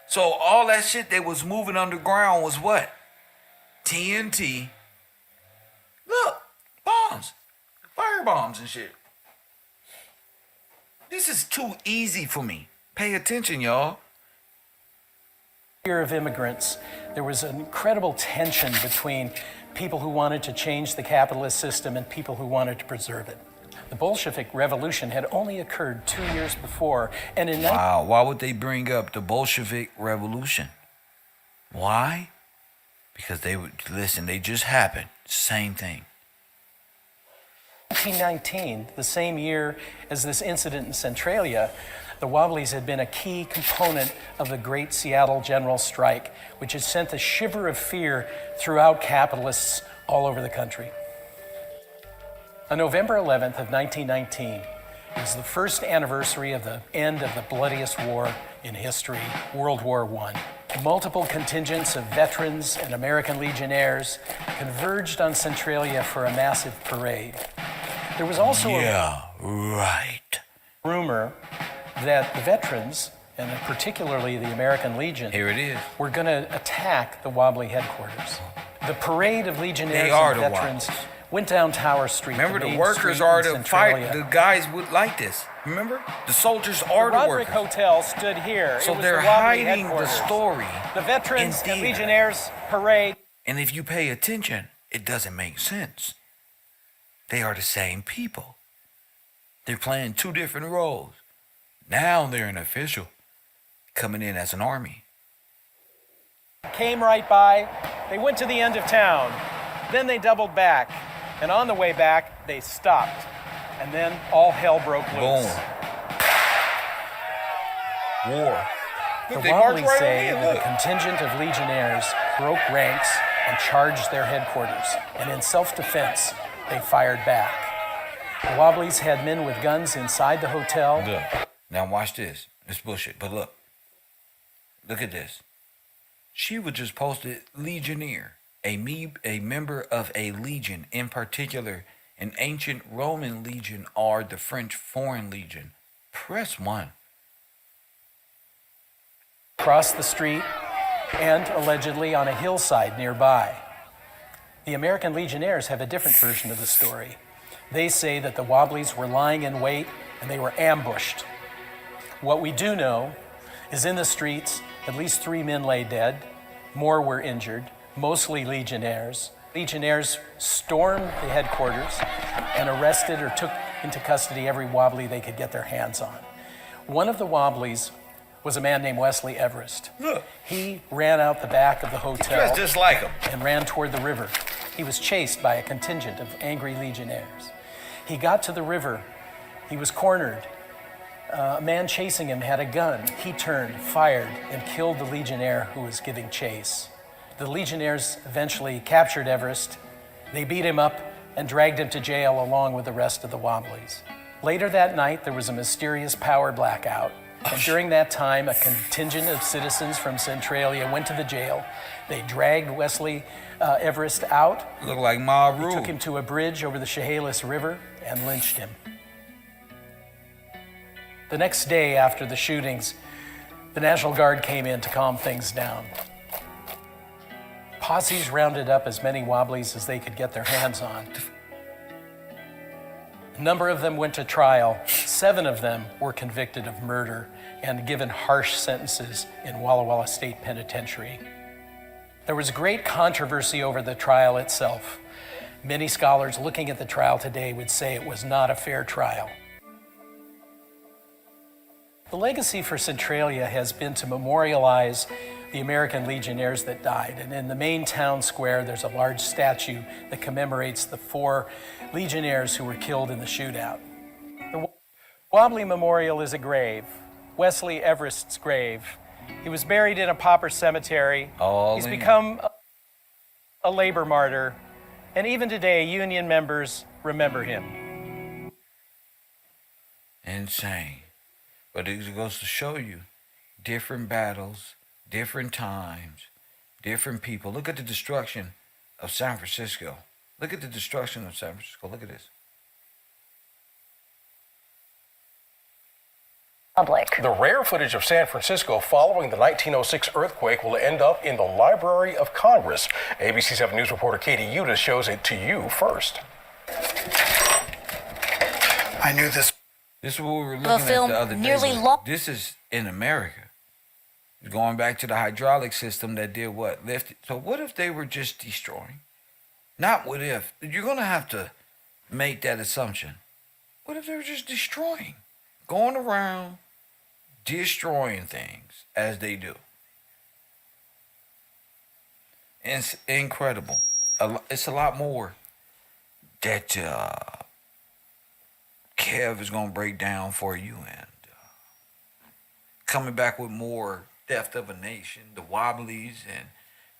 B: So all that shit that was moving underground was what? TNT. Look, bombs, fire bombs and shit. This is too easy for me. Pay attention, y'all.
F: Fear of immigrants. There was an incredible tension between people who wanted to change the capitalist system and people who wanted to preserve it. The Bolshevik Revolution had only occurred 2 years before, and in
B: Wow, why would they bring up the Bolshevik Revolution? Why? Because they would, listen, they just happened. Same thing.
F: 1919, the same year as this incident in Centralia, the Wobblies had been a key component of the Great Seattle General Strike, which had sent a shiver of fear throughout capitalists all over the country. On November 11th of 1919 was the first anniversary of the end of the bloodiest war in history, World War I. Multiple contingents of veterans and American legionnaires converged on Centralia for a massive parade. There was also a rumor that the veterans, and particularly the American Legion,
B: Here it is.
F: were going to attack the Wobbly headquarters. The parade of legionnaires
B: They are
F: and
B: the
F: veterans
B: Wobblies.
F: went down Tower Street.
B: Remember,
F: the
B: the
F: main
B: workers
F: street
B: are
F: in
B: the
F: Centralia.
B: fight. The guys would like this. Remember? The soldiers are the
F: Roderick
B: workers.
F: Hotel stood here.
B: So
F: It was
B: they're
F: the Wobbly
B: hiding the
F: headquarters.
B: story.
F: The veterans
B: in
F: and
B: theater.
F: legionnaires parade.
B: And if you pay attention, it doesn't make sense. They are the same people. They're playing two different roles. Now they're an official coming in as an army.
F: Came right by. They went to the end of town. Then they doubled back. And on the way back, they stopped. And then all hell broke loose.
B: Boom. War.
F: The
B: Look, they march
F: Wobblies
B: right
F: say
B: on in,
F: that a
B: look.
F: contingent of legionnaires broke ranks and charged their headquarters. And in self-defense, they fired back. The Wobblies had men with guns inside the hotel.
B: Look. Now watch this. It's bullshit. But look. Look at this. She was just posted legionnaire. A member of a legion, in particular, an ancient Roman legion or the French Foreign Legion. Press 1.
F: Across the street and allegedly on a hillside nearby. The American Legionnaires have a different version of the story. They say that the Wobblies were lying in wait and they were ambushed. What we do know is in the streets, at least 3 men lay dead, more were injured, mostly Legionnaires. Legionnaires stormed the headquarters and arrested or took into custody every Wobbly they could get their hands on. One of the Wobblies was a man named Wesley Everest.
B: Look.
F: He ran out the back of the hotel
B: Dressed just like him.
F: and ran toward the river. He was chased by a contingent of angry legionnaires. He got to the river. He was cornered. A man chasing him had a gun. He turned, fired, and killed the legionnaire who was giving chase. The legionnaires eventually captured Everest. They beat him up and dragged him to jail along with the rest of the Wobblies. Later that night, there was a mysterious power blackout. And during that time, a contingent of citizens from Centralia went to the jail. They dragged Wesley Everest out.
B: Look like Ma
F: They
B: Rule.
F: took him to a bridge over the Chehalis River and lynched him. The next day after the shootings, the National Guard came in to calm things down. Posses rounded up as many Wobblies as they could get their hands on. A number of them went to trial. 7 of them were convicted of murder and given harsh sentences in Walla Walla State Penitentiary. There was great controversy over the trial itself. Many scholars looking at the trial today would say it was not a fair trial. The legacy for Centralia has been to memorialize the American legionnaires that died. And in the main town square, there's a large statue that commemorates the 4 legionnaires who were killed in the shootout. The Wobbly Memorial is a grave, Wesley Everest's grave. He was buried in a pauper cemetery. He's become a labor martyr. And even today, Union members remember him.
B: Insane. But it goes to show you different battles, different times, different people. Look at the destruction of San Francisco. Look at the destruction of San Francisco. Look at this.
G: The rare footage of San Francisco following the 1906 earthquake will end up in the Library of Congress. ABC 7 News reporter Katie Udis shows it to you first.
H: I knew this.
B: This is what we were looking at the other day. This is in America. Going back to the hydraulic system that did what? Lifted. So what if they were just destroying? Not what if. You're going to have to make that assumption. What if they were just destroying? Going around destroying things as they do. And it's incredible. It's a lot more that Kev is going to break down for you, and coming back with more Theft of a Nation, the Wobblies and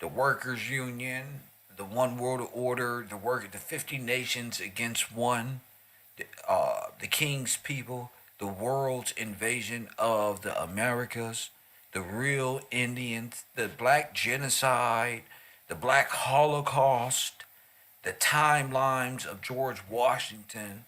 B: the Workers Union, the One World Order, the 50 Nations Against One, the King's People, the world's invasion of the Americas, the real Indians, the Black Genocide, the Black Holocaust, the timelines of George Washington,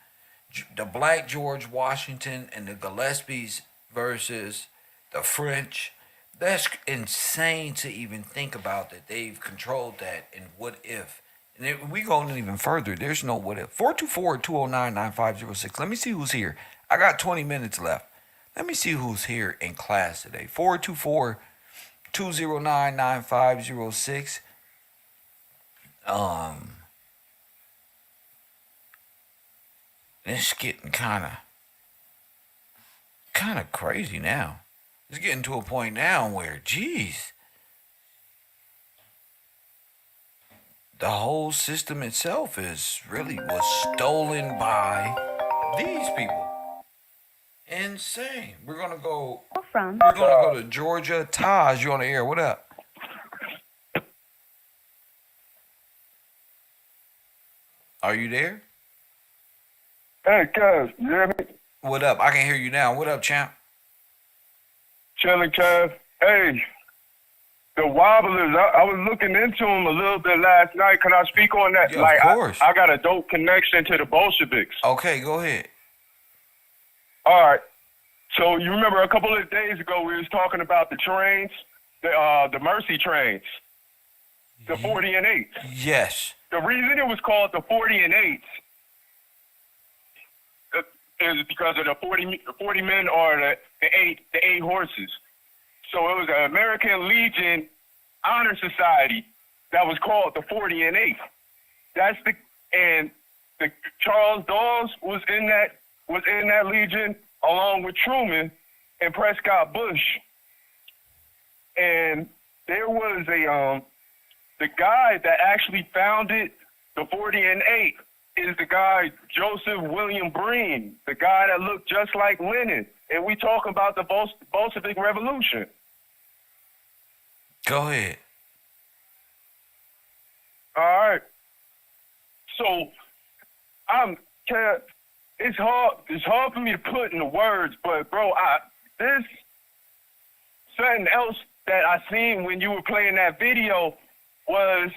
B: the Black George Washington and the Gillespies versus the French. That's insane to even think about that they've controlled that and what if. And if we go even further, there's no what if. 424-209-9506. Let me see who's here. I got 20 minutes left. Let me see who's here in class today. 424-209-9506. It's getting kind of crazy now. It's getting to a point now where, geez, the whole system itself was stolen by these people. Insane. We're gonna go to Georgia. Taj, you on the air? What up? Are you there?
A: Hey, Kev, you hear me?
B: What up? I can hear you now. What up, champ?
A: Chilling, Kev. Hey, the Wobblers, I was looking into them a little bit last night. Can I speak on that?
B: Yeah, of course.
A: I got a dope connection to the Bolsheviks.
B: Okay, go ahead.
A: All right. So you remember a couple of days ago we was talking about the trains, the Mercy trains, the 40 and 8.
B: Yes.
A: The reason it was called the 40 and 8 is because of the 40 men or the eight horses. So it was an American Legion Honor Society that was called the 40 and 8. And the Charles Dawes was in that Legion along with Truman and Prescott Bush. And there was the guy that actually founded the 40 and 8 is the guy Joseph William Breen, the guy that looked just like Lenin. And we talk about the Bolshevik Revolution.
B: Go ahead.
A: All right. So it's hard for me to put into words, but bro, something else that I seen when you were playing that video was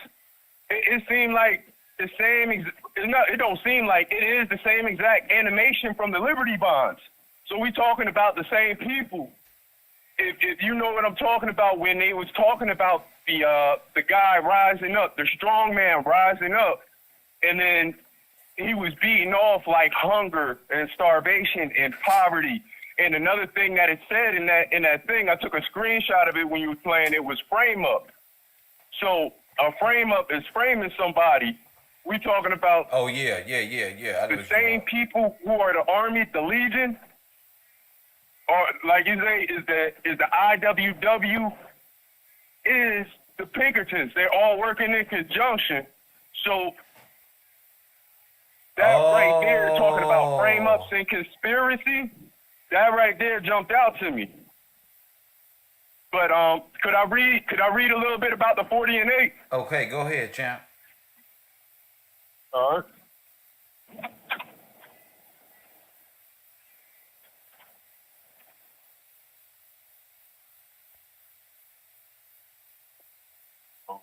A: it seemed like the same. It don't seem like it is the same exact animation from the Liberty Bonds. So we talking about the same people. If you know what I'm talking about, when they was talking about the guy rising up, the strong man rising up, and then he was beating off like hunger and starvation and poverty. And another thing that it said in that thing, I took a screenshot of it when you were playing. It was frame up. So a frame up is framing somebody. We talking about
B: Oh yeah.
A: the same people who are the Army, the Legion, or like you say, is the IWW, is the Pinkertons. They're all working in conjunction. So that right there, talking about frame ups and conspiracy, that right there jumped out to me. But could I read a little bit about the 40 and 8?
B: Okay, go ahead, champ.
A: All right. Oh,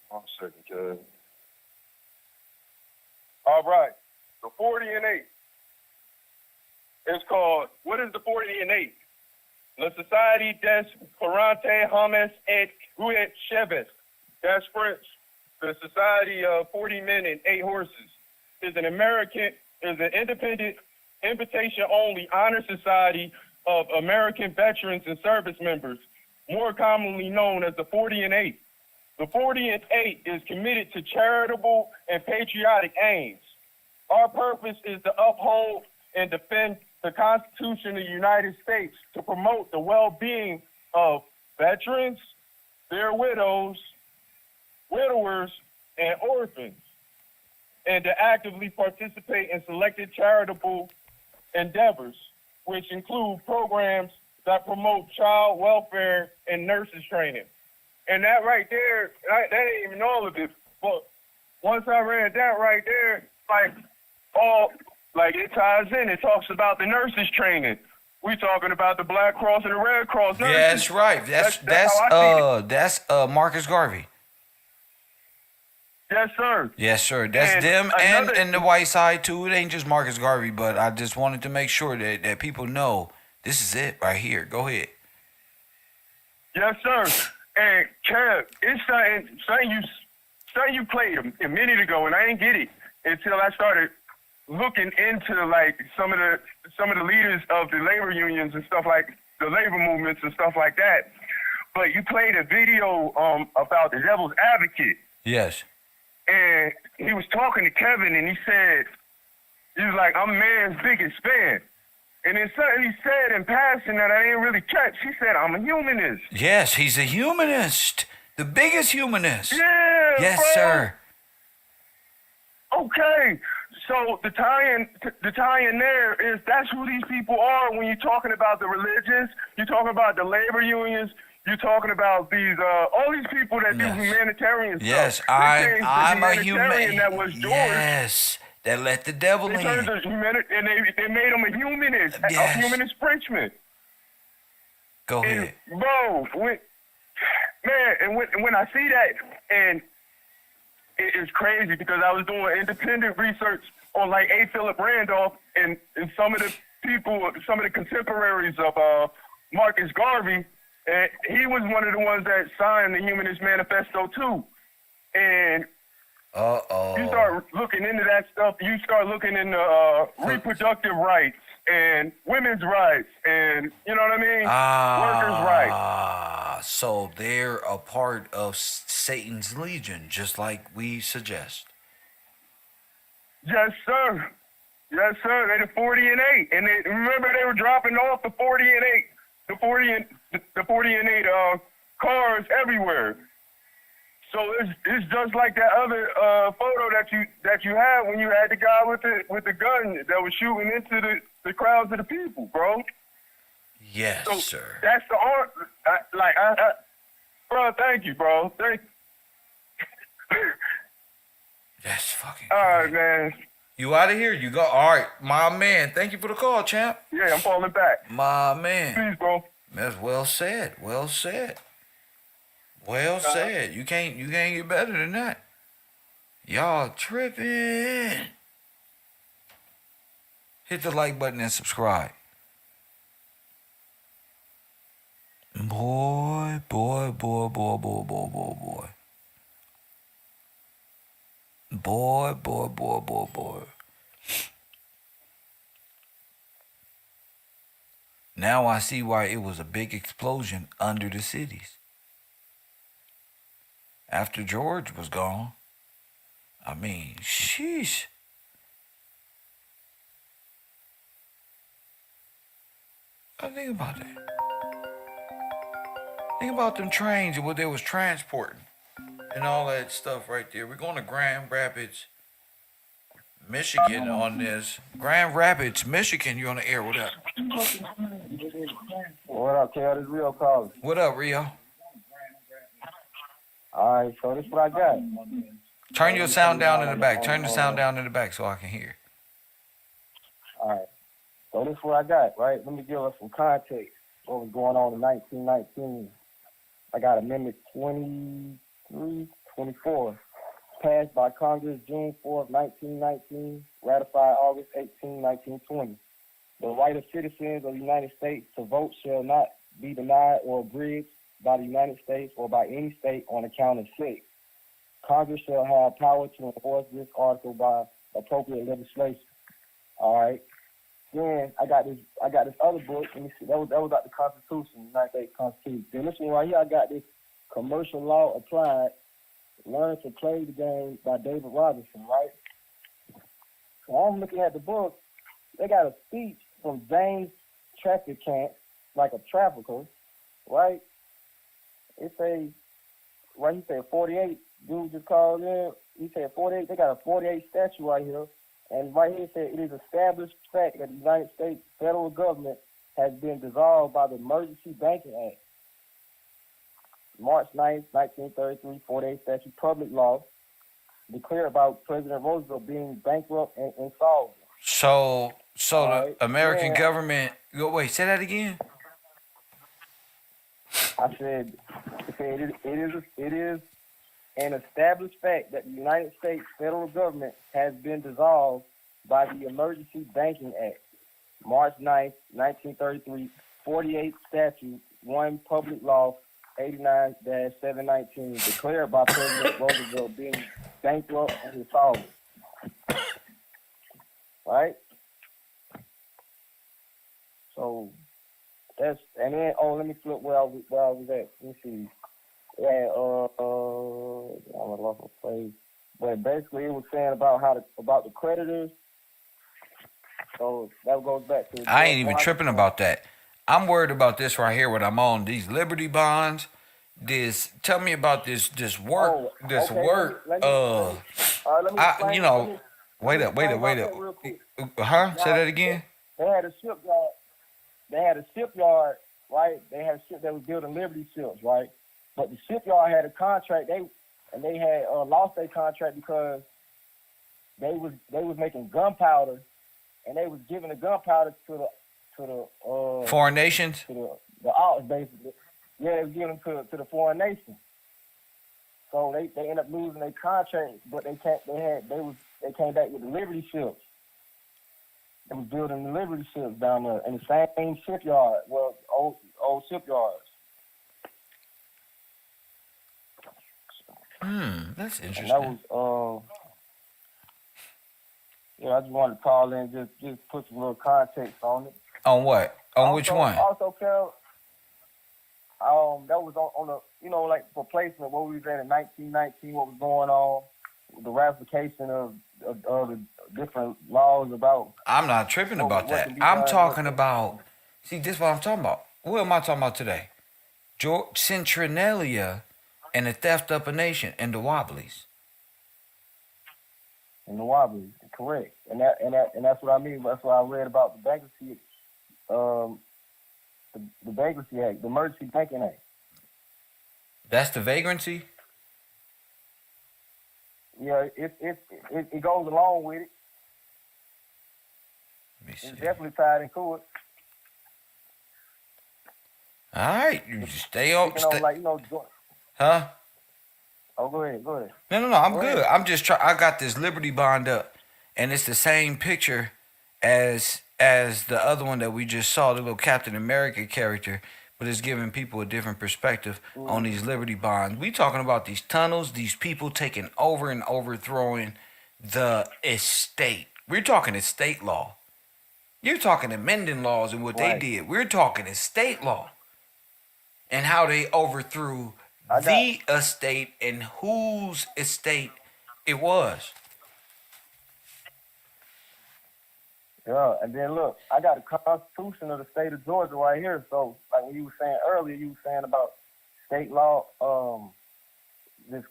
A: 1 second, Kev. All right. The 40 and 8. It's called, what is the 40 and 8? La Société des 40 Hommes et 8 Chevaux. That's French. The Society of 40 Men and 8 Horses is an independent, invitation-only honor society of American veterans and service members, more commonly known as the 40 and 8. The 40 and 8 is committed to charitable and patriotic aims. Our purpose is to uphold and defend the Constitution of the United States, to promote the well-being of veterans, their widows, widowers, and orphans, and to actively participate in selected charitable endeavors, which include programs that promote child welfare and nurses training. And that right there, that ain't even all of it, but once I read that right there, it ties in. It talks about the nurses training. We talking about the Black Cross and the Red Cross nurses.
B: Yeah, that's right. That's Marcus Garvey.
A: Yes, sir.
B: Yes, sir. That's
A: And
B: them
A: another-
B: and the white side too. It ain't just Marcus Garvey, but I just wanted to make sure that people know this is it right here. Go ahead.
A: Yes, sir. And Kev, it's something you played a minute ago, and I didn't get it until I started looking into like some of the leaders of the labor unions and stuff, like the labor movements and stuff like that. But you played a video about the devil's advocate.
B: Yes.
A: And he was talking to Kevin, and he was like, I'm man's biggest fan. And then something he said in passing that I didn't really catch. He said, I'm a humanist.
B: Yes, he's a humanist. The biggest humanist.
A: Yeah,
B: Yes,
A: bro.
B: sir.
A: Okay. So the tie-in there is that's who these people are when you're talking about the religions, you're talking about the labor unions, you're talking about these all these people that do humanitarian
B: Yes,
A: stuff.
B: I'm a
A: humanitarian that was George.
B: Yes, that let the devil
A: They
B: in.
A: turned to and they made him a humanist,
B: Yes.
A: a humanist Frenchman.
B: Go
A: And
B: ahead.
A: bro, when I see that, and it's crazy because I was doing independent research on like A. Philip Randolph and some of the people, some of the contemporaries of Marcus Garvey, and he was one of the ones that signed the Humanist Manifesto too. And you start looking into that stuff, you start looking into reproductive rights and women's rights and, you know what I mean? Workers' rights.
B: So they're a part of Satan's Legion, just like we suggest.
A: Yes, sir. Yes, sir. They're the 40 and 8. And remember they were dropping off the 40 and 8, the 40 and 8 cars everywhere. So it's just like that other photo that you had when you had the guy with the gun that was shooting into the crowds of the people, bro.
B: Yes,
A: So
B: sir.
A: that's the art. Bro, thank you, bro. Thank you.
B: That's fucking
A: All right,
B: great.
A: man.
B: You out of here? You go. All right, my man. Thank you for the call, champ.
A: Yeah, I'm falling back.
B: My man.
A: Peace, bro.
B: That's well said. Well said. Well said. You can't get better than that. Y'all tripping. Hit the like button and subscribe. Boy, boy, boy, boy, boy, boy, boy, boy. Boy, boy, boy, boy, boy. Now I see why it was a big explosion under the cities. After George was gone, I mean, sheesh. Think about that. Think about them trains and what they was transporting and all that stuff right there. We're going to Grand Rapids, Michigan on this. Grand Rapids, Michigan, you're on the air. What up?
H: What up, Kel? This real calling.
B: What up, Rio?
H: All right, so this is what I got.
B: Turn your sound down in the back. Turn the sound down in the back so I can hear.
H: All right, so this is what I got, right? Let me give us some context. What was going on in 1919? I got Amendment 24, passed by Congress June 4th, 1919, ratified August 18, 1920. The right of citizens of the United States to vote shall not be denied or abridged by the United States or by any state on account of sex. Congress shall have power to enforce this article by appropriate legislation. All right. Then I got this other book. Let me see. That was about the Constitution, the United States Constitution. Then this one right here, I got this Commercial Law Applied, Learn to Play the Game by David Robinson, right? So I'm looking at the book. They got a speech from James Traficant, like a trafficker, right? It say, right, he said 48. Dude just called in. He said 48. They got a 48 statute right here. And right here it said, it is established fact that the United States federal government has been dissolved by the Emergency Banking Act. March 9th, 1933, 48 statute, public law, declared about President Roosevelt being bankrupt and insolvent.
B: So
H: Right.
B: the American
H: Yeah.
B: government. Wait, say that again.
H: I said it is an established fact that the United States federal government has been dissolved by the Emergency Banking Act, March 9th, 1933, 48 statute, 1 public law, 89-719, declared by President Roosevelt being bankrupt and insolvent. Right? So that's, and then, let me flip where I was at. Let me see. Yeah, I lost my place. But basically, it was saying about the creditors. So that goes back to.
B: I ain't even tripping about that. I'm worried about this right here. What I'm on these Liberty bonds. Tell me about this work.
H: Oh,
B: this
H: okay,
B: work.
H: let me explain.
B: Wait up. Huh? Say that again.
H: They had a shipyard. Right? They had a ship that was building Liberty ships, right? But the shipyard had a contract. They had lost their contract because they was making gunpowder, and they was giving the gunpowder to the
B: Foreign nations.
H: to the arts basically. Yeah, they was giving them to the foreign nations. So they ended up losing their contract, but they came back with the Liberty ships. They was building the Liberty ships down there in the same shipyard. Well, old shipyards.
B: That's interesting.
H: And that was I just wanted to call in, just put some little context on it.
B: On what? On which one?
H: Also, Kel, that was on the, like for placement, what we was at in 1919, what was going on, the ratification of the different laws about.
B: I'm not tripping about that. I'm talking about. See, this is what I'm talking about. What am I talking about today? Centralia and the theft of a nation and the Wobblies.
H: And the Wobblies, correct. And that's what I mean. That's what I read about the bankruptcy, the Bankruptcy Act, the Emergency Banking Act.
B: That's the vagrancy?
H: Yeah, it goes along with it.
B: Let me see.
H: It's definitely tied into it.
B: All right, you stay on.
H: Speaking on, like, you know,
B: Huh?
H: oh, go ahead, go ahead.
B: No. I'm
H: Go
B: good.
H: ahead.
B: I'm just trying. I got this Liberty Bond up, and it's the same picture as the other one that we just saw, the little Captain America character, but it's giving people a different perspective on these Liberty Bonds. We talking about these tunnels, these people taking over and overthrowing the estate. We're talking estate law. You're talking amending laws and what they
H: Right.
B: did. We're talking estate law and how they overthrew
H: I got-
B: the estate and whose estate it was.
H: Yeah, and then look, I got a Constitution of the state of Georgia right here. So, like when you were saying earlier, you were saying about state law. This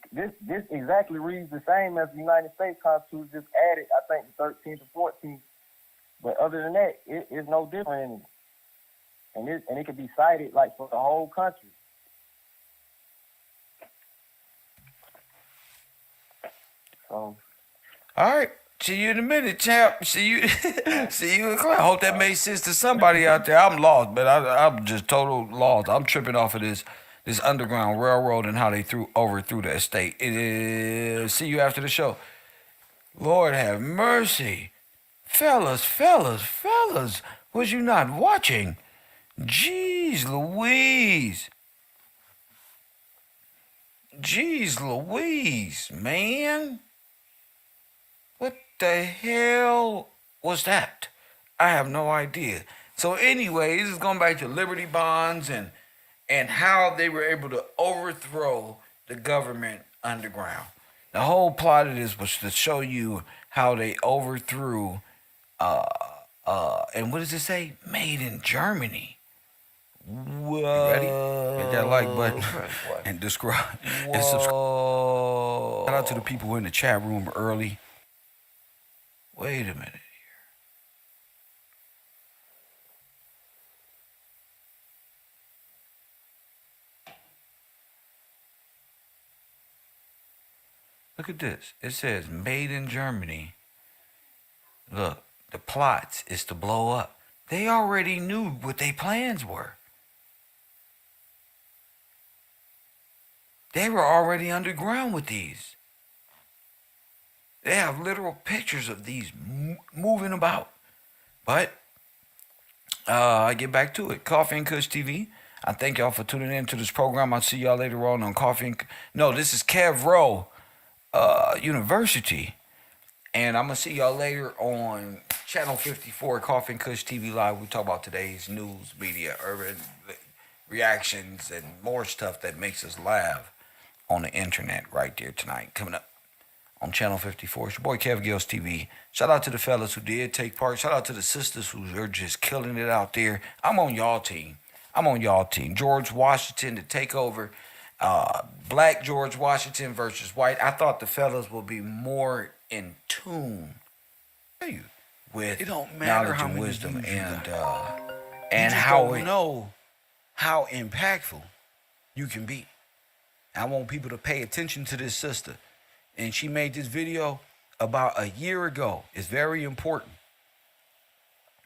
H: exactly reads the same as the United States Constitution, just added, I think, the 13th and 14th. But other than that, it's no different, and it can be cited like for the whole country. So.
B: All right. See you in a minute, champ. See you in class. I hope that made sense to somebody out there. I'm lost, but I'm just total lost. I'm tripping off of this Underground Railroad and how they overthrew the estate. See you after the show. Lord have mercy. Fellas, was you not watching? Jeez Louise, man. What the hell was that? I have no idea. So anyways, this is going back to Liberty Bonds and how they were able to overthrow the government underground. The whole plot of this was to show you how they overthrew and what does it say? Made in Germany. Whoa. You ready? Hit that like button and describe and subscribe. Shout out to the people in the chat room early. Wait a minute here. Look at this. It says made in Germany. Look, the plots is to blow up. They already knew what their plans were. They were already underground with these. They have literal pictures of these moving about. But I get back to it. Coffee and Kush TV. I thank y'all for tuning in to this program. I'll see y'all later on Coffee and... No, this is KevRow University. And I'm going to see y'all later on Channel 54, Coffee and Kush TV Live. We talk about today's news, media, urban reactions, and more stuff that makes us laugh on the internet right there tonight. Coming up on Channel 54. It's your boy Kev Gills TV. Shout out to the fellas who did take part. Shout out to the sisters who are just killing it out there. I'm on y'all team. George Washington to take over. Black George Washington versus white. I thought the fellas would be more in tune with
I: it don't matter
B: knowledge
I: how
B: and
I: many
B: wisdom
I: views you
B: and
I: got.
B: and
I: you
B: how
I: don't know how impactful you can be. I want people to pay attention to this sister. And she made this video about a year ago. It's very important.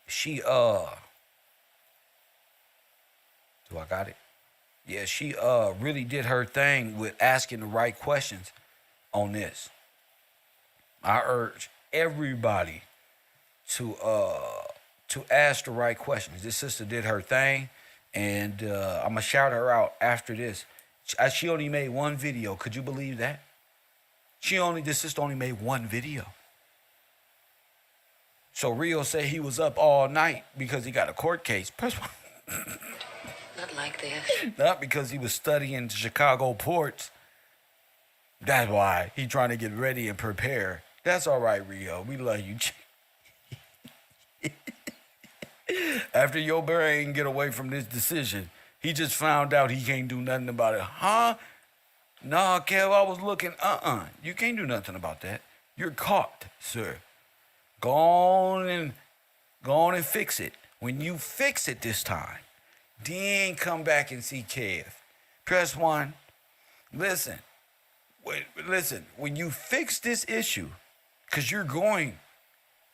I: She do I got it? Yeah, she really did her thing with asking the right questions on this. I urge everybody to ask the right questions. This sister did her thing, and I'm gonna shout her out after this. She only made one video. Could you believe that? This sister only made one video. So Rio said he was up all night because he got a court case. Press one.
J: Not like this.
I: Not because he was studying Chicago ports. That's why he trying to get ready and prepare. That's all right, Rio. We love you. After your brain get away from this decision, he just found out he can't do nothing about it. Huh? Nah, Kev, I was looking. You can't do nothing about that. You're caught, sir. Go on and fix it. When you fix it this time, then come back and see Kev. Press 1. Listen. When you fix this issue, because you're going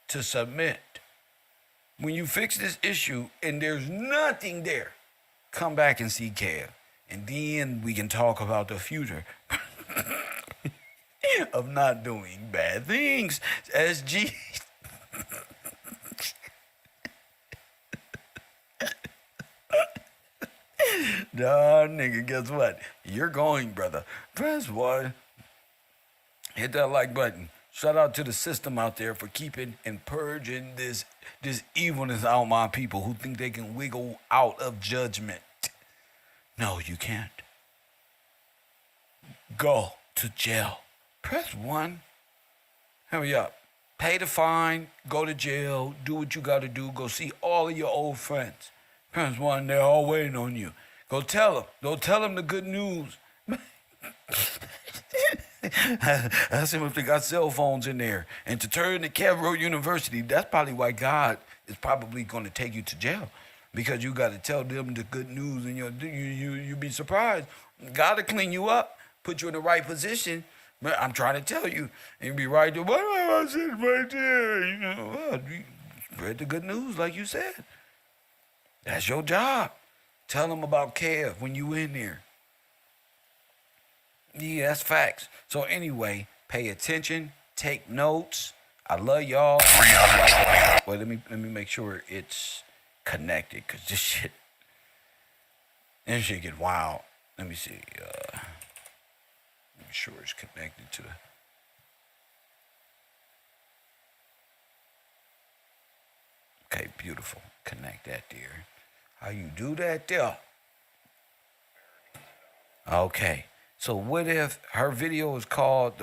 I: to submit. When you fix this issue and there's nothing there, come back and see Kev. And then we can talk about the future of not doing bad things. SG. Nah, nigga, guess what? You're going, brother. Press 1. Hit that like button. Shout out to the system out there for keeping and purging this evilness out of my people who think they can wiggle out of judgment. No, you can't. Go to jail. Press 1. Hurry up. Pay the fine. Go to jail. Do what you got to do. Go see all of your old friends. Press 1. They're all waiting on you. Go tell them. Go tell them the good news. Ask them if they got cell phones in there. And to turn to KevRow University, that's probably why God is probably going to take you to jail. Because you got to tell them the good news, and you'll be surprised. God will clean you up, put you in the right position. But I'm trying to tell you, and you'll be right there. What am I sitting right there? You know, well, you spread the good news, like you said. That's your job. Tell them about Kev when you in there. Yeah, that's facts. So anyway, pay attention, take notes. I love y'all.
G: 320.
I: Well, let me make sure it's connected, cause this shit get wild. Let me see. Make sure it's connected to the. Okay, beautiful. Connect that there. How you do that there? Okay. So what if her video is called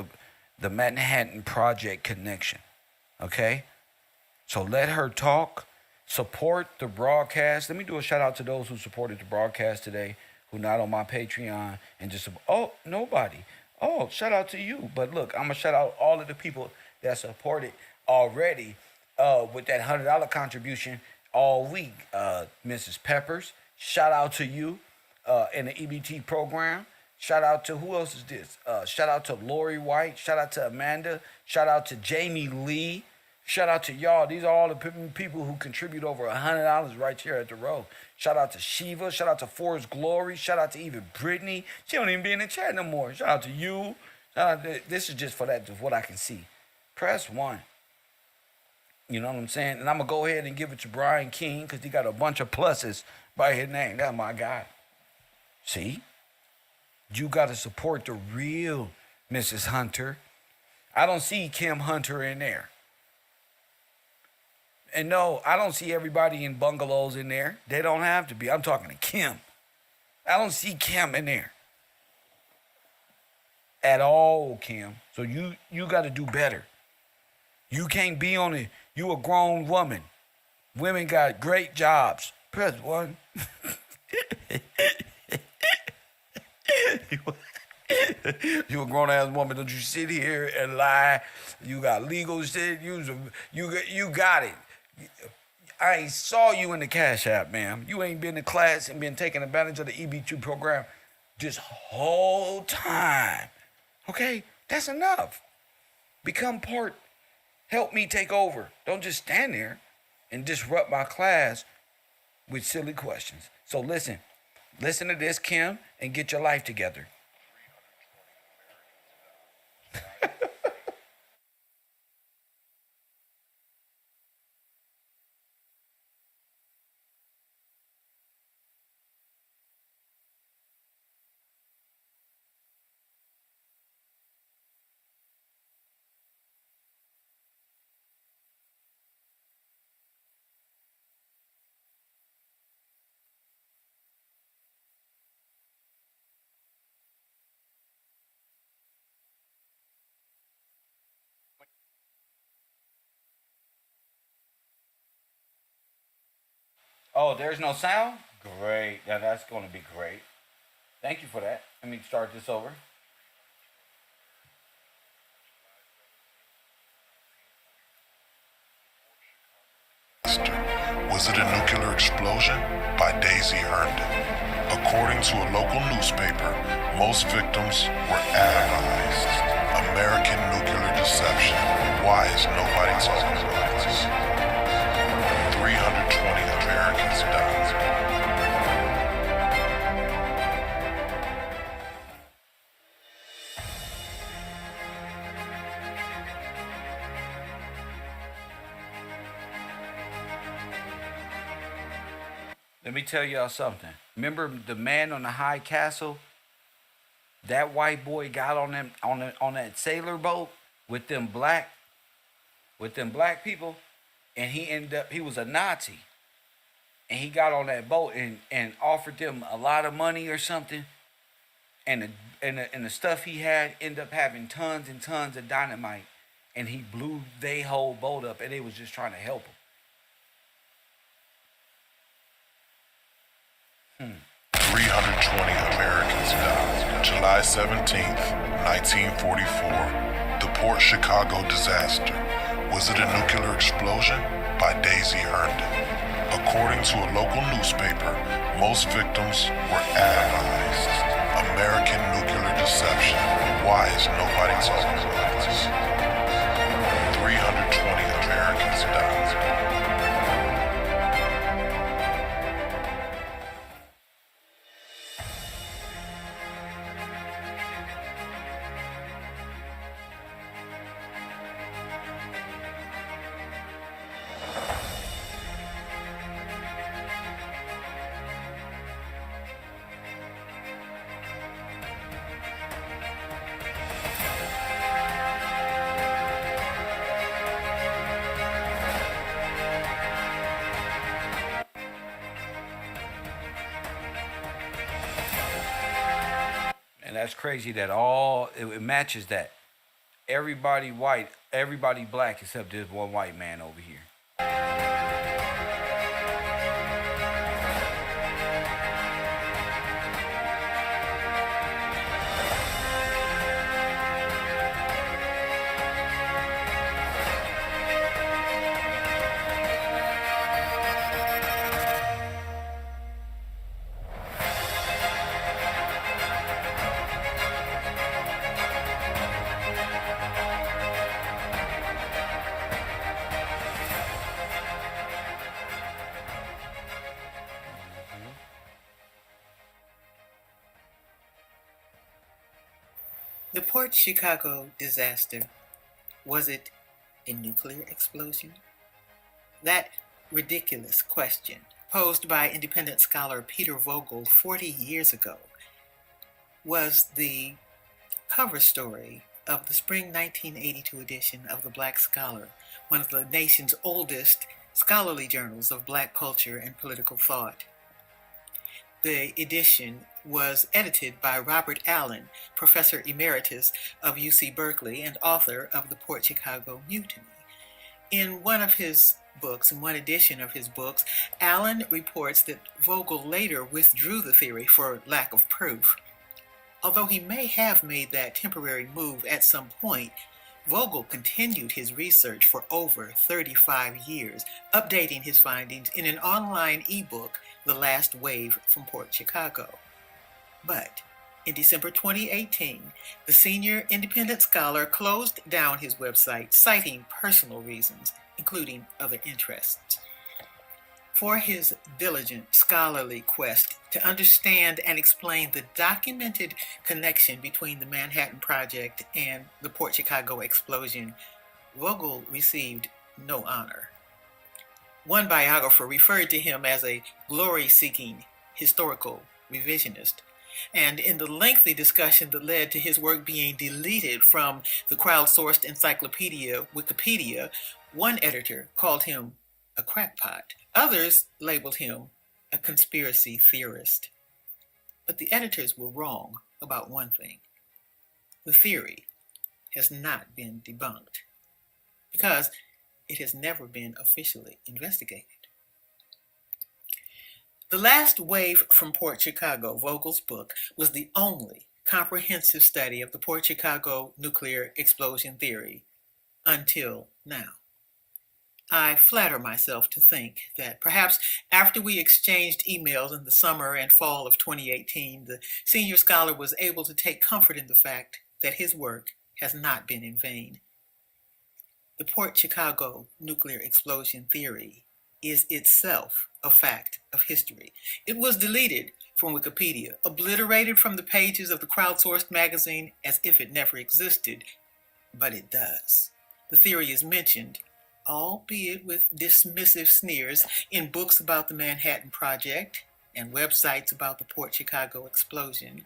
I: the Manhattan Project Connection? Okay? So let her talk, support the broadcast. Let me do a shout out to those who supported the broadcast today, who not on my Patreon and just, nobody. Oh, shout out to you. But look, I'm going to shout out all of the people that supported already with that $100 contribution all week. Mrs. Peppers, shout out to you in the EBT program. Shout out to, who else is this? Shout out to Lori White. Shout out to Amanda. Shout out to Jamie Lee. Shout out to y'all. These are all the people who contribute over $100 right here at the row. Shout out to Shiva. Shout out to Forrest Glory. Shout out to even Brittany. She don't even be in the chat no more. Shout out to you. This is just for that, just what I can see. Press 1. You know what I'm saying? And I'm going to go ahead and give it to Brian King because he got a bunch of pluses by his name. That's my guy. See? You got to support the real Mrs. Hunter. I don't see Kim Hunter in there. And no, I don't see everybody in bungalows in there. They don't have to be. I'm talking to Kim. I don't see Kim in there. At all, Kim. So you got to do better. You can't be on it. You a grown woman. Women got great jobs. Press 1. You a grown ass woman. Don't you sit here and lie. You got legal shit. You got it. I ain't saw you in the Cash App, ma'am. You ain't been to class and been taking advantage of the EB2 program this whole time. Okay? That's enough. Become part. Help me take over. Don't just stand there and disrupt my class with silly questions. So listen to this, Kim, and get your life together. Oh, there's no sound? Great. Yeah, that's going to be great. Thank you for that. Let me start this over.
K: Was it a nuclear explosion? By Daisy Herndon. According to a local newspaper, most victims were atomized. American nuclear deception. Why is nobody talking about this? 320 Americans died.
B: Let me tell y'all something. Remember the man on the high castle? That white boy got on them on that sailor boat with them black people, and he was a Nazi, and he got on that boat and offered them a lot of money or something, and the stuff he had ended up having tons and tons of dynamite, and he blew they whole boat up, and they was just trying to help him.
K: 320 Americans died. July 17th, 1944. The Port Chicago disaster. Was it a nuclear explosion? By Daisy Herndon. According to a local newspaper, most victims were allies. American nuclear deception. Why is nobody talking about this? 320 Americans died.
B: And that's crazy that it matches that. Everybody white, everybody black except this one white man over here.
J: The Port Chicago disaster, was it a nuclear explosion? That ridiculous question, posed by independent scholar Peter Vogel 40 years ago, was the cover story of the spring 1982 edition of the Black Scholar, one of the nation's oldest scholarly journals of Black culture and political thought. The edition was edited by Robert Allen, Professor Emeritus of UC Berkeley and author of the Port Chicago Mutiny. In one edition of his books, Allen reports that Vogel later withdrew the theory for lack of proof. Although he may have made that temporary move at some point, Vogel continued his research for over 35 years, updating his findings in an online ebook, The Last Wave from Port Chicago. But in December 2018, the senior independent scholar closed down his website, citing personal reasons, including other interests. For his diligent scholarly quest to understand and explain the documented connection between the Manhattan Project and the Port Chicago explosion, Vogel received no honor. One biographer referred to him as a glory-seeking historical revisionist, and in the lengthy discussion that led to his work being deleted from the crowdsourced encyclopedia Wikipedia, one editor called him a crackpot. Others labeled him a conspiracy theorist. But the editors were wrong about one thing. The theory has not been debunked because it has never been officially investigated. The Last Wave from Port Chicago, Vogel's book, was the only comprehensive study of the Port Chicago nuclear explosion theory until now. I flatter myself to think that perhaps after we exchanged emails in the summer and fall of 2018, the senior scholar was able to take comfort in the fact that his work has not been in vain. The Port Chicago nuclear explosion theory is itself a fact of history. It was deleted from Wikipedia, obliterated from the pages of the crowdsourced magazine as if it never existed, but it does. The theory is mentioned albeit with dismissive sneers, in books about the Manhattan Project and websites about the Port Chicago explosion.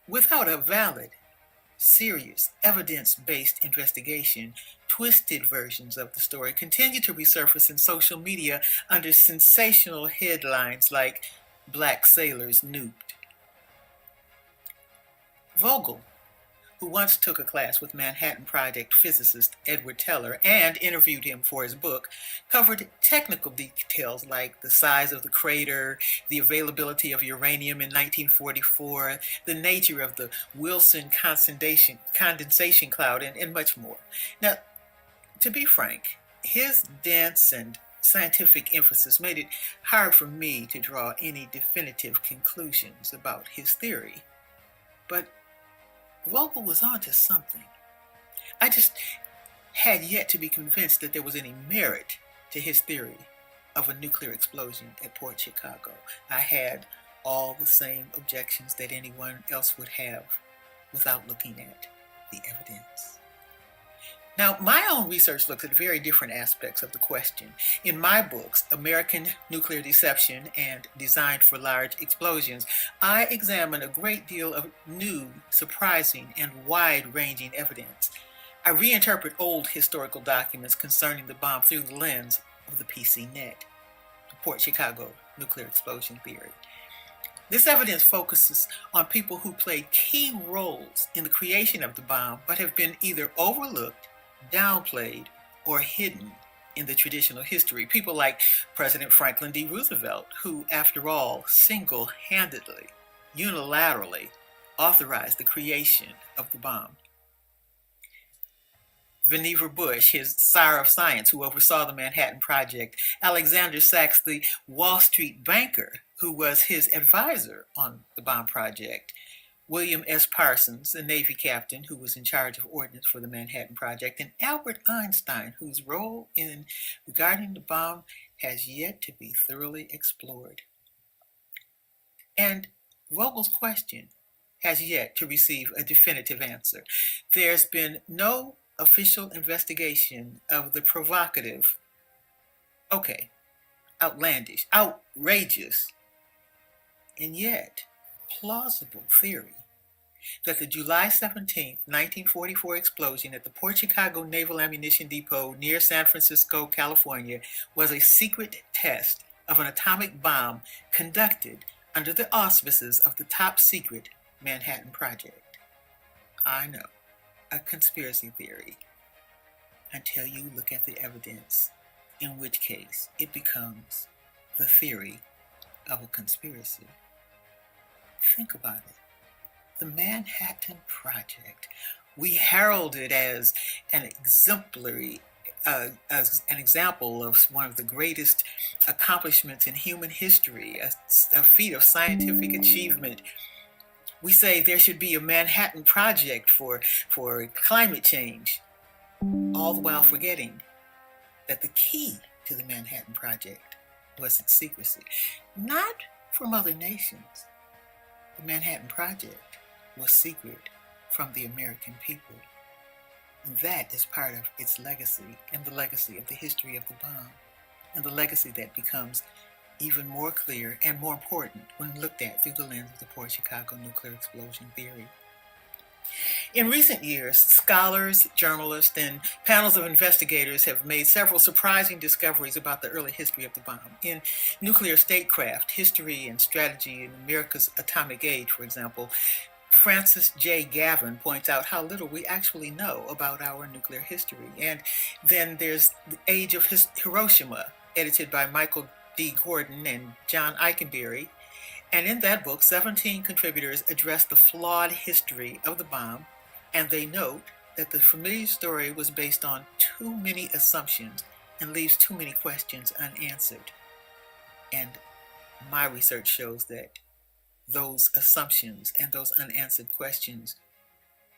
J: Without a valid, serious, evidence-based investigation, twisted versions of the story continue to resurface in social media under sensational headlines like "Black Sailors Nuked." Vogel, who once took a class with Manhattan Project physicist Edward Teller and interviewed him for his book, covered technical details like the size of the crater, the availability of uranium in 1944, the nature of the Wilson condensation cloud, and much more. Now, to be frank, his dense and scientific emphasis made it hard for me to draw any definitive conclusions about his theory. But Vogel was onto something. I just had yet to be convinced that there was any merit to his theory of a nuclear explosion at Port Chicago. I had all the same objections that anyone else would have without looking at the evidence. Now, my own research looks at very different aspects of the question. In my books, American Nuclear Deception and Designed for Large Explosions, I examine a great deal of new, surprising, and wide-ranging evidence. I reinterpret old historical documents concerning the bomb through the lens of the PC Net, the Port Chicago nuclear explosion theory. This evidence focuses on people who played key roles in the creation of the bomb, but have been either overlooked, downplayed, or hidden in the traditional history. People like President Franklin D. Roosevelt, who, after all, single-handedly, unilaterally authorized the creation of the bomb. Vannevar Bush, his sire of science, who oversaw the Manhattan Project. Alexander Sachs, the Wall Street banker, who was his advisor on the bomb project. William S. Parsons, the Navy captain who was in charge of ordnance for the Manhattan Project, and Albert Einstein, whose role in regarding the bomb has yet to be thoroughly explored. And Vogel's question has yet to receive a definitive answer. There's been no official investigation of the provocative, outlandish, outrageous, and yet plausible theory that the July 17, 1944 explosion at the Port Chicago Naval Ammunition Depot near San Francisco, California, was a secret test of an atomic bomb conducted under the auspices of the top secret Manhattan Project. I know, a conspiracy theory, until you look at the evidence, in which case it becomes the theory of a conspiracy. Think about it. The Manhattan Project, we herald it as an exemplary, as an example of one of the greatest accomplishments in human history, a feat of scientific achievement. We say there should be a Manhattan Project for climate change, all the while forgetting that the key to the Manhattan Project was its secrecy. Not from other nations. The Manhattan Project was secret from the American people. And that is part of its legacy, and the legacy of the history of the bomb, and the legacy that becomes even more clear and more important when looked at through the lens of the Port Chicago nuclear explosion theory. In recent years, scholars, journalists, and panels of investigators have made several surprising discoveries about the early history of the bomb. In Nuclear Statecraft, History and Strategy in America's Atomic Age, for example, Francis J. Gavin points out how little we actually know about our nuclear history. And then there's The Age of Hiroshima, edited by Michael D. Gordon and John Eikenberry. And in that book, 17 contributors address the flawed history of the bomb, and they note that the familiar story was based on too many assumptions and leaves too many questions unanswered. And my research shows that those assumptions and those unanswered questions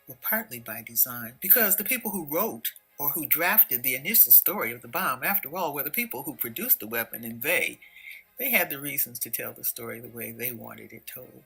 J: were partly by design, because the people who wrote or who drafted the initial story of the bomb, after all, were the people who produced the weapon, and they had the reasons to tell the story the way they wanted it told.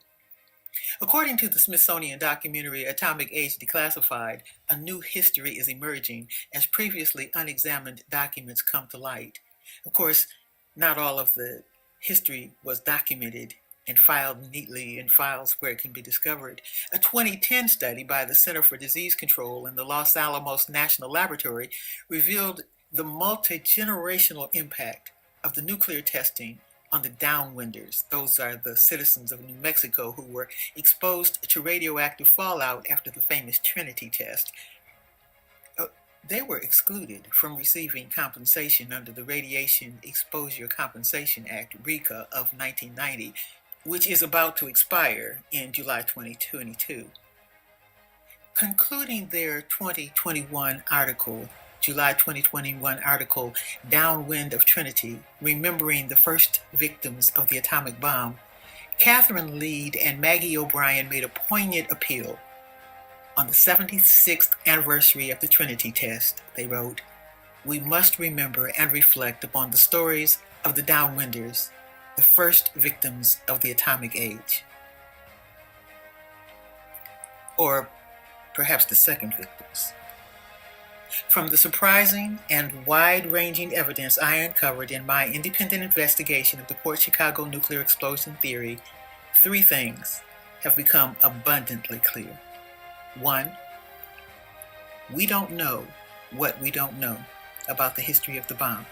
J: According to the Smithsonian documentary Atomic Age Declassified, a new history is emerging as previously unexamined documents come to light. Of course, not all of the history was documented and filed neatly in files where it can be discovered. A 2010 study by the Center for Disease Control and the Los Alamos National Laboratory revealed the multi-generational impact of the nuclear testing on the downwinders. Those are the citizens of New Mexico who were exposed to radioactive fallout after the famous Trinity test. They were excluded from receiving compensation under the Radiation Exposure Compensation Act, RECA, of 1990, which is about to expire in July 2022. Concluding their 2021 article, July 2021 article, Downwind of Trinity, Remembering the First Victims of the Atomic Bomb, Catherine Lead and Maggie O'Brien made a poignant appeal. On the 76th anniversary of the Trinity test, they wrote, "We must remember and reflect upon the stories of the downwinders, the first victims of the atomic age." Or perhaps the second victims. From the surprising and wide-ranging evidence I uncovered in my independent investigation of the Port Chicago nuclear explosion theory, three things have become abundantly clear. One, we don't know what we don't know about the history of the bomb,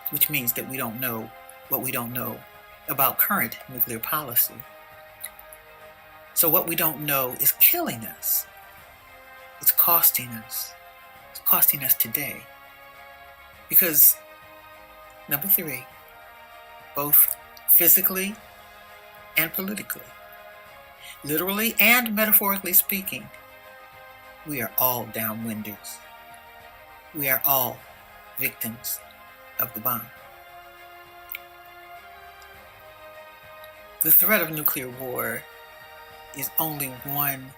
J: which means that we don't know what we don't know about current nuclear policy. So what we don't know is killing us. It's costing us. It's costing us today. Because, number three, both physically and politically, literally and metaphorically speaking, we are all downwinders. We are all victims of the bomb. The threat of nuclear war is only one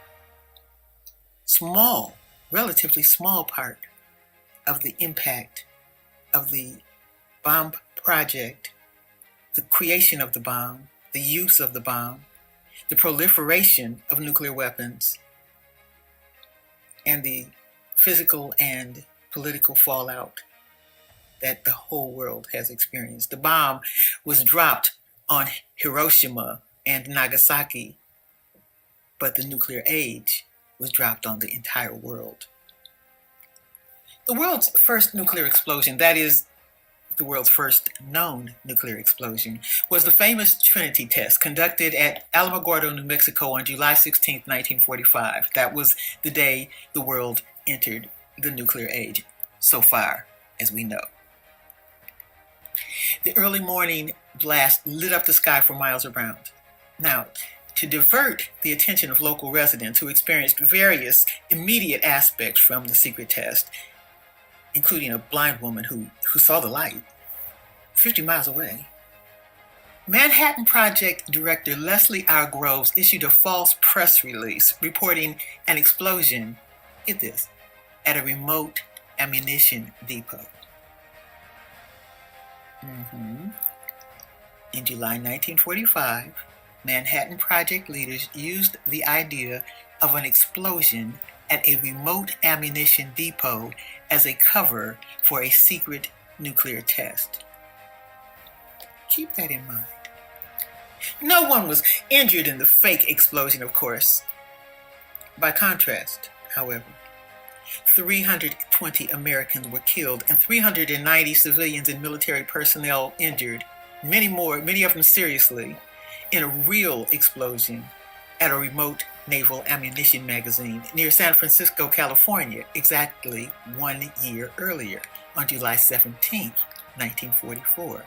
J: small, relatively small part of the impact of the bomb project, the creation of the bomb, the use of the bomb, the proliferation of nuclear weapons, and the physical and political fallout that the whole world has experienced. The bomb was dropped on Hiroshima and Nagasaki, but the nuclear age was dropped on the entire world. The world's first nuclear explosion, that is, the world's first known nuclear explosion, was the famous Trinity test conducted at Alamogordo, New Mexico on July 16, 1945. That was the day the world entered the nuclear age, so far as we know. The early morning blast lit up the sky for miles around. Now, to divert the attention of local residents who experienced various immediate aspects from the secret test, including a blind woman who saw the light 50 miles away, Manhattan Project Director Leslie R. Groves issued a false press release reporting an explosion, get this, at a remote ammunition depot. In July 1945, Manhattan Project leaders used the idea of an explosion at a remote ammunition depot as a cover for a secret nuclear test. Keep that in mind. No one was injured in the fake explosion, of course. By contrast, however, 320 Americans were killed and 390 civilians and military personnel injured, many of them seriously, in a real explosion at a remote naval ammunition magazine near San Francisco, California, exactly 1 year earlier, on July 17, 1944.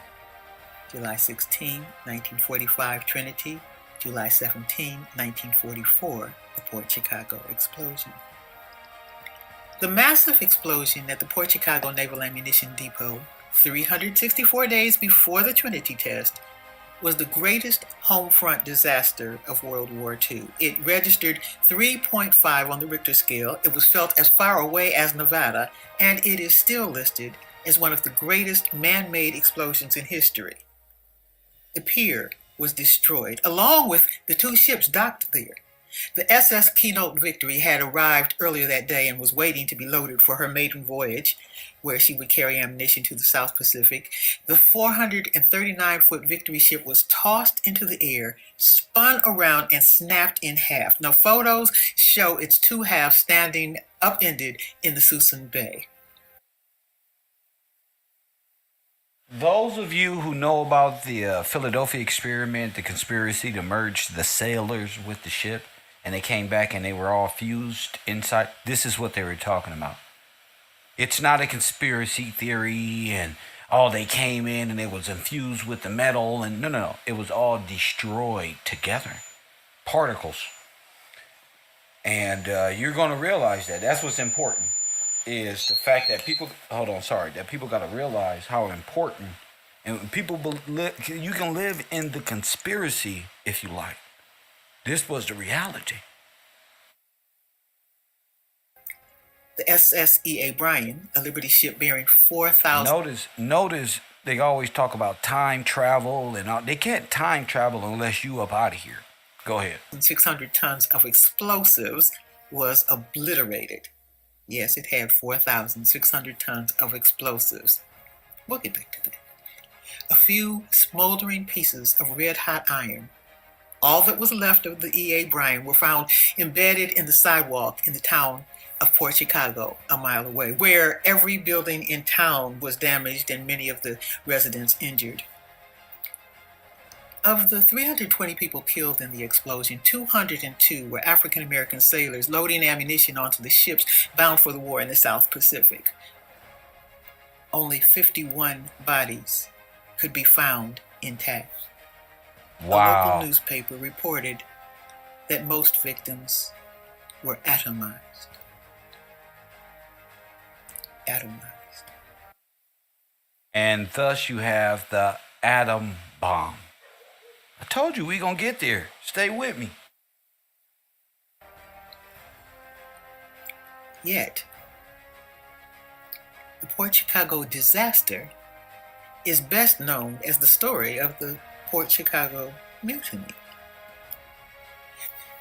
J: July 16, 1945, Trinity. July 17, 1944, the Port Chicago explosion. The massive explosion at the Port Chicago Naval Ammunition Depot, 364 days before the Trinity test, was the greatest home front disaster of World War II. It registered 3.5 on the Richter scale. It was felt as far away as Nevada, and it is still listed as one of the greatest man-made explosions in history. The pier was destroyed, along with the two ships docked there. The SS Keynote Victory had arrived earlier that day and was waiting to be loaded for her maiden voyage, where she would carry ammunition to the South Pacific. The 439-foot Victory ship was tossed into the air, spun around, and snapped in half. Now, photos show its two halves standing upended in the Suisun Bay.
B: Those of you who know about the Philadelphia experiment, the conspiracy to merge the sailors with the ship, and they came back and they were all fused inside, this is what they were talking about. It's not a conspiracy theory and they came in and it was infused with the metal and no. It was all destroyed together. Particles. And you're going to realize that. That's what's important. Is the fact that people that people got to realize how important, and people you can live in the conspiracy if you like. This was the reality.
J: The SSEA Bryan, a Liberty ship bearing 4,000.
B: Notice they always talk about time travel and all. They can't time travel unless you up out of here. Go ahead.
J: 600 tons of explosives was obliterated. Yes, it had 4,600 tons of explosives. We'll get back to that. A few smoldering pieces of red-hot iron. All that was left of the EA Bryan were found embedded in the sidewalk in the town of Port Chicago, a mile away, where every building in town was damaged and many of the residents injured. Of the 320 people killed in the explosion, 202 were African American sailors loading ammunition onto the ships bound for the war in the South Pacific. Only 51 bodies could be found intact.
B: Wow.
J: A local newspaper reported that most victims were atomized.
B: And thus you have the atom bomb. I told you we gonna get there. Stay with me.
J: Yet, the Port Chicago disaster is best known as the story of the Port Chicago mutiny.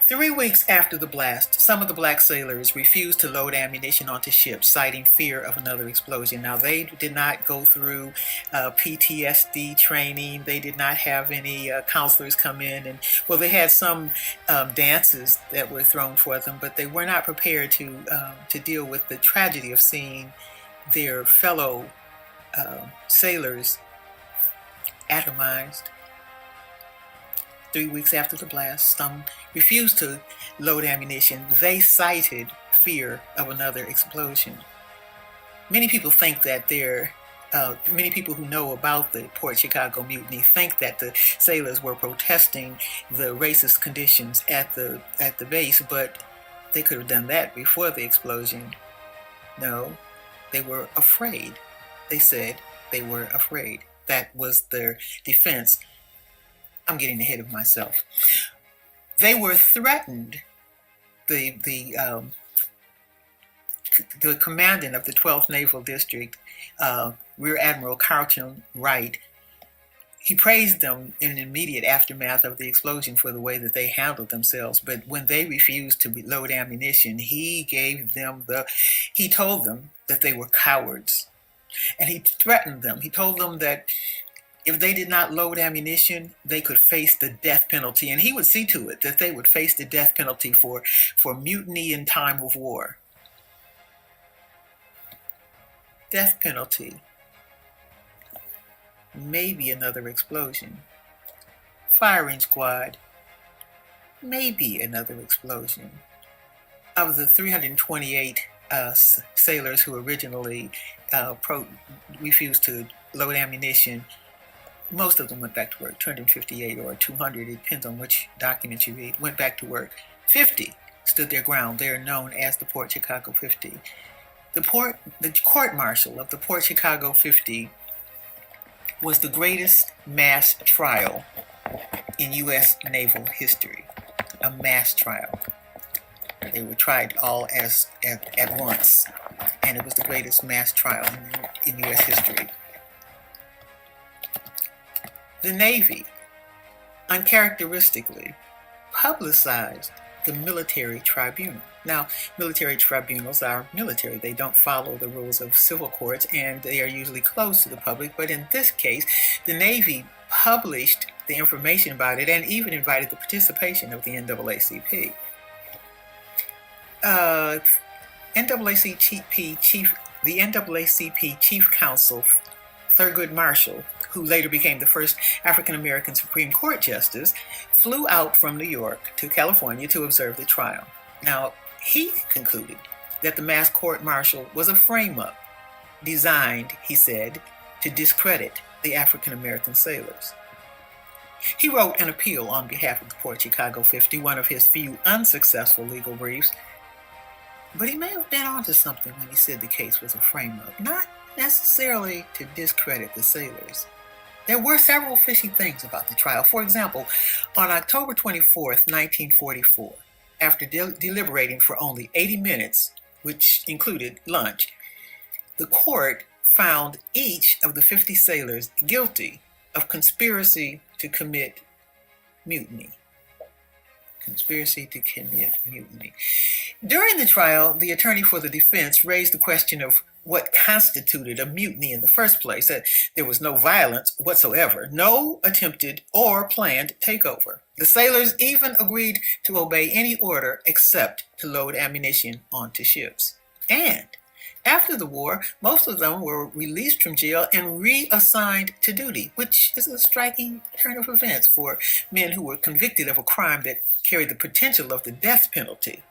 J: 3 weeks after the blast, some of the black sailors refused to load ammunition onto ships, citing fear of another explosion. Now, they did not go through PTSD training. They did not have any counselors come in. And, well, they had some dances that were thrown for them, but they were not prepared to deal with the tragedy of seeing their fellow sailors atomized. 3 weeks after the blast, some refused to load ammunition. They cited fear of another explosion. Many people think that many people who know about the Port Chicago mutiny think that the sailors were protesting the racist conditions at the base, but they could have done that before the explosion. No, they were afraid. They said they were afraid. That was their defense. I'm getting ahead of myself. They were threatened. The commandant of the 12th Naval District, Rear Admiral Carlton Wright, he praised them in the immediate aftermath of the explosion for the way that they handled themselves. But when they refused to load ammunition, he told them that they were cowards. And he threatened them. He told them that if they did not load ammunition, they could face the death penalty. And he would see to it that they would face the death penalty for mutiny in time of war. Death penalty. Maybe another explosion. Firing squad. Maybe another explosion. Of the 328 sailors who originally refused to load ammunition, most of them went back to work. 258 or 200, it depends on which document you read, went back to work. 50 stood their ground. They are known as the Port Chicago 50. The court-martial of the Port Chicago 50 was the greatest mass trial in U.S. naval history. A mass trial. They were tried all at once, and it was the greatest mass trial in U.S. history. The Navy uncharacteristically publicized the military tribunal. Now, military tribunals are military. They don't follow the rules of civil courts, and they are usually closed to the public. But in this case, the Navy published the information about it and even invited the participation of the NAACP. The NAACP Chief Counsel Thurgood Marshall, who later became the first African American Supreme Court Justice, flew out from New York to California to observe the trial. Now, he concluded that the mass court-martial was a frame-up designed, he said, to discredit the African American sailors. He wrote an appeal on behalf of the Port Chicago 50, one of his few unsuccessful legal briefs, but he may have been onto something when he said the case was a frame-up, not necessarily to discredit the sailors. There were several fishy things about the trial. For example, on October 24th, 1944, after deliberating for only 80 minutes, which included lunch, the court found each of the 50 sailors guilty of conspiracy to commit mutiny. Conspiracy to commit mutiny. During the trial, the attorney for the defense raised the question of what constituted a mutiny in the first place, that there was no violence whatsoever, no attempted or planned takeover. The sailors even agreed to obey any order except to load ammunition onto ships. And after the war, most of them were released from jail and reassigned to duty, which is a striking turn of events for men who were convicted of a crime that carried the potential of the death penalty.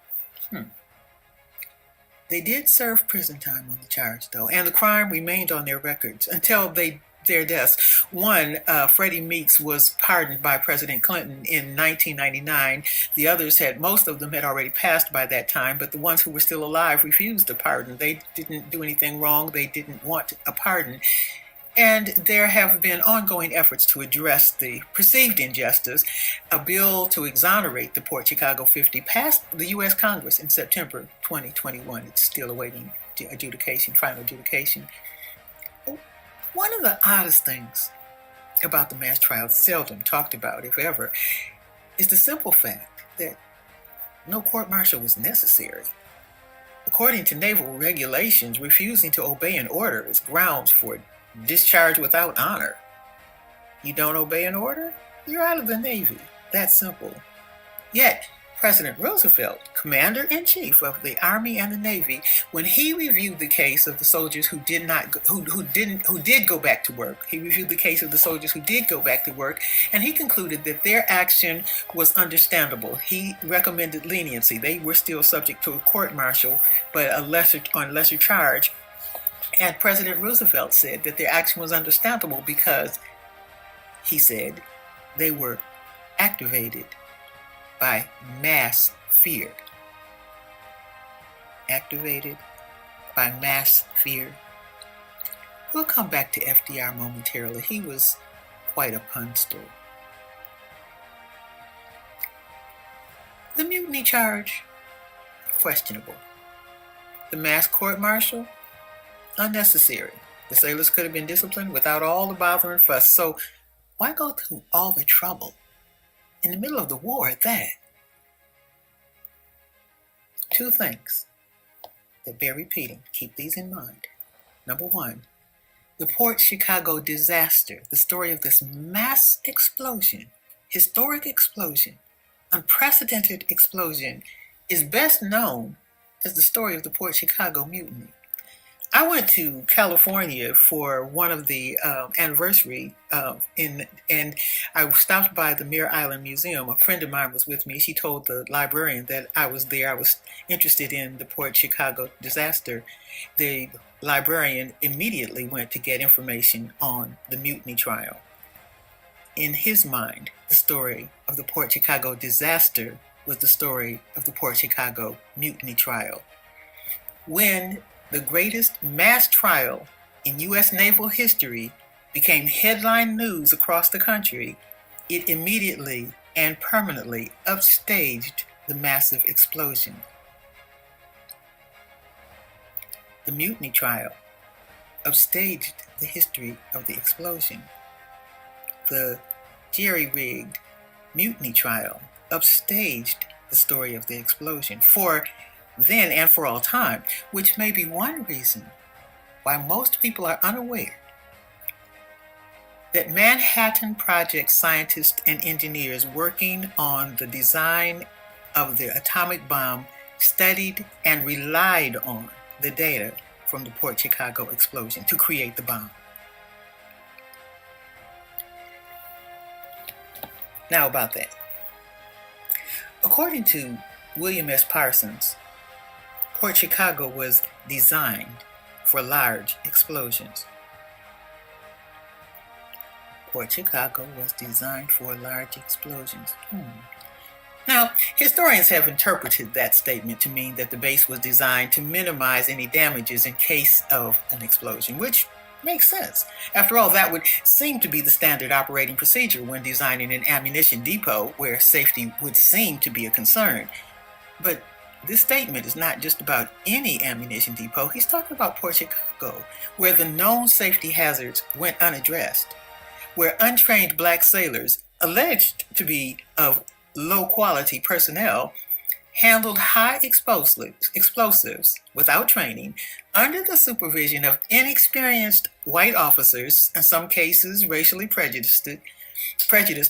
J: They did serve prison time on the charge, though, and the crime remained on their records until their deaths. One, Freddie Meeks, was pardoned by President Clinton in 1999. The others most of them had already passed by that time, but the ones who were still alive refused a pardon. They didn't do anything wrong. They didn't want a pardon. And there have been ongoing efforts to address the perceived injustice. A bill to exonerate the Port Chicago 50 passed the U.S. Congress in September 2021. It's still awaiting final adjudication. One of the oddest things about the mass trial, seldom talked about, if ever, is the simple fact that no court-martial was necessary. According to naval regulations, refusing to obey an order is grounds for discharge without honor. You don't obey an order, you're out of the Navy. That's simple. Yet, President Roosevelt, Commander-in-Chief of the Army and the Navy, when he reviewed the case of the soldiers who did go back to work, he reviewed the case of the soldiers who did go back to work, and he concluded that their action was understandable. He recommended leniency. They were still subject to a court-martial, but on lesser charge. And President Roosevelt said that their action was understandable because, he said, they were activated by mass fear. Activated by mass fear. We'll come back to FDR momentarily. He was quite a punster. The mutiny charge, questionable. The mass court-martial, unnecessary. The sailors could have been disciplined without all the bother and fuss. So why go through all the trouble in the middle of the war at that? Two things that bear repeating. Keep these in mind. Number one, the Port Chicago disaster, the story of this mass explosion, historic explosion, unprecedented explosion, is best known as the story of the Port Chicago mutiny. I went to California for one of the anniversary, and I stopped by the Mare Island Museum. A friend of mine was with me. She told the librarian that I was there. I was interested in the Port Chicago disaster. The librarian immediately went to get information on the mutiny trial. In his mind, the story of the Port Chicago disaster was the story of the Port Chicago mutiny trial. When the greatest mass trial in U.S. naval history became headline news across the country, it immediately and permanently upstaged the massive explosion. The mutiny trial upstaged the history of the explosion. The jerry-rigged, mutiny trial upstaged the story of the explosion for then and for all time, which may be one reason why most people are unaware that Manhattan Project scientists and engineers working on the design of the atomic bomb studied and relied on the data from the Port Chicago explosion to create the bomb. Now about that. According to William S. Parsons, Port Chicago was designed for large explosions. Port Chicago was designed for large explosions. Now, historians have interpreted that statement to mean that the base was designed to minimize any damages in case of an explosion, which makes sense. After all, that would seem to be the standard operating procedure when designing an ammunition depot where safety would seem to be a concern. But this statement is not just about any ammunition depot. He's talking about Port Chicago, where the known safety hazards went unaddressed, where untrained black sailors, alleged to be of low-quality personnel, handled high explosives without training under the supervision of inexperienced white officers, in some cases racially prejudiced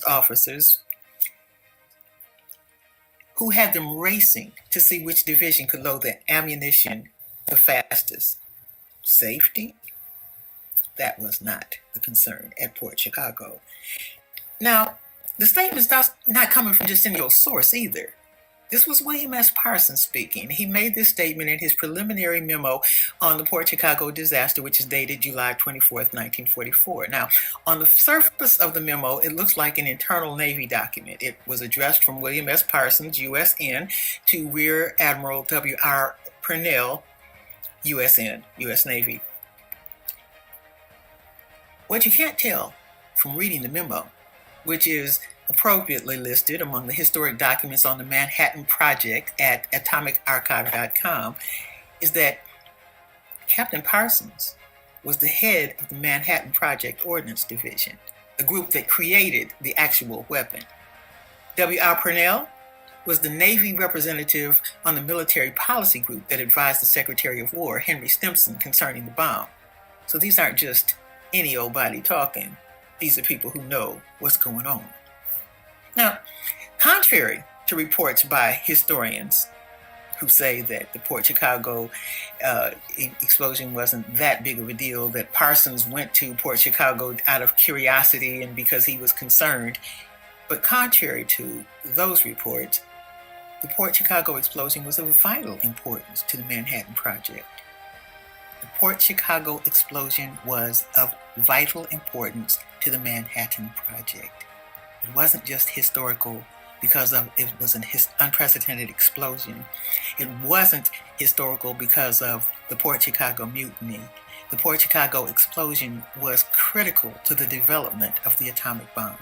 J: officers, who had them racing to see which division could load the ammunition the fastest. Safety? That was not the concern at Port Chicago. Now, the statement is not coming from just any old source either. This was William S. Parsons speaking. He made this statement in his preliminary memo on the Port Chicago disaster, which is dated July 24th, 1944. Now, on the surface of the memo, it looks like an internal Navy document. It was addressed from William S. Parsons, USN, to Rear Admiral W.R. Purnell, USN, U.S. Navy. What you can't tell from reading the memo, which is appropriately listed among the historic documents on the Manhattan Project at atomicarchive.com, is that Captain Parsons was the head of the Manhattan Project Ordnance Division, the group that created the actual weapon. W.R. Purnell was the Navy representative on the military policy group that advised the Secretary of War, Henry Stimson, concerning the bomb. So these aren't just any old body talking. These are people who know what's going on. Now, contrary to reports by historians who say that the Port Chicago explosion wasn't that big of a deal, that Parsons went to Port Chicago out of curiosity and because he was concerned, but contrary to those reports, the Port Chicago explosion was of vital importance to the Manhattan Project. The Port Chicago explosion was of vital importance to the Manhattan Project. It wasn't just historical because it was an unprecedented explosion. It wasn't historical because of the Port Chicago mutiny. The Port Chicago explosion was critical to the development of the atomic bomb.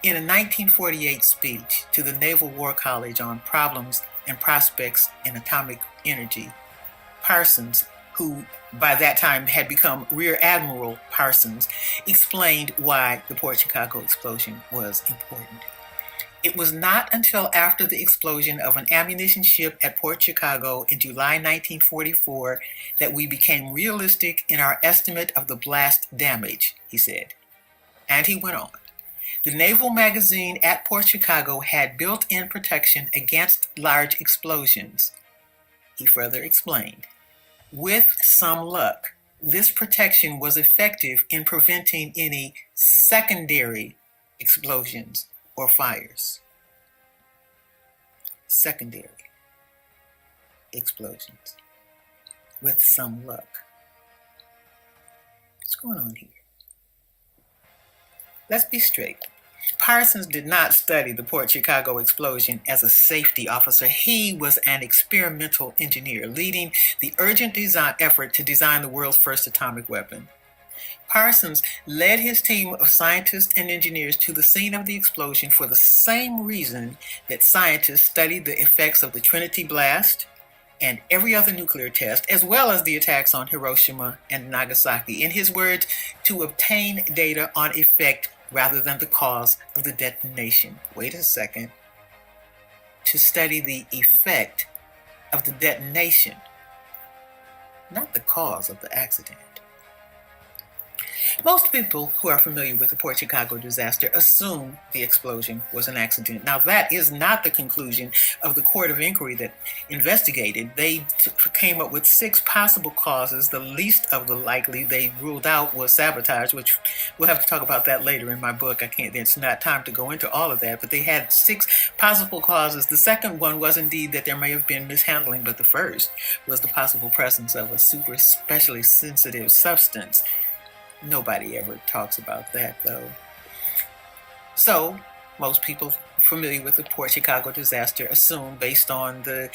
J: In a 1948 speech to the Naval War College on problems and prospects in atomic energy, Parsons, who by that time had become Rear Admiral Parsons, explained why the Port Chicago explosion was important. It was not until after the explosion of an ammunition ship at Port Chicago in July 1944 that we became realistic in our estimate of the blast damage, he said. And he went on. The naval magazine at Port Chicago had built-in protection against large explosions, he further explained. With some luck, this protection was effective in preventing any secondary explosions or fires. Secondary explosions. With some luck. What's going on here? Let's be straight. Parsons did not study the Port Chicago explosion as a safety officer. He was an experimental engineer leading the urgent effort to design the world's first atomic weapon. Parsons led his team of scientists and engineers to the scene of the explosion for the same reason that scientists studied the effects of the Trinity blast and every other nuclear test, as well as the attacks on Hiroshima and Nagasaki. In his words, to obtain data on effect rather than the cause of the detonation. Wait a second. To study the effect of the detonation, not the cause of the accident. Most people who are familiar with the Port Chicago disaster assume the explosion was an accident. Now, that is not the conclusion of the Court of Inquiry that investigated. They came up with 6 possible causes. The least of the likely they ruled out was sabotage, which we'll have to talk about that later in my book. It's not time to go into all of that, but they had 6 possible causes. The second one was indeed that there may have been mishandling, but the first was the possible presence of a super specially sensitive substance. Nobody ever talks about that, though. So, most people familiar with the Port Chicago disaster assume, based on the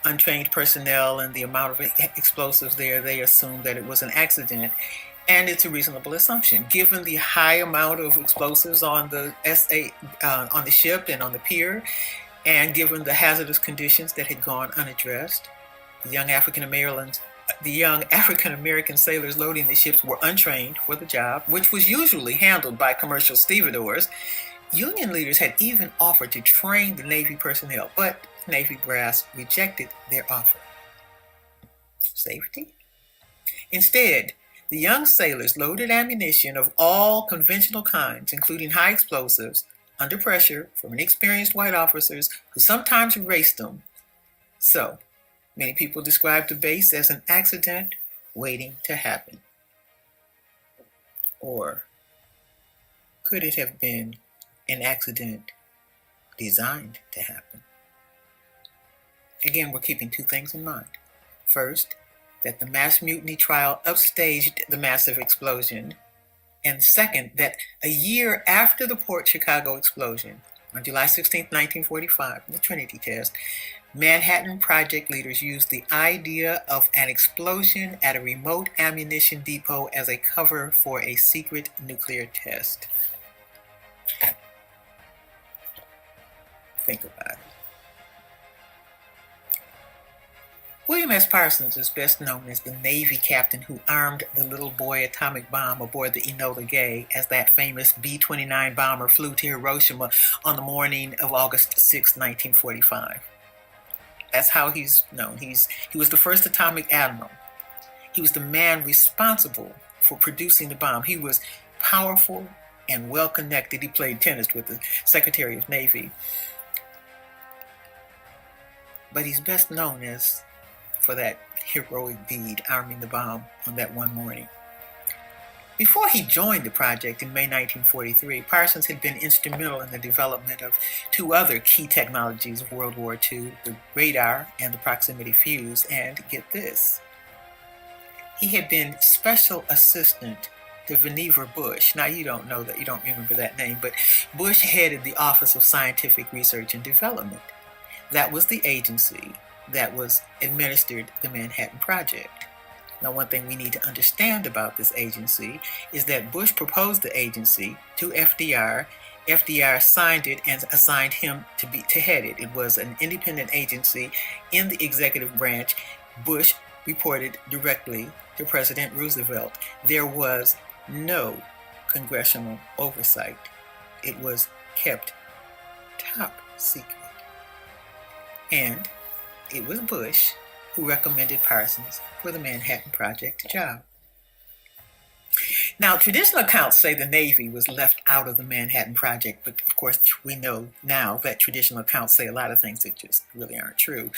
J: untrained personnel and the amount of explosives there, they assume that it was an accident. And it's a reasonable assumption, given the high amount of explosives on the on the ship and on the pier, and given the hazardous conditions that had gone unaddressed. The young African American sailors loading the ships were untrained for the job, which was usually handled by commercial stevedores. Union leaders had even offered to train the Navy personnel, but Navy brass rejected their offer. Safety? Instead, the young sailors loaded ammunition of all conventional kinds, including high explosives, under pressure from inexperienced white officers who sometimes erased them. So, many people describe the base as an accident waiting to happen. Or could it have been an accident designed to happen? Again, we're keeping 2 things in mind. First, that the mass mutiny trial upstaged the massive explosion. And second, that a year after the Port Chicago explosion, on July 16, 1945, the Trinity test, Manhattan Project leaders used the idea of an explosion at a remote ammunition depot as a cover for a secret nuclear test. Think about it. William S. Parsons is best known as the Navy captain who armed the little boy atomic bomb aboard the Enola Gay as that famous B-29 bomber flew to Hiroshima on the morning of August 6, 1945. That's how he's known. He was the first atomic admiral. He was the man responsible for producing the bomb. He was powerful and well-connected. He played tennis with the Secretary of Navy. But he's best known for that heroic deed, arming the bomb on that one morning. Before he joined the project in May 1943, Parsons had been instrumental in the development of 2 other key technologies of World War II, the radar and the proximity fuse, and get this, he had been special assistant to Vannevar Bush. Now, you don't remember that name, but Bush headed the Office of Scientific Research and Development. That was the agency that was administered the Manhattan Project. Now, one thing we need to understand about this agency is that Bush proposed the agency to FDR. FDR signed it and assigned him to head it. It was an independent agency in the executive branch. Bush reported directly to President Roosevelt. There was no congressional oversight. It was kept top secret. And it was Bush who recommended Parsons for the Manhattan Project job. Now, traditional accounts say the Navy was left out of the Manhattan Project, but of course we know now that traditional accounts say a lot of things that just really aren't true.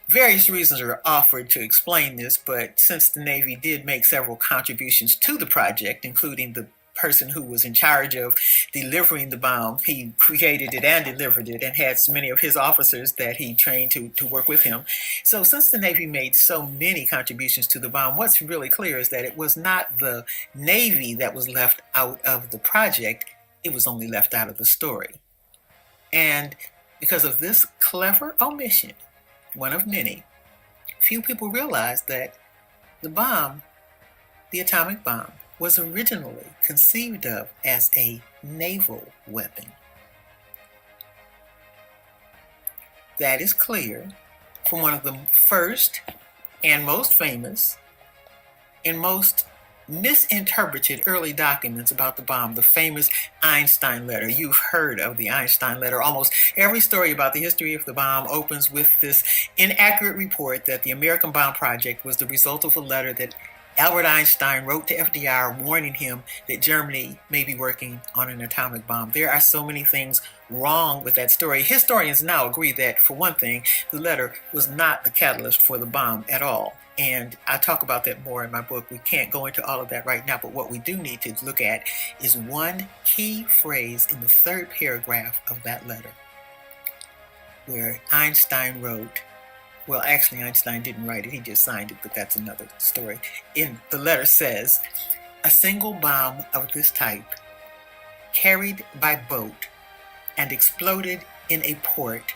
J: Various reasons are offered to explain this, but since the Navy did make several contributions to the project, including the person who was in charge of delivering the bomb, he created it and delivered it and had many of his officers that he trained to work with him. So since the Navy made so many contributions to the bomb, what's really clear is that it was not the Navy that was left out of the project, it was only left out of the story. And because of this clever omission, one of many, few people realized that the bomb, the atomic bomb, was originally conceived of as a naval weapon. That is clear from one of the first and most famous and most misinterpreted early documents about the bomb, the famous Einstein letter. You've heard of the Einstein letter. Almost every story about the history of the bomb opens with this inaccurate report that the American bomb project was the result of a letter that Albert Einstein wrote to FDR warning him that Germany may be working on an atomic bomb. There are so many things wrong with that story. Historians now agree that, for one thing, the letter was not the catalyst for the bomb at all. And I talk about that more in my book. We can't go into all of that right now, but what we do need to look at is one key phrase in the third paragraph of that letter, where Einstein wrote, well, actually, Einstein didn't write it, he just signed it, but that's another story. In the letter says, a single bomb of this type, carried by boat and exploded in a port,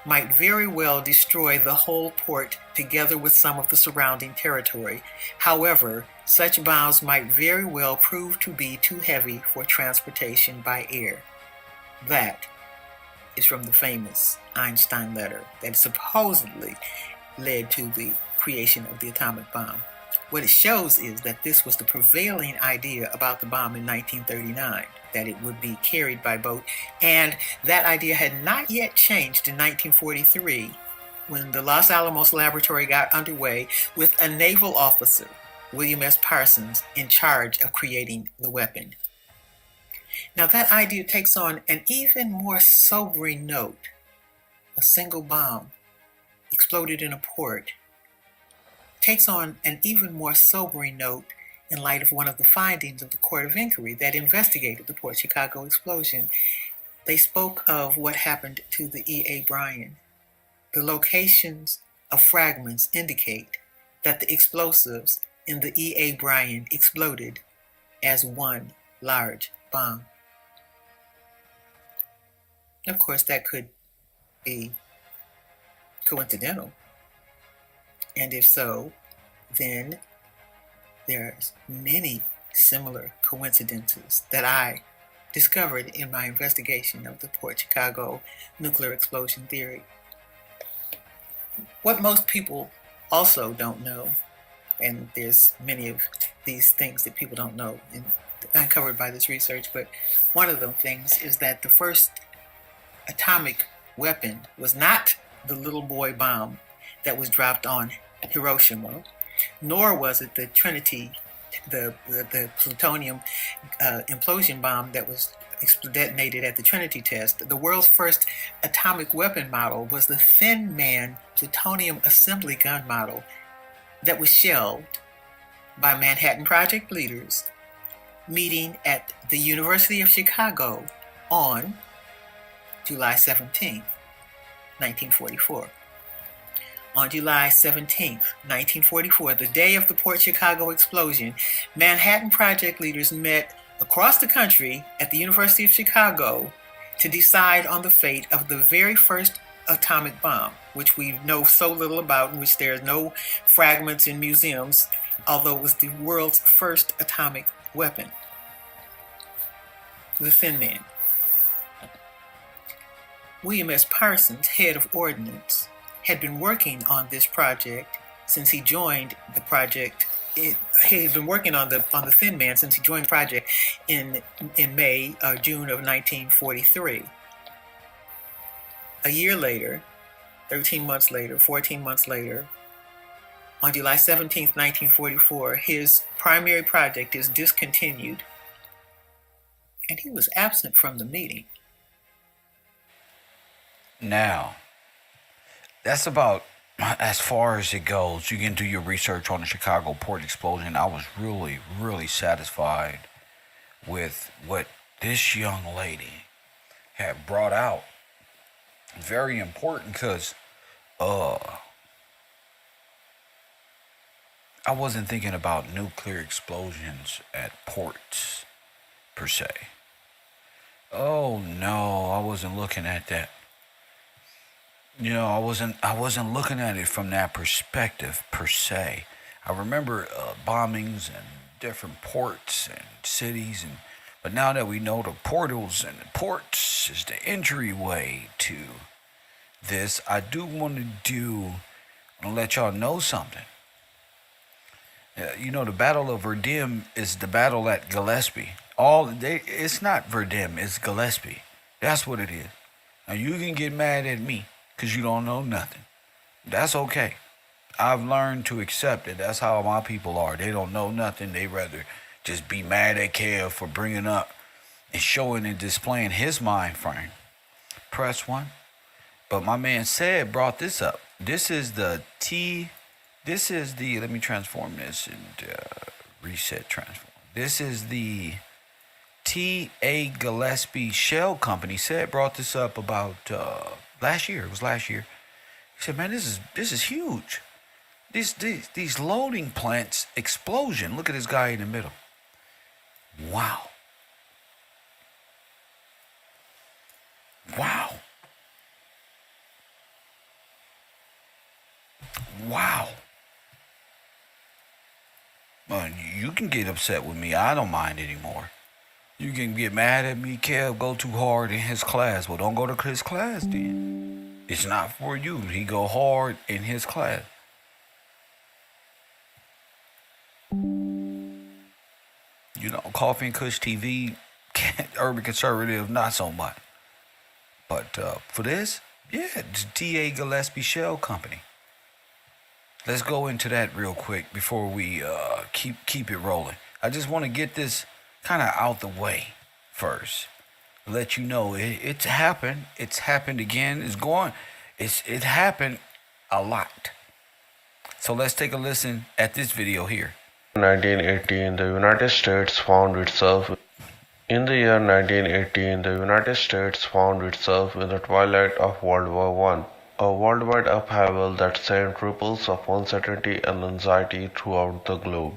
J: might very well destroy the whole port together with some of the surrounding territory. However, such bombs might very well prove to be too heavy for transportation by air. That is from the famous Einstein letter that supposedly led to the creation of the atomic bomb. What it shows is that this was the prevailing idea about the bomb in 1939, that it would be carried by boat, and that idea had not yet changed in 1943 when the Los Alamos laboratory got underway with a naval officer, William S. Parsons, in charge of creating the weapon. Now that idea takes on an even more sobering note. A single bomb exploded in a port takes on an even more sobering note in light of one of the findings of the Court of Inquiry that investigated the Port Chicago explosion. They spoke of what happened to the E.A. Bryan. The locations of fragments indicate that the explosives in the E.A. Bryan exploded as one large bomb. Of course, that could be coincidental. And if so, then there's many similar coincidences that I discovered in my investigation of the Port Chicago nuclear explosion theory. What most people also don't know, and there's many of these things that people don't know and uncovered by this research, but one of them things is that the first atomic weapon was not the little boy bomb that was dropped on Hiroshima, nor was it the Trinity, the plutonium implosion bomb that was detonated at the Trinity test. The world's first atomic weapon model was the Thin Man plutonium assembly gun model that was shelved by Manhattan Project leaders meeting at the University of Chicago on July 17, 1944. On July 17, 1944, the day of the Port Chicago explosion, Manhattan Project leaders met across the country at the University of Chicago to decide on the fate of the very first atomic bomb, which we know so little about, in which there are no fragments in museums, although it was the world's first atomic weapon. The Thin Man. William S. Parsons, head of ordnance, had been working on this project since he joined the project. He had been working on the Thin Man since he joined the project in May or June of 1943. A year later, 13 months later, 14 months later, on July 17, 1944, his primary project is discontinued, and he was absent from the meeting.
B: Now, that's about as far as it goes. You can do your research on the Chicago port explosion. I was really, really satisfied with what this young lady had brought out. Very important because I wasn't thinking about nuclear explosions at ports per se. Oh no, I wasn't looking at that. You know, I wasn't looking at it from that perspective per se. I remember bombings and different ports and cities, but now that we know the portals and the ports is the entryway to this, I do want to let y'all know something. You know, the Battle of Verdun is the battle at Gillespie. It's not Verdun, it's Gillespie. That's what it is. Now you can get mad at me because you don't know nothing. That's okay. I've learned to accept it. That's how my people are. They don't know nothing. They rather just be mad at Kev for bringing up and showing and displaying his mind frame. Press one. But my man said brought this up. This is the let me transform this and reset transform. This is the T.A. Gillespie Shell Company. Said brought this up about last year. It was last year. He said, man, this is huge. These loading plants explosion. Look at this guy in the middle. Wow. Wow. Wow. Well, you can get upset with me. I don't mind anymore. You can get mad at me, Kev, go too hard in his class. Well, don't go to his class then. It's not for you. He go hard in his class. You know, Coffee and Kush TV, Urban Conservative, not so much. But for this, yeah, it's T.A. Gillespie Shell Company. Let's go into that real quick before we keep it rolling. I just want to get this kind of out the way first. Let you know it's happened. It's happened again. It happened a lot. So let's take a listen at this video here.
L: In 1918, the United States found itself in the year 1918, the United States found itself in the twilight of World War I, a worldwide upheaval that sent ripples of uncertainty and anxiety throughout the globe.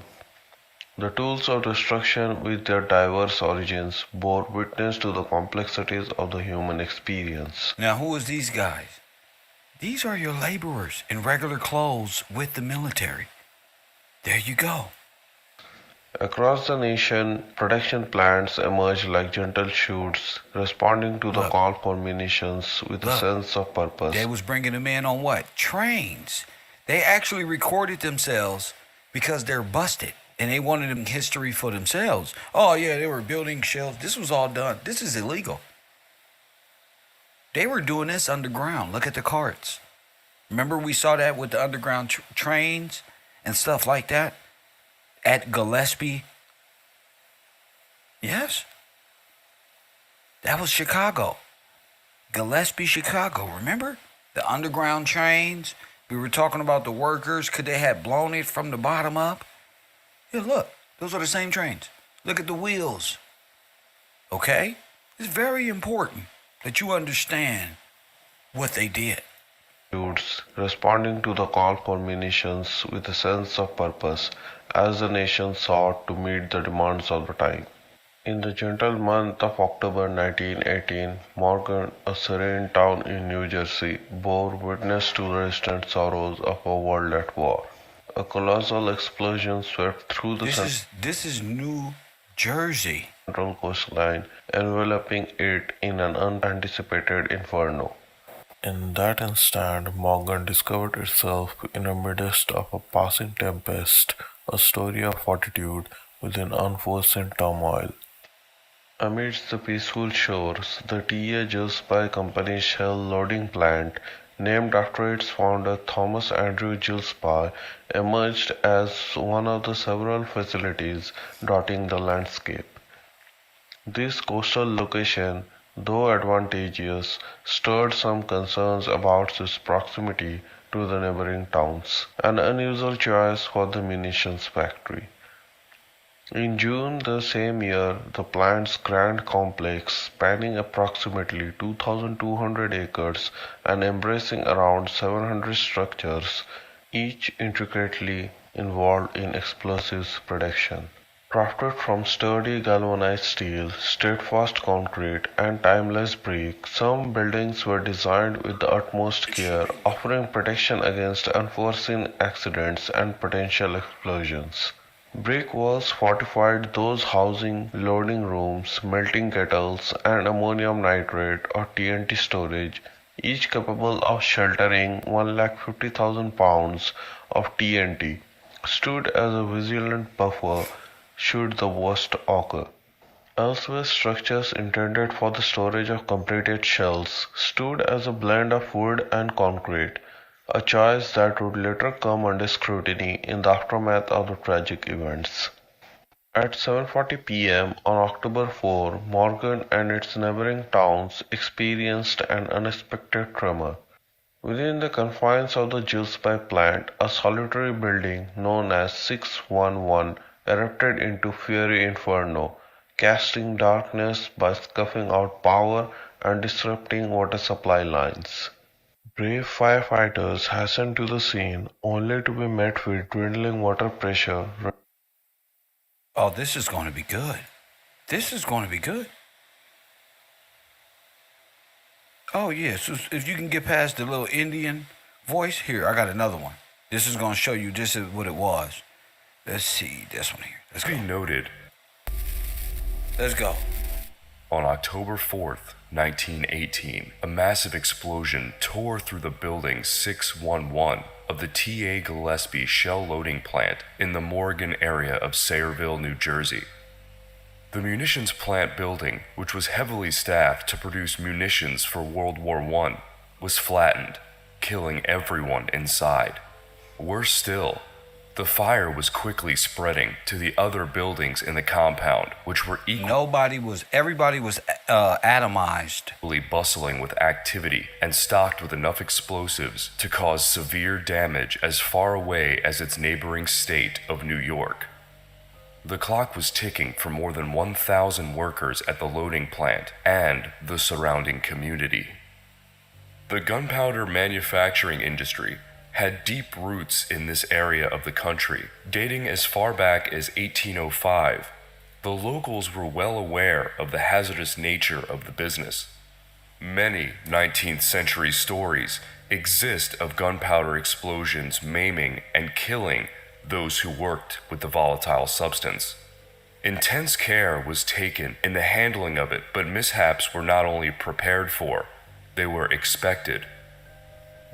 L: The tools of destruction, with their diverse origins, bore witness to the complexities of the human experience.
B: Now, who is these guys? These are your laborers in regular clothes with the military. There you go.
L: Across the nation, production plants emerged like gentle shoots, responding to the call for munitions with a sense of purpose.
B: They was bringing them in on what? Trains. They actually recorded themselves because they're busted, and they wanted them history for themselves. Oh, yeah, they were building shells. This was all done. This is illegal. They were doing this underground. Look at the carts. Remember we saw that with the underground trains and stuff like that? At Gillespie. Yes. That was Chicago. Gillespie, Chicago. Remember? The underground trains. We were talking about the workers. Could they have blown it from the bottom up? Yeah, look. Those are the same trains. Look at the wheels. Okay? It's very important that you understand what they did.
L: Responding to the call for munitions with a sense of purpose, as the nation sought to meet the demands of the time. In the gentle month of October 1918, Morgan, a serene town in New Jersey, bore witness to the distant sorrows of a world at war. A colossal explosion swept through the
B: This is New Jersey.
L: Central coastline, enveloping it in an unanticipated inferno. In that instant, Morgan discovered itself in the midst of a passing tempest, a story of fortitude within unforeseen turmoil. Amidst the peaceful shores, the T.A. Gillespie Company's shell loading plant, named after its founder Thomas Andrew Gillespie, emerged as one of the several facilities dotting the landscape. This coastal location, though advantageous, stirred some concerns about its proximity to the neighboring towns, an unusual choice for the munitions factory. In June the same year, the plant's grand complex, spanning approximately 2,200 acres and embracing around 700 structures, each intricately involved in explosives production. Crafted from sturdy galvanized steel, steadfast concrete, and timeless brick, some buildings were designed with the utmost care, offering protection against unforeseen accidents and potential explosions. Brick walls fortified those housing loading rooms, melting kettles, and ammonium nitrate or TNT storage, each capable of sheltering 150,000 pounds of TNT. stood as a vigilant buffer should the worst occur. Elsewhere, structures intended for the storage of completed shells stood as a blend of wood and concrete, a choice that would later come under scrutiny in the aftermath of the tragic events. At 7:40 p.m. on October 4, Morgan and its neighboring towns experienced an unexpected tremor. Within the confines of the Gillespie plant, a solitary building known as 611 erupted into fiery inferno, casting darkness by scuffing out power and disrupting water supply lines. Brave firefighters hastened to the scene, only to be met with dwindling water pressure.
B: Oh, this is going to be good. This is going to be good. Oh, yeah. So if you can get past the little Indian voice, here, I got another one. This is going to show you just what it was. Let's see this one here. Let's
M: Be noted.
B: Let's go.
M: On October 4th, 1918, a massive explosion tore through the building 611 of the T.A. Gillespie shell loading plant in the Morgan area of Sayreville, New Jersey. The munitions plant building, which was heavily staffed to produce munitions for World War I, was flattened, killing everyone inside. Worse still, the fire was quickly spreading to the other buildings in the compound, which were
B: everybody was atomized.
M: Bustling with activity and stocked with enough explosives to cause severe damage as far away as its neighboring state of New York. The clock was ticking for more than 1,000 workers at the loading plant and the surrounding community. The gunpowder manufacturing industry had deep roots in this area of the country, dating as far back as 1805. The locals were well aware of the hazardous nature of the business. Many 19th century stories exist of gunpowder explosions maiming and killing those who worked with the volatile substance. Intense care was taken in the handling of it, but mishaps were not only prepared for, they were expected.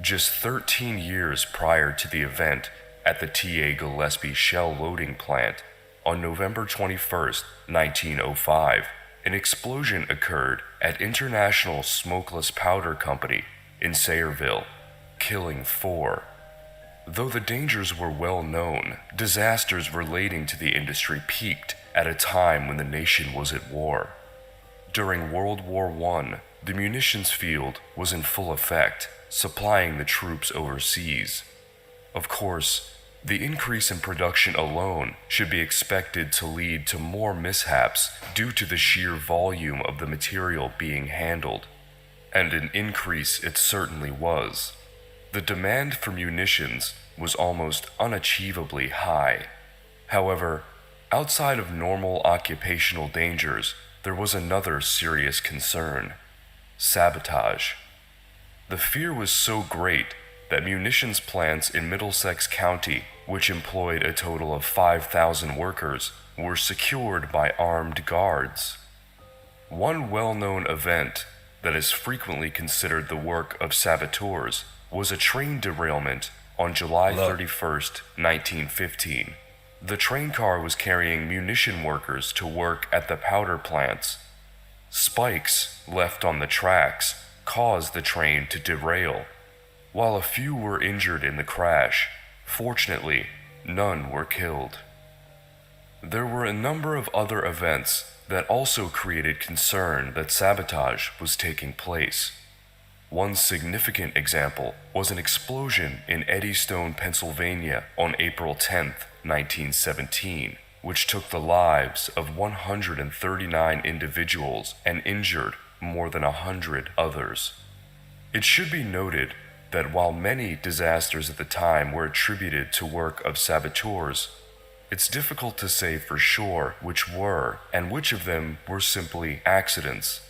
M: Just 13 years prior to the event at the T.A. Gillespie shell loading plant, on November 21st, 1905, an explosion occurred at International Smokeless Powder Company in Sayreville, killing 4. Though the dangers were well known, disasters relating to the industry peaked at a time when the nation was at war. During World War I, the munitions field was in full effect, supplying the troops overseas. Of course, the increase in production alone should be expected to lead to more mishaps due to the sheer volume of the material being handled. And an increase it certainly was. The demand for munitions was almost unachievably high. However, outside of normal occupational dangers, there was another serious concern: sabotage. The fear was so great that munitions plants in Middlesex County, which employed a total of 5,000 workers, were secured by armed guards. One well-known event that is frequently considered the work of saboteurs was a train derailment on July 31st, 1915. The train car was carrying munition workers to work at the powder plants. Spikes left on the tracks caused the train to derail. While a few were injured in the crash, fortunately, none were killed. There were a number of other events that also created concern that sabotage was taking place. One significant example was an explosion in Eddystone, Pennsylvania on April 10, 1917, which took the lives of 139 individuals and injured more than 100 others. It should be noted that while many disasters at the time were attributed to work of saboteurs, it's difficult to say for sure which were and which of them were simply accidents.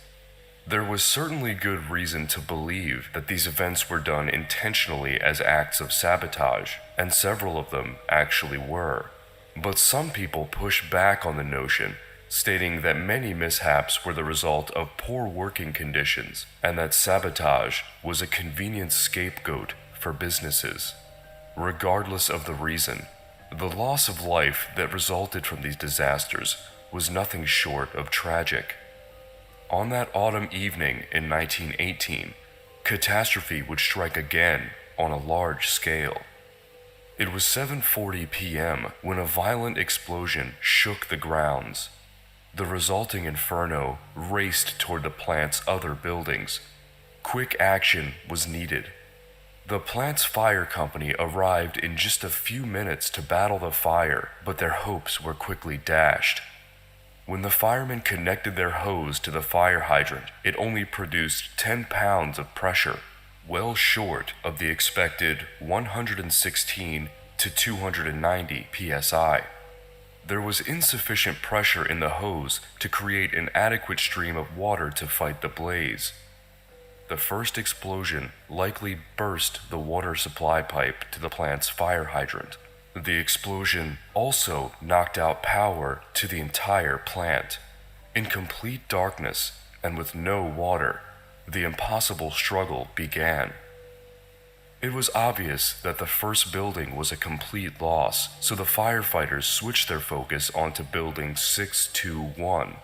M: There was certainly good reason to believe that these events were done intentionally as acts of sabotage, and several of them actually were. But some people push back on the notion, stating that many mishaps were the result of poor working conditions and that sabotage was a convenient scapegoat for businesses. Regardless of the reason, The loss of life that resulted from these disasters was nothing short of tragic. On that autumn evening in 1918, catastrophe would strike again on a large scale. It was 7:40 p.m. when a violent explosion shook the grounds. The resulting inferno raced toward the plant's other buildings. Quick action was needed. The plant's fire company arrived in just a few minutes to battle the fire, but their hopes were quickly dashed. When the firemen connected their hose to the fire hydrant, it only produced 10 pounds of pressure, well short of the expected 116 to 290 psi. There was insufficient pressure in the hose to create an adequate stream of water to fight the blaze. The first explosion likely burst the water supply pipe to the plant's fire hydrant. The explosion also knocked out power to the entire plant. In complete darkness and with no water, the impossible struggle began. It was obvious that the first building was a complete loss, so the firefighters switched their focus onto building 621.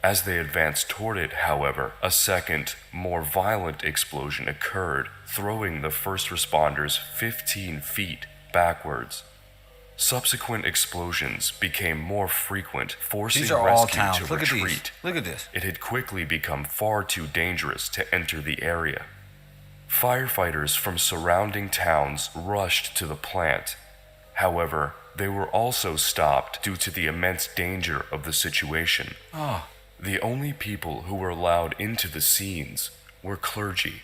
M: As they advanced toward it, however, a second, more violent explosion occurred, throwing the first responders 15 feet backwards. Subsequent explosions became more frequent, forcing
B: These are all
M: rescue
B: towns.
M: to
B: Look at these.
M: retreat.
B: Look at this.
M: It had quickly become far too dangerous to enter the area. Firefighters from surrounding towns rushed to the plant. However, they were also stopped due to the immense danger of the situation. The only people who were allowed into the scenes were clergy.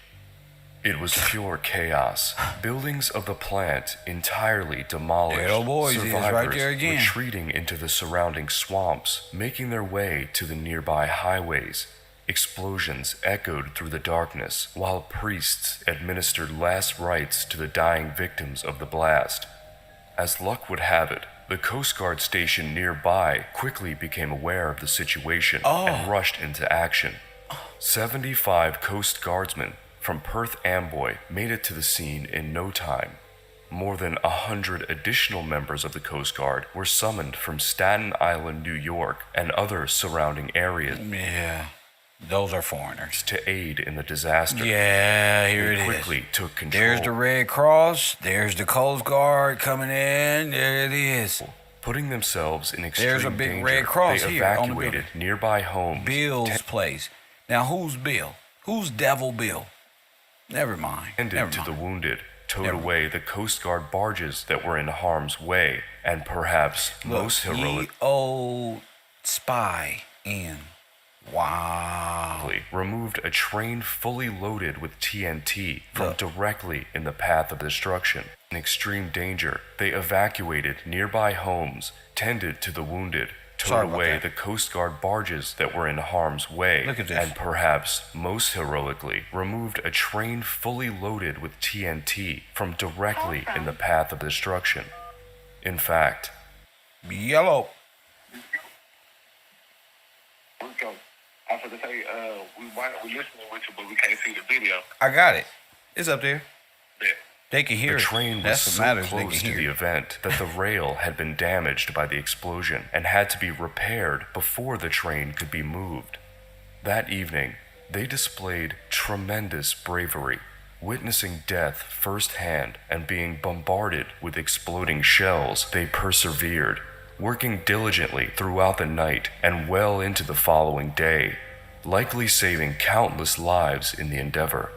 M: It was pure chaos. Buildings of the plant entirely demolished.
B: There old boys is
M: Survivors
B: right there again.
M: retreating into the surrounding swamps, making their way to the nearby highways. Explosions echoed through the darkness, while priests administered last rites to the dying victims of the blast. As luck would have it, the Coast Guard station nearby quickly became aware of the situation and rushed into action. 75 Coast Guardsmen from Perth Amboy made it to the scene in no time. More than 100 additional members of the Coast Guard were summoned from Staten Island, New York, and other surrounding areas.
B: Yeah, those are foreigners.
M: To aid in the disaster.
B: Yeah, here
M: They
B: it is.
M: quickly took control.
B: There's the Red Cross. There's the Coast Guard coming in. There it is.
M: Putting themselves in extreme
B: There's a big
M: danger,
B: Red Cross
M: they
B: here on the
M: evacuated nearby homes.
B: Bill's place. Now, who's Bill? Who's Devil Bill? Never mind.
M: Tended to the wounded, towed away the Coast Guard barges that were in harm's way, and perhaps most heroic.
B: old spy in. Wow.
M: Removed a train fully loaded with TNT from directly in the path of destruction. In extreme danger, they evacuated nearby homes, tended to the wounded, towed away the Coast Guard barges that were in harm's way,
B: Look at this.
M: and perhaps most heroically, removed a train fully loaded with TNT from directly in the path of destruction. In fact,
B: Yellow.
K: I was going to say, we listening with you, but we can't see the video.
B: I got it. It's up there.
K: Yeah.
B: They can hear
M: the
B: it.
M: train was
B: That's what
M: so
B: matters. They
M: close
B: can
M: to
B: hear
M: the
B: it.
M: event that the rail had been damaged by the explosion and had to be repaired before the train could be moved. That evening, they displayed tremendous bravery, witnessing death firsthand and being bombarded with exploding shells. They persevered, working diligently throughout the night and well into the following day, likely saving countless lives in the endeavor.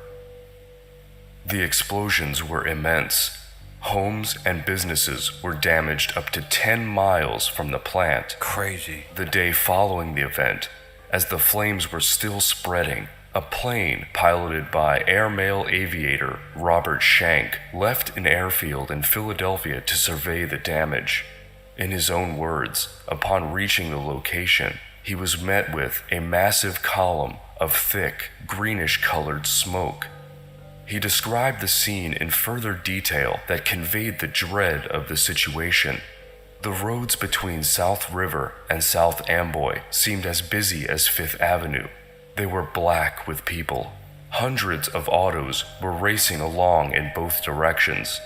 M: The explosions were immense. Homes and businesses were damaged up to 10 miles from the plant.
B: Crazy.
M: The day following the event, as the flames were still spreading, a plane piloted by airmail aviator Robert Schenck left an airfield in Philadelphia to survey the damage. In his own words, upon reaching the location, he was met with a massive column of thick, greenish-colored smoke. He described the scene in further detail that conveyed the dread of the situation. The roads between South River and South Amboy seemed as busy as Fifth Avenue. They were black with people. Hundreds of autos were racing along in both directions.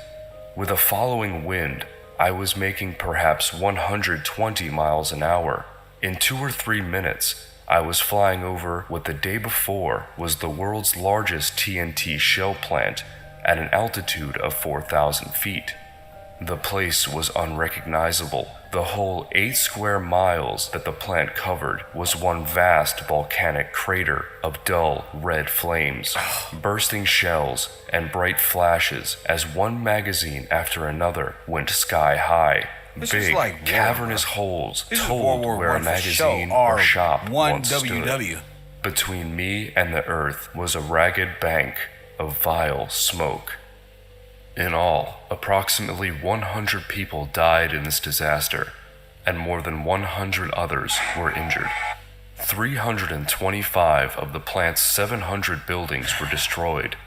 M: With a following wind, I was making perhaps 120 miles an hour. In 2 or 3 minutes, I was flying over what the day before was the world's largest TNT shell plant at an altitude of 4,000 feet. The place was unrecognizable. The whole 8 square miles that the plant covered was one vast volcanic crater of dull red flames, bursting shells, and bright flashes as one magazine after another went sky high.
B: This
M: Big,
B: is like
M: cavernous holes
B: This is
M: told
B: World War
M: where a
B: I for
M: magazine
B: show,
M: or
B: or
M: shop
B: one
M: once stood.
B: WW.
M: Between me and the earth was a ragged bank of vile smoke. In all, approximately 100 people died in this disaster, and more than 100 others were injured. 325 of the plant's 700 buildings were destroyed.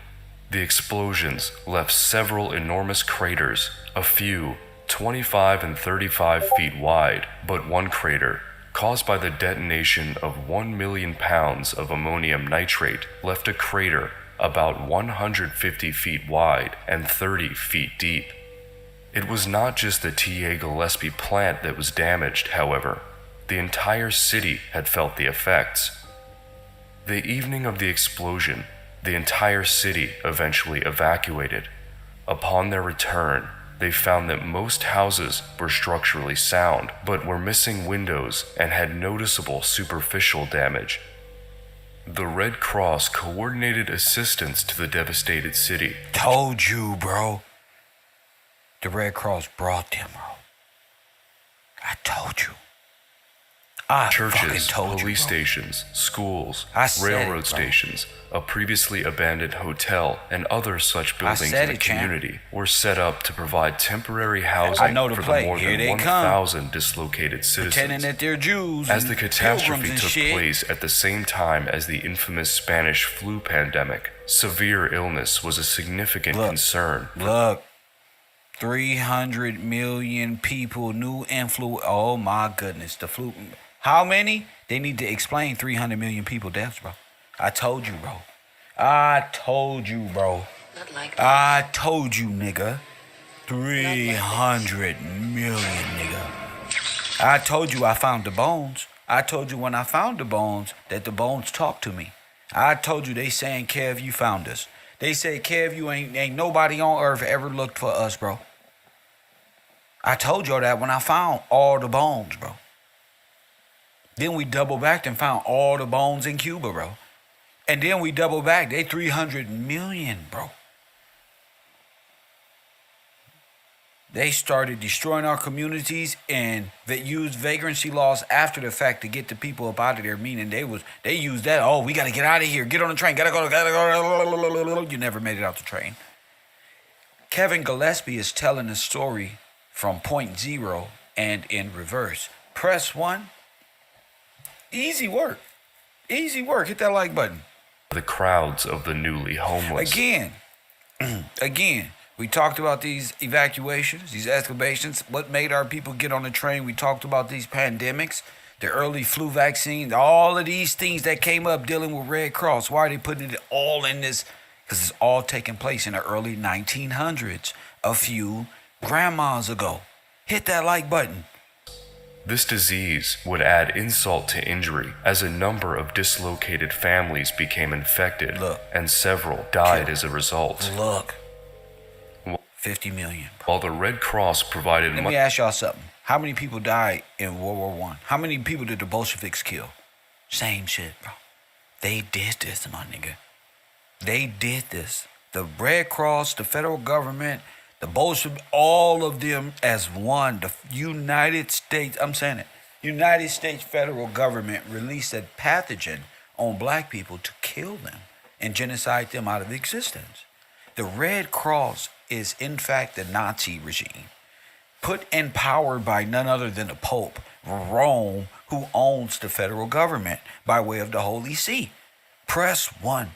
M: The explosions left several enormous craters, a few 25 and 35 feet wide, but one crater, caused by the detonation of 1 million pounds of ammonium nitrate, left a crater about 150 feet wide and 30 feet deep. It was not just the T.A. Gillespie plant that was damaged, however. The entire city had felt the effects. The evening of the explosion, the entire city eventually evacuated. Upon their return, they found that most houses were structurally sound, but were missing windows and had noticeable superficial damage. The Red Cross coordinated assistance to the devastated city.
B: Told you, bro. The Red Cross brought them, bro. I told you. I fucking
M: Churches,
B: told
M: police
B: you, bro.
M: stations, schools,
B: I said
M: railroad
B: it, bro.
M: stations, a previously abandoned hotel, and other such buildings
B: said
M: in the
B: it, champ.
M: community were set up to provide temporary housing
B: know the
M: for
B: play.
M: the more
B: Here
M: than
B: they
M: 1,000 dislocated citizens.
B: Pretending that they're Jews
M: As
B: and
M: the
B: pilgrims
M: catastrophe
B: and
M: took
B: shit.
M: place at the same time as the infamous Spanish flu pandemic, severe illness was a significant concern.
B: Look, 300 million people, new influenza. Oh my goodness, the flu. How many? They need to explain 300 million people deaths, bro. I told you, bro. I told you, bro.
N: Not like
B: I told you, nigga. 300 million, nigga. I told you I found the bones. I told you when I found the bones that the bones talked to me. I told you they saying, Kev, you found us. They say, Kev, you ain't nobody on earth ever looked for us, bro. I told y'all that when I found all the bones, bro. Then we double backed and found all the bones in Cuba, bro. And then we double back. They 300 million, bro. They started destroying our communities and they used vagrancy laws after the fact to get the people up out of there. Meaning they used that. Oh, we got to get out of here. Get on the train. Gotta go. You never made it out the train. Kevin Gillespie is telling a story from point zero and in reverse. Press 1. Easy work. Easy work. Hit that like button.
M: The crowds of the newly homeless.
B: Again, we talked about these evacuations, these excavations, what made our people get on the train. We talked about these pandemics, the early flu vaccine, all of these things that came up dealing with Red Cross. Why are they putting it all in this? Because it's all taking place in the early 1900s, a few grandmas ago. Hit that like button.
M: This disease would add insult to injury as a number of dislocated families became infected and several died as a result.
B: 50 million.
M: While the Red Cross provided
B: Let me ask y'all something. How many people died in World War I? How many people did the Bolsheviks kill? Same shit, bro. They did this, my nigga. They did this. The Red Cross, the federal government, the Bolsheviks, all of them as one. The United States, I'm saying it. United States federal government released a pathogen on black people to kill them and genocide them out of existence. The Red Cross is in fact the Nazi regime, put in power by none other than the Pope, Rome, who owns the federal government by way of the Holy See. Press 1.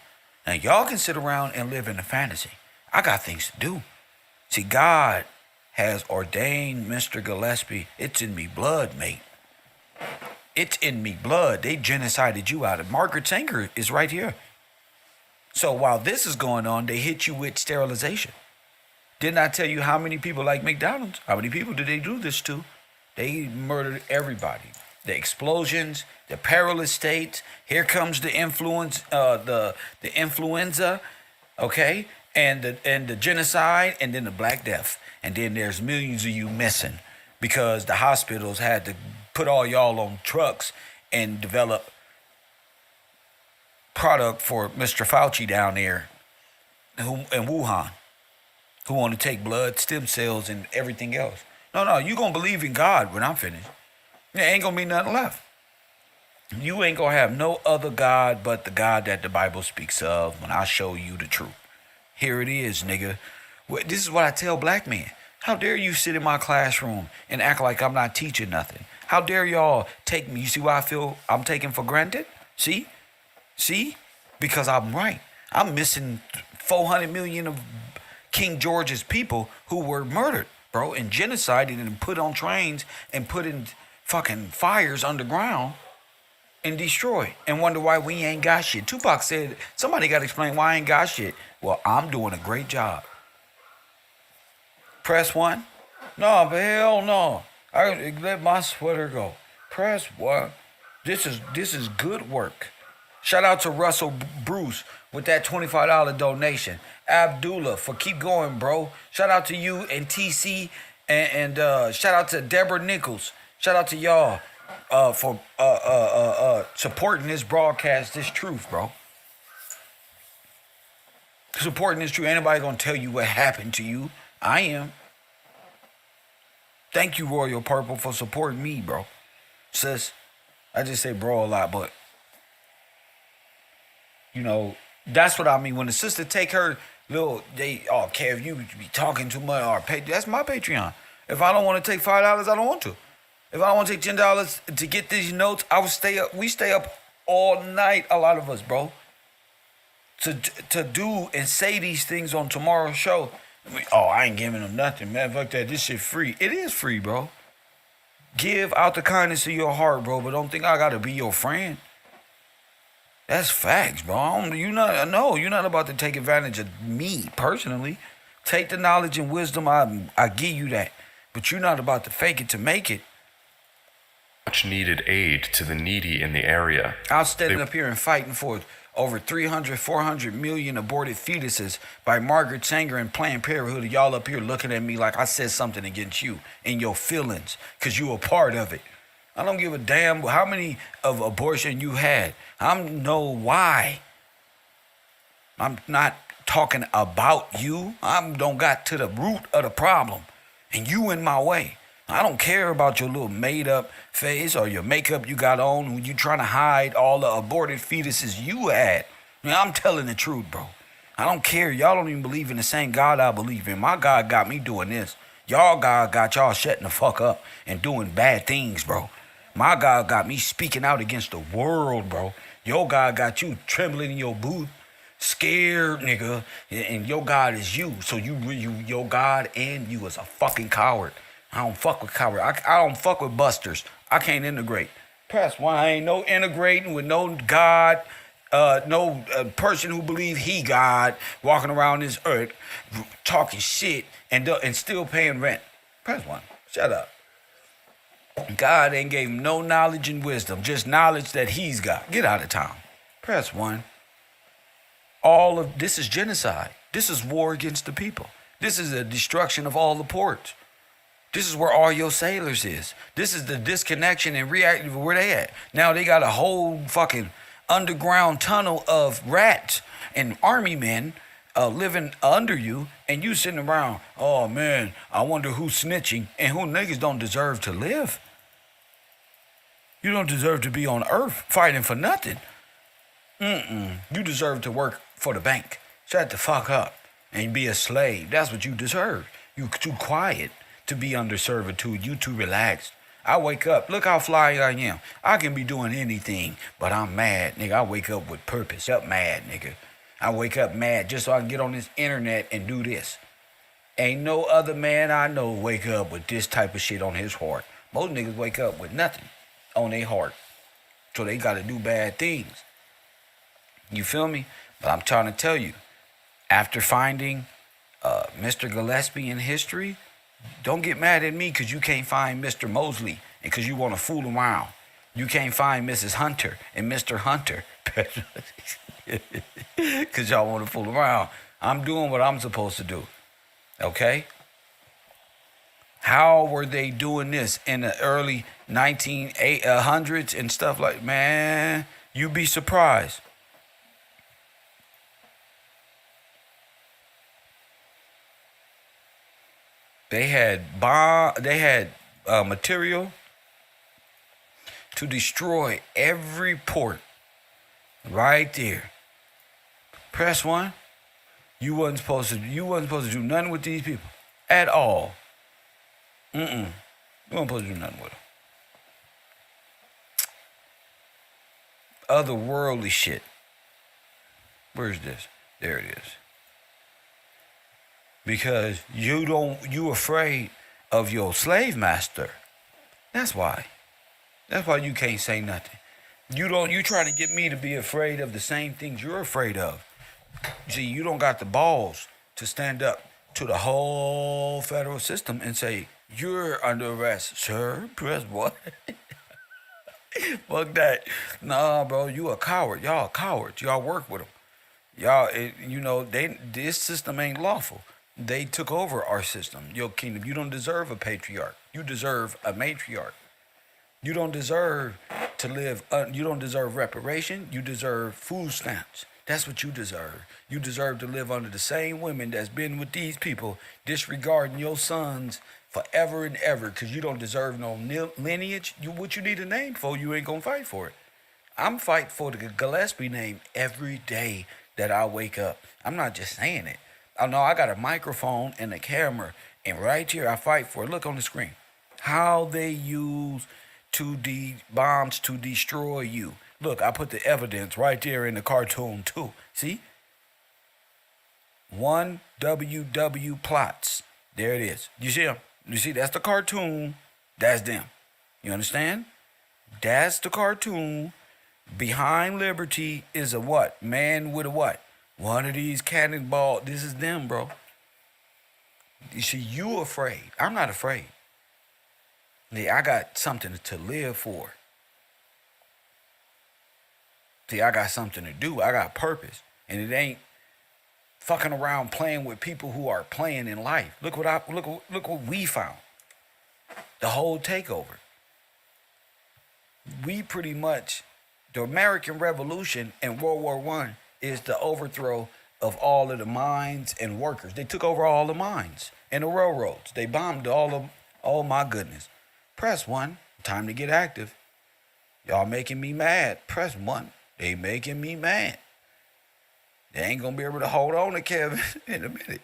B: Now y'all can sit around and live in a fantasy. I got things to do. See, God has ordained Mr. Gillespie. It's in me blood, mate. It's in me blood. They genocided you out of. Margaret Sanger is right here. So while this is going on, they hit you with sterilization.
I: Didn't I tell you how many people like McDonald's? How many people did they do this to? They murdered everybody. The explosions, the perilous states. Here comes the the influenza, okay, and the genocide, and then the Black Death, and then there's millions of you missing because the hospitals had to put all y'all on trucks and develop product for Mr. Fauci down there in Wuhan, who want to take blood, stem cells, and everything else. No, you gonna believe in God when I'm finished. There ain't gonna be nothing left. You ain't gonna have no other God but the God that the Bible speaks of when I show you the truth. Here it is, nigga. This is what I tell black men. How dare you sit in my classroom and act like I'm not teaching nothing? How dare y'all take me? You see why I feel I'm taken for granted? See? Because I'm right. I'm missing 400 million of King George's people who were murdered, bro, and genocided and put on trains and put in fucking fires underground and destroyed, and wonder why we ain't got shit. Tupac said, somebody got to explain why I ain't got shit. Well, I'm doing a great job. Press 1? No, but hell no. I let my sweater go. Press 1. This is good work. Shout out to Russell Bruce with that $25 donation. Abdullah for keep going, bro. Shout out to you and TC and shout out to Deborah Nichols. Shout out to y'all for supporting this broadcast, this truth, bro. Supporting this truth. Ain't nobody gonna tell you what happened to you. I am. Thank you, Royal Purple, for supporting me, bro. Sis, I just say bro a lot, but you know, that's what I mean. When the sister take her little, Kev, you be talking too much, or that's my Patreon. If I don't want to take $5, I don't want to. If I don't want to take $10 to get these notes, I will stay up. We stay up all night, a lot of us, bro, to do and say these things on tomorrow's show. I ain't giving them nothing, man. Fuck that. This shit free. It is free, bro. Give out the kindness of your heart, bro, but don't think I gotta be your friend. That's facts, bro. You're not about to take advantage of me personally. Take the knowledge and wisdom, I give you that. But you're not about to fake it to make it.
M: Much needed aid to the needy in the area.
I: I was standing up here and fighting for over 300, 400 million aborted fetuses by Margaret Sanger and Planned Parenthood. Y'all up here looking at me like I said something against you and your feelings because you a part of it. I don't give a damn how many of abortion you had. I know why. I'm not talking about you. I don't got to the root of the problem. And you in my way. I don't care about your little made up face or your makeup you got on when you trying to hide all the aborted fetuses you had. I mean, I'm telling the truth, bro. I don't care. Y'all don't even believe in the same God I believe in. My God got me doing this. Y'all God got y'all shutting the fuck up and doing bad things, bro. My God got me speaking out against the world, bro. Your God got you trembling in your boot, scared, nigga, and your God is you. So your God and you is a fucking coward. I don't fuck with cowards. I don't fuck with busters. I can't integrate. Press 1. I ain't no integrating with no God, no person who believe he God walking around this earth talking shit and still paying rent. Press 1. Shut up. God ain't gave him no knowledge and wisdom, just knowledge that he's got. Get out of town. Press 1. All of this is genocide. This is war against the people. This is a destruction of all the ports. This is where all your sailors is. This is the disconnection and react where they at. Now they got a whole fucking underground tunnel of rats and army men living under you, and you sitting around, oh man, I wonder who's snitching and who niggas don't deserve to live. You don't deserve to be on earth fighting for nothing. You deserve to work for the bank. Shut the fuck up and be a slave. That's what you deserve. You too quiet to be under servitude. You too relaxed. I wake up. Look how fly I am. I can be doing anything, but I'm mad, nigga. I wake up with purpose. Up mad, nigga. I wake up mad just so I can get on this internet and do this. Ain't no other man I know wake up with this type of shit on his heart. Most niggas wake up with nothing on their heart. So they got to do bad things. You feel me? But I'm trying to tell you, after finding
B: Mr. Gillespie in history, don't get mad at me because you can't find Mr. Mosley and because you want to fool around. You can't find Mrs. Hunter and Mr. Hunter because y'all want to fool around. I'm doing what I'm supposed to do. Okay? How were they doing this in the early 1900s and stuff like, man, you'd be surprised. They had material to destroy every port right there. Press one. You wasn't supposed to do nothing with these people at all. You weren't supposed to do nothing with them. Otherworldly shit. Where's this? There it is. Because you afraid of your slave master. That's why. That's why you can't say nothing. You trying to get me to be afraid of the same things you're afraid of. See, you don't got the balls to stand up to the whole federal system and say, you're under arrest. Sir, press what? Fuck that. Nah, bro, you a coward. Y'all cowards. Y'all work with them. Y'all, this system ain't lawful. They took over our system, your kingdom. You don't deserve a patriarch. You deserve a matriarch. You don't deserve to live, you don't deserve reparation. You deserve food stamps. That's what you deserve. You deserve to live under the same women that's been with these people, disregarding your sons forever and ever, because you don't deserve no lineage. What you need a name for, you ain't going to fight for it. I'm fighting for the Gillespie name every day that I wake up. I'm not just saying it. I know I got a microphone and a camera, and right here I fight for it. Look on the screen. How they use bombs to destroy you. Look, I put the evidence right there in the cartoon too. See? 1WW plots. There it is. You see them? You see, that's the cartoon. That's them. You understand? That's the cartoon. Behind Liberty is a what? Man with a what? One of these cannonball. This is them, bro. You see, you afraid. I'm not afraid. I got something to live for. See, I got something to do. I got purpose. And it ain't fucking around playing with people who are playing in life. Look what we found. The whole takeover. We pretty much, the American Revolution and World War I is the overthrow of all of the mines and workers. They took over all the mines and the railroads. They bombed all of them. Oh my goodness. Press 1. Time to get active. Y'all making me mad. Press 1. They making me mad. They ain't gonna be able to hold on to Kevin in a minute.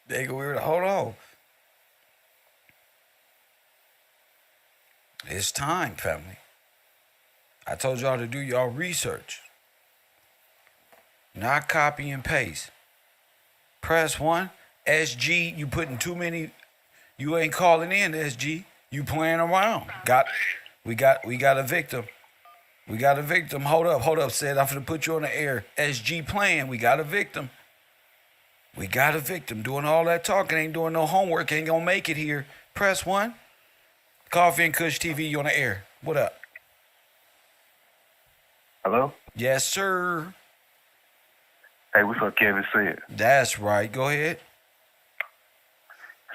B: They ain't gonna be able to hold on. It's time, family. I told y'all to do y'all research. Not copy and paste. Press 1. SG, you putting too many. You ain't calling in, SG. You playing around. We got a victim. We got a victim. Hold up, said I'm finna put you on the air. SG playing. We got a victim. We got a victim. Doing all that talking, ain't doing no homework, ain't gonna make it here. Press 1. Coffee and Kush TV, you on the air. What up?
N: Hello?
B: Yes, sir.
N: Hey, what's up, Kevin said?
B: That's right. Go ahead.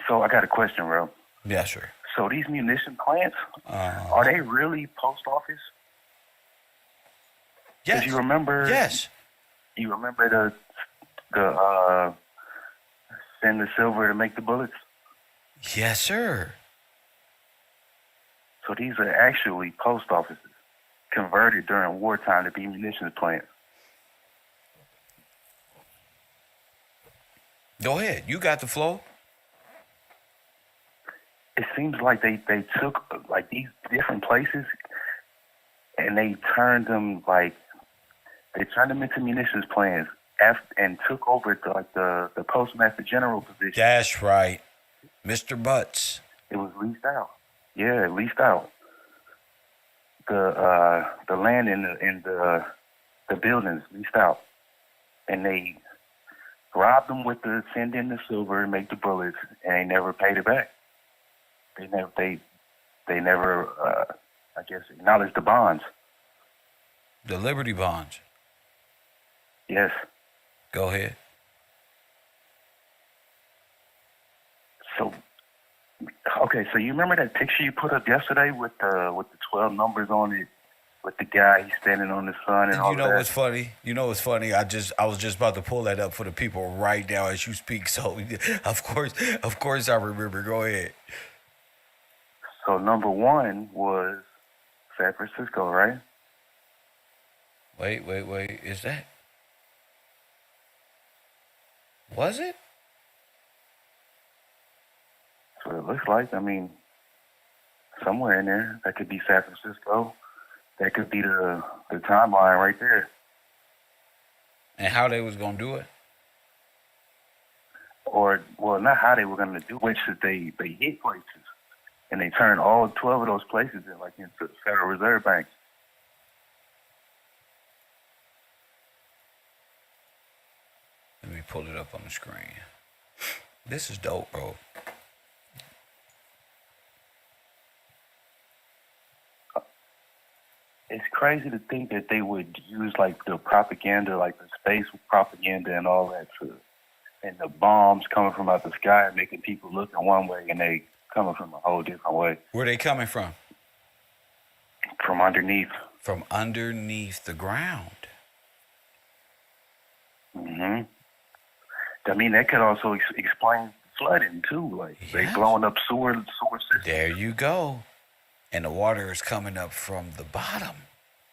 N: So I got a question, bro.
B: Yes, sir.
N: So these munition plants, are they really post office?
B: Yes.
N: You remember?
B: Yes.
N: You remember the send the silver to make the bullets?
B: Yes, sir.
N: So these are actually post offices converted during wartime to be munitions plants.
B: Go ahead. You got the flow.
N: It seems like they took like these different places and they turned them into munitions plants and took over the postmaster general position.
B: That's right. Mr. Butts.
N: It was leased out. Yeah, leased out. The land in the buildings leased out. And they robbed them with the send in the silver and make the bullets, and they never paid it back. They never I guess acknowledged the bonds.
I: The Liberty bonds.
N: Yes.
I: Go ahead.
N: So, okay, so you remember that picture you put up yesterday with the 12 numbers on it, with the guy he's standing on the sun and all
I: You know
N: that?
I: what's funny? You know what's funny? I was just about to pull that up for the people right now as you speak. So, of course, I remember. Go ahead.
N: So number 1 was San Francisco, right?
I: Wait. Is that? Was it?
N: So it looks like, I mean, somewhere in there, that could be San Francisco. That could be the timeline right there.
I: And how they was going to do it?
N: Or, well, not how they were going to do it, which is they hit places. And they turned all 12 of those places into the Federal Reserve Bank.
I: Let me pull it up on the screen. This is dope, bro.
N: It's crazy to think that they would use like the propaganda, like the space propaganda and all that, and the bombs coming from out the sky, making people look in one way, and they coming from a whole different way.
I: Where they coming from?
N: From underneath.
I: From underneath the ground.
N: Mm-hmm. I mean, that could also explain flooding too. Like they blowing up sewer systems.
I: There you go. And the water is coming up from the bottom,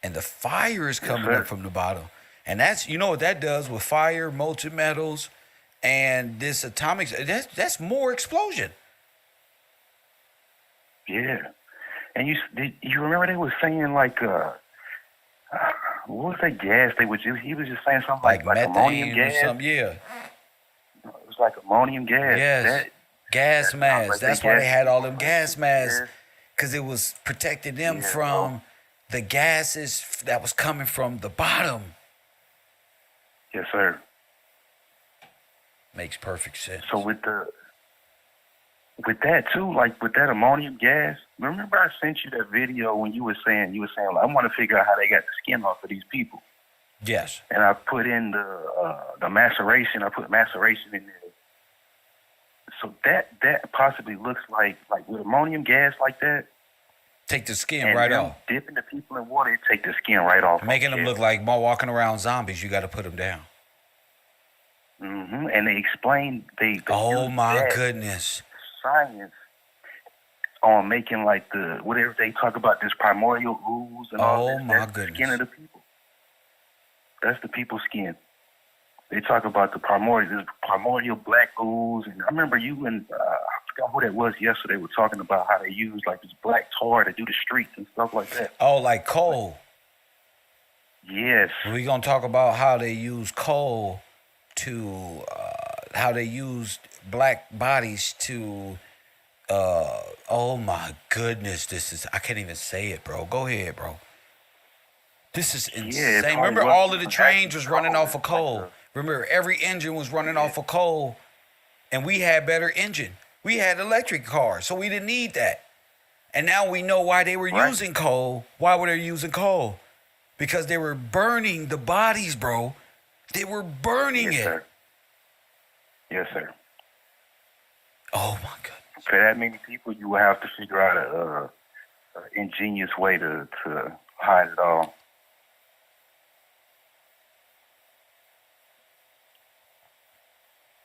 I: and the fire is coming up from the bottom. And that's, you know what that does with fire, molten metals, and this atomic. That's more explosion.
N: Yeah, and you remember they was saying like what was that gas they would use? He was just saying something like ammonium gas.
I: Or something, yeah.
N: It was like ammonium gas.
I: Yes, gas masks.
N: like
I: That's
N: they
I: why they
N: gas-
I: had all them gas masks, because it was protecting them from the gases that was coming from the bottom.
N: Yes, sir.
I: Makes perfect sense.
N: So with that too, like with that ammonium gas, remember I sent you that video when you were saying like, I want to figure out how they got the skin off of these people.
I: Yes.
N: And I put in the maceration. I put maceration in there. So that possibly looks like with ammonium gas like that.
I: Take the skin
N: and
I: right
N: them
I: off.
N: Dipping the people in water, it take the skin right off.
I: Making them look like walking around zombies. You got to put them down.
N: Mm-hmm. And they explain they
I: Oh
N: use
I: my
N: that
I: goodness.
N: science on making like the whatever they talk about, this primordial ooze and all that. That's the skin of the people. That's the people's skin. They talk about the primordial black ooze, and I remember you and I forgot who that was yesterday. Were talking about how they use like this black tar to do the streets and stuff like that.
I: Oh, like coal.
N: Yes.
I: We're going to talk about how they use coal to, how they used black bodies to, oh my goodness, I can't even say it, bro. Go ahead, bro. This is insane. Remember, all of the trains was running off of coal. Remember, every engine was running off of coal, and we had better engine. We had electric cars, so we didn't need that. And now we know why they were using coal. Why were they using coal? Because they were burning the bodies, bro. They were burning it.
N: Sir. Yes, sir.
I: Oh my goodness.
N: For that many people, you will have to figure out a ingenious way to hide it all.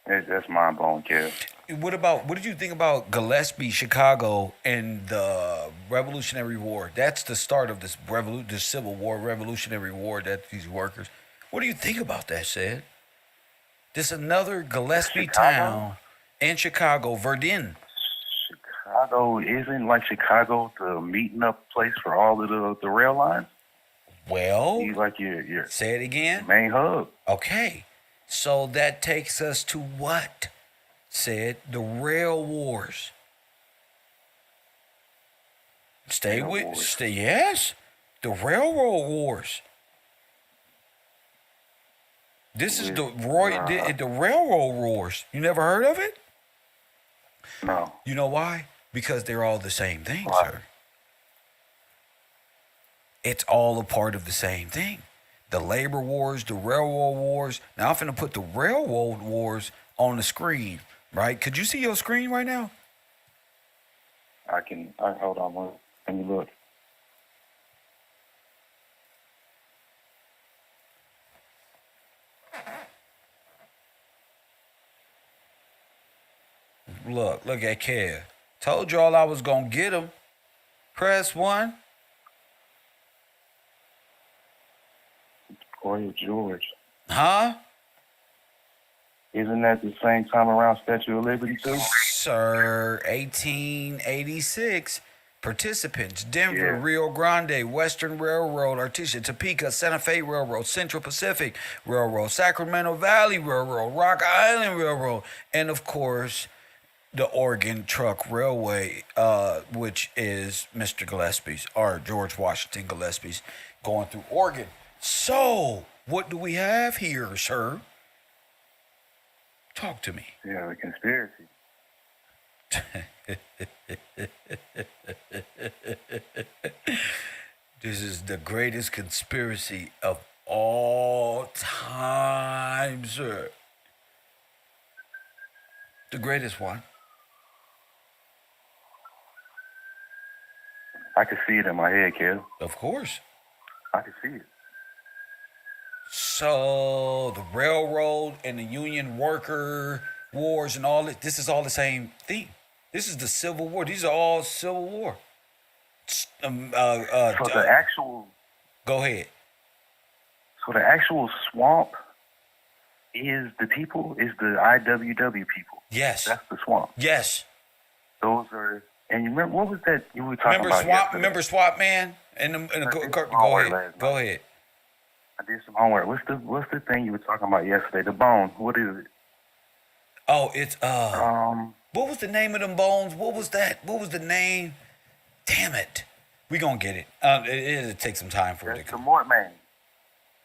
N: That's mind blowing, Kev.
I: What did you think about Gillespie, Chicago, and the Revolutionary War? That's the start of this Civil War, Revolutionary War that these workers. What do you think about that, Sid? This another Gillespie town in Chicago, Verdun.
N: Chicago isn't like Chicago the meeting up place for all of the rail lines?
I: Well,
N: like your
I: say it again.
N: Main hub.
I: Okay. So that takes us to what? Said the rail wars. Yes, the railroad wars.
B: This is
N: with,
B: the railroad wars. You never heard of it?
N: No.
B: You know why? Because they're all the same thing,
N: Why?
B: sir. It's all a part of the same thing. The labor wars, the railroad wars. Now I'm finna put the railroad wars on the screen, right? Could you see your screen right now?
N: Hold on, let me look.
B: Look at Kev. Told y'all I was gonna get him. Press 1.
N: Royal George.
B: Huh?
N: Isn't that the same time around Statue of Liberty too?
B: Sir, 1886. Participants: Denver,
N: Yeah.
B: Rio Grande, Western Railroad, Artesia, Topeka, Santa Fe Railroad, Central Pacific Railroad, Sacramento Valley Railroad, Rock Island Railroad, and of course, the Oregon Truck Railway, which is Mr. Gillespie's, or George Washington Gillespie's, going through Oregon. So, what do we have here, sir? Talk to me.
N: Yeah, the conspiracy.
B: This is the greatest conspiracy of all time, sir. The greatest one.
N: I can see it in my head, Kev.
B: Of course.
N: I can see it.
B: So the railroad and the union worker wars and all this is all the same thing. This is the Civil War. These are all Civil War.
N: So the actual.
B: Go ahead.
N: So the actual swamp is the people, is the IWW people.
B: Yes.
N: That's the swamp.
B: Yes.
N: Those are. And you remember what was that you were talking about?
B: Remember Swamp Man? Go ahead.
N: I did some homework. What's the thing you were talking about yesterday? The bone. What is it?
B: Oh, it's what was the name of them bones? What was that? What was the name? Damn it. We gonna get it. It'll take some time for it to
N: The
B: come.
N: Mortmain.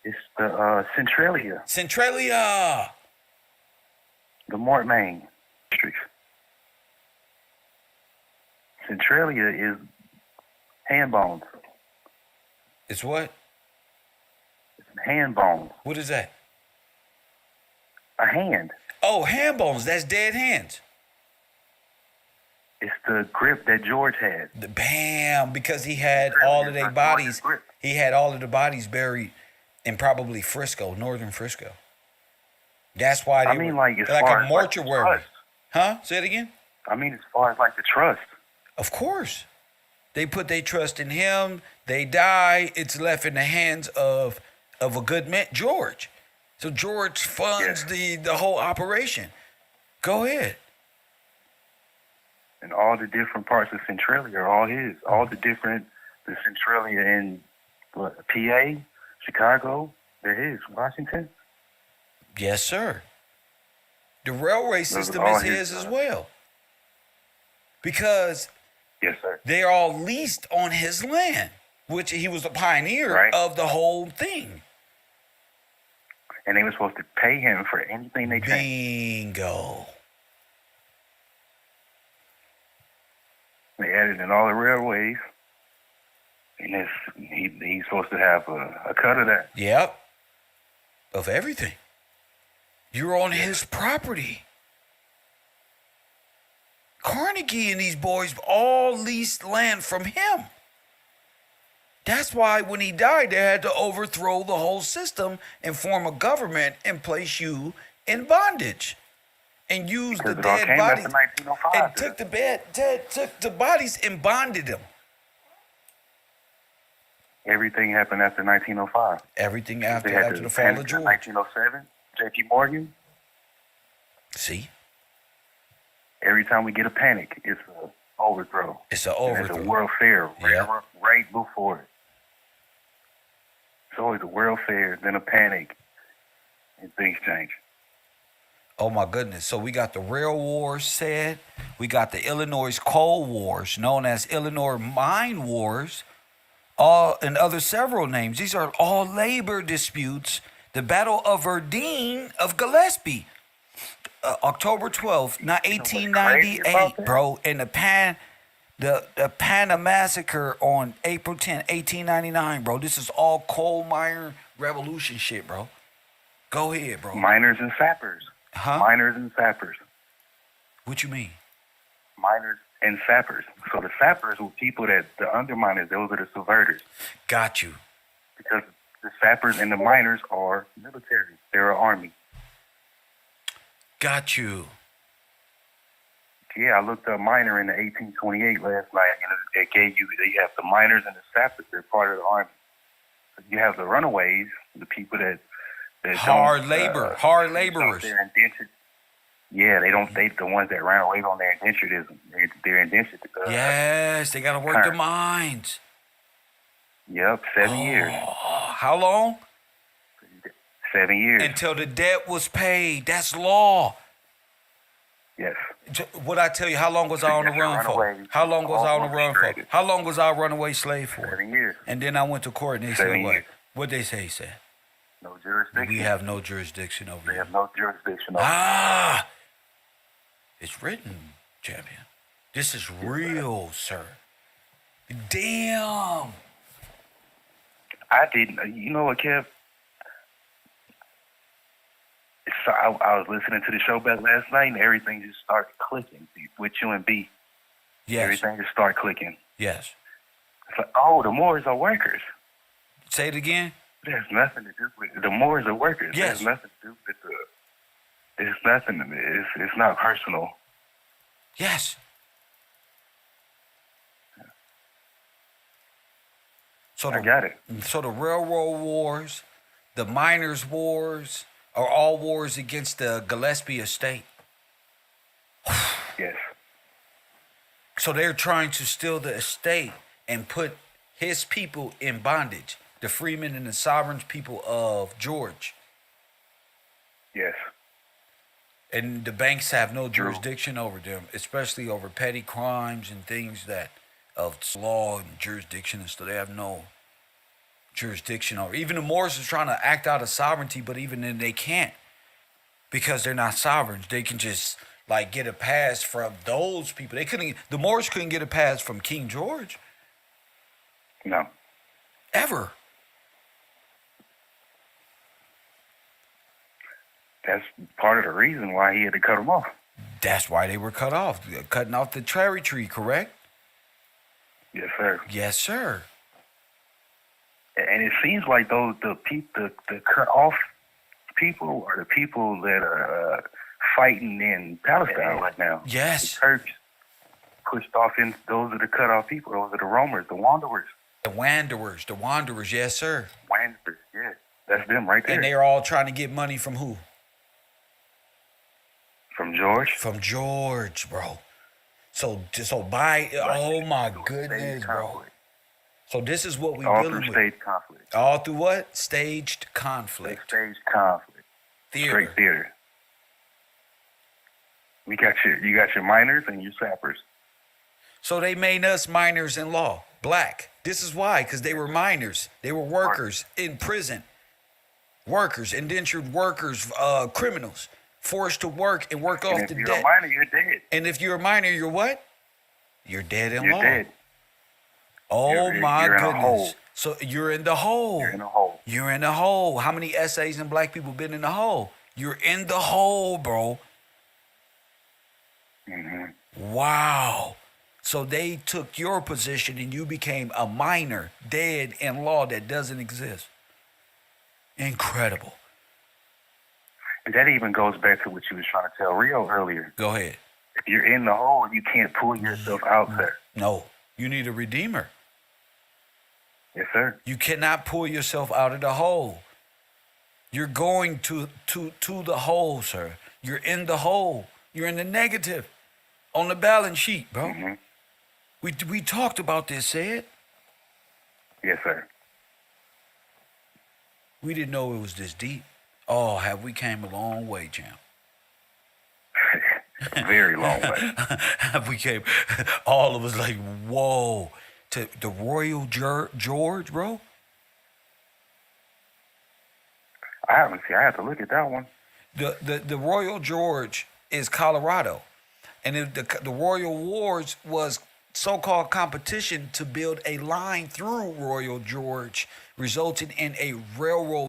N: It's the Centralia.
B: Centralia.
N: The Mortmain district. Centralia is hand bones.
B: It's what?
N: Hand bones.
B: What is that?
N: A hand.
B: Oh, hand bones. That's dead hands.
N: It's the grip that George had.
B: Bam, because he had all of their bodies. He had all of the bodies buried in probably Frisco, northern Frisco. That's why they were
N: like as
B: like
N: far
B: a
N: as
B: mortuary.
N: like
B: Huh? Say it again?
N: I mean, as far as like the trust.
B: Of course. They put their trust in him. They die. It's left in the hands of a good man, George. So George funds the whole operation. Go ahead.
N: And all the different parts of Centralia are all his. All the Centralia in PA, Chicago, they're his. Washington.
B: Yes, sir. The railway system
N: all
B: is his as well. Because
N: yes, sir.
B: they're all leased on his land, which he was the pioneer of the whole thing.
N: And they were supposed to pay him for anything they changed.
B: Bingo.
N: They added in all the railways, and he's supposed to have a cut of that.
B: Yep. Of everything. You're on his property. Carnegie and these boys all leased land from him. That's why when he died, they had to overthrow the whole system and form a government and place you in bondage. And use the dead bodies. And took the bodies and bonded them.
N: Everything happened after 1905.
B: Everything after the fall of George.
N: 1907, J.P. Morgan.
B: See?
N: Every time we get a panic, it's an overthrow.
B: It's an overthrow.
N: It's a World Fair right before it. It's always a World Fair, then a panic, and things change.
B: Oh my goodness. So we got the Rail Wars said. We got the Illinois Coal Wars, known as Illinois Mine Wars, and other several names. These are all labor disputes The Battle of Verdun of Gillespie, October 12th, 1898, bro. And the Pana Massacre on April 10, 1899, bro. This is all coal miner revolution shit, bro. Go ahead, bro.
N: Miners and sappers.
B: Huh?
N: Miners and sappers.
B: What you mean?
N: Miners and sappers. So the sappers were people that, the underminers, those are the subverters.
B: Got you.
N: Because the sappers and the miners are military. They're an army.
B: Got you.
N: Yeah, I looked up miner in the 1828 last night, and it gave you have the miners and the sappers. They're part of the army. You have the runaways, the people that
B: hard
N: don't,
B: laborers.
N: They're indentured. Yeah, they the ones that ran away on their indenturedism. They're indentured.
B: Yes, they got to work the mines.
N: Yep, 7 years.
B: How long?
N: 7 years.
B: Until the debt was paid. That's law.
N: Yes.
B: What I tell you, how long was I on the run for? How long was I on the run for? How long was I a runaway slave for?
N: 7 years.
B: And then I went to court and they said what? What they say, said?
N: No jurisdiction.
B: We have no jurisdiction over you.
N: They have no jurisdiction over
B: you. It's written, champion. This is real, sir. Damn.
N: I didn't. You know what, Kev? So I was listening to the show back last night, and everything just started clicking with you and B.
B: Yes.
N: Everything just started clicking.
B: Yes.
N: It's like, oh, the Moors are workers.
B: Say it again.
N: There's nothing to do with the Moors are workers.
B: Yes.
N: There's nothing to do with It's nothing. It's not personal.
B: Yes. So
N: I got it.
B: So the railroad wars, the miners' wars, are all wars against the Gillespie estate.
N: Yes.
B: So they're trying to steal the estate and put his people in bondage, the freemen and the sovereign people of George.
N: Yes.
B: And the banks have no jurisdiction over them, especially over petty crimes and things that of law and jurisdiction and stuff. They have no jurisdiction over. Even the Moors are trying to act out of sovereignty, but even then they can't because they're not sovereigns. They can just like get a pass from those people. They couldn't. The Moors couldn't get a pass from King George.
N: No.
B: Ever.
N: That's part of the reason why he had to cut them off.
B: That's why they were cut off. Cutting off the cherry tree, correct?
N: Yes, sir.
B: Yes, sir.
N: And it seems like those the cut off people are the people that are fighting in Palestine right now.
B: Yes.
N: The Turks pushed off in. Those are the cut off people. Those are the roamers, the wanderers.
B: The wanderers. Yes, sir.
N: Wanderers. Yeah, that's them right there.
B: And they're all trying to get money from who?
N: From George.
B: From George, bro. So by oh my goodness, bro. So this is what we dealing with.
N: All through staged conflict.
B: All through what? Staged conflict.
N: Staged conflict.
B: Theater.
N: Straight theater. You got your miners and your sappers.
B: So they made us miners in law, black. This is why, because they were miners. They were workers in prison. Workers, indentured workers, criminals, forced to work and work off the debt.
N: If you're a miner, you're dead.
B: And if you're a miner, you're what? You're dead in law.
N: Dead.
B: Oh my
N: you're
B: goodness.
N: In a hole.
B: So you're in the hole.
N: You're in a hole.
B: You're in the hole. How many essays and black people been in the hole? You're in the hole, bro.
N: Mm-hmm.
B: Wow. So they took your position and you became a miner, dead in law that doesn't exist. Incredible.
N: And that even goes back to what you was trying to tell Rio earlier.
B: Go ahead.
N: If you're in the hole, you can't pull yourself out there.
B: No. You need a redeemer.
N: Yes, sir.
B: You cannot pull yourself out of the hole. You're going to the hole, sir. You're in the hole. You're in the negative on the balance sheet, bro.
N: Mm-hmm.
B: We talked about this, said.
N: Yes, sir.
B: We didn't know it was this deep. Oh, have we came a long way, champ.
N: Very long way.
B: We came, all of us like, whoa, to the Royal George, bro.
N: I haven't seen. I have to look at that one.
I: The Royal George is Colorado, and the Royal Wars was so-called competition to build a line through Royal George, resulting in a railroad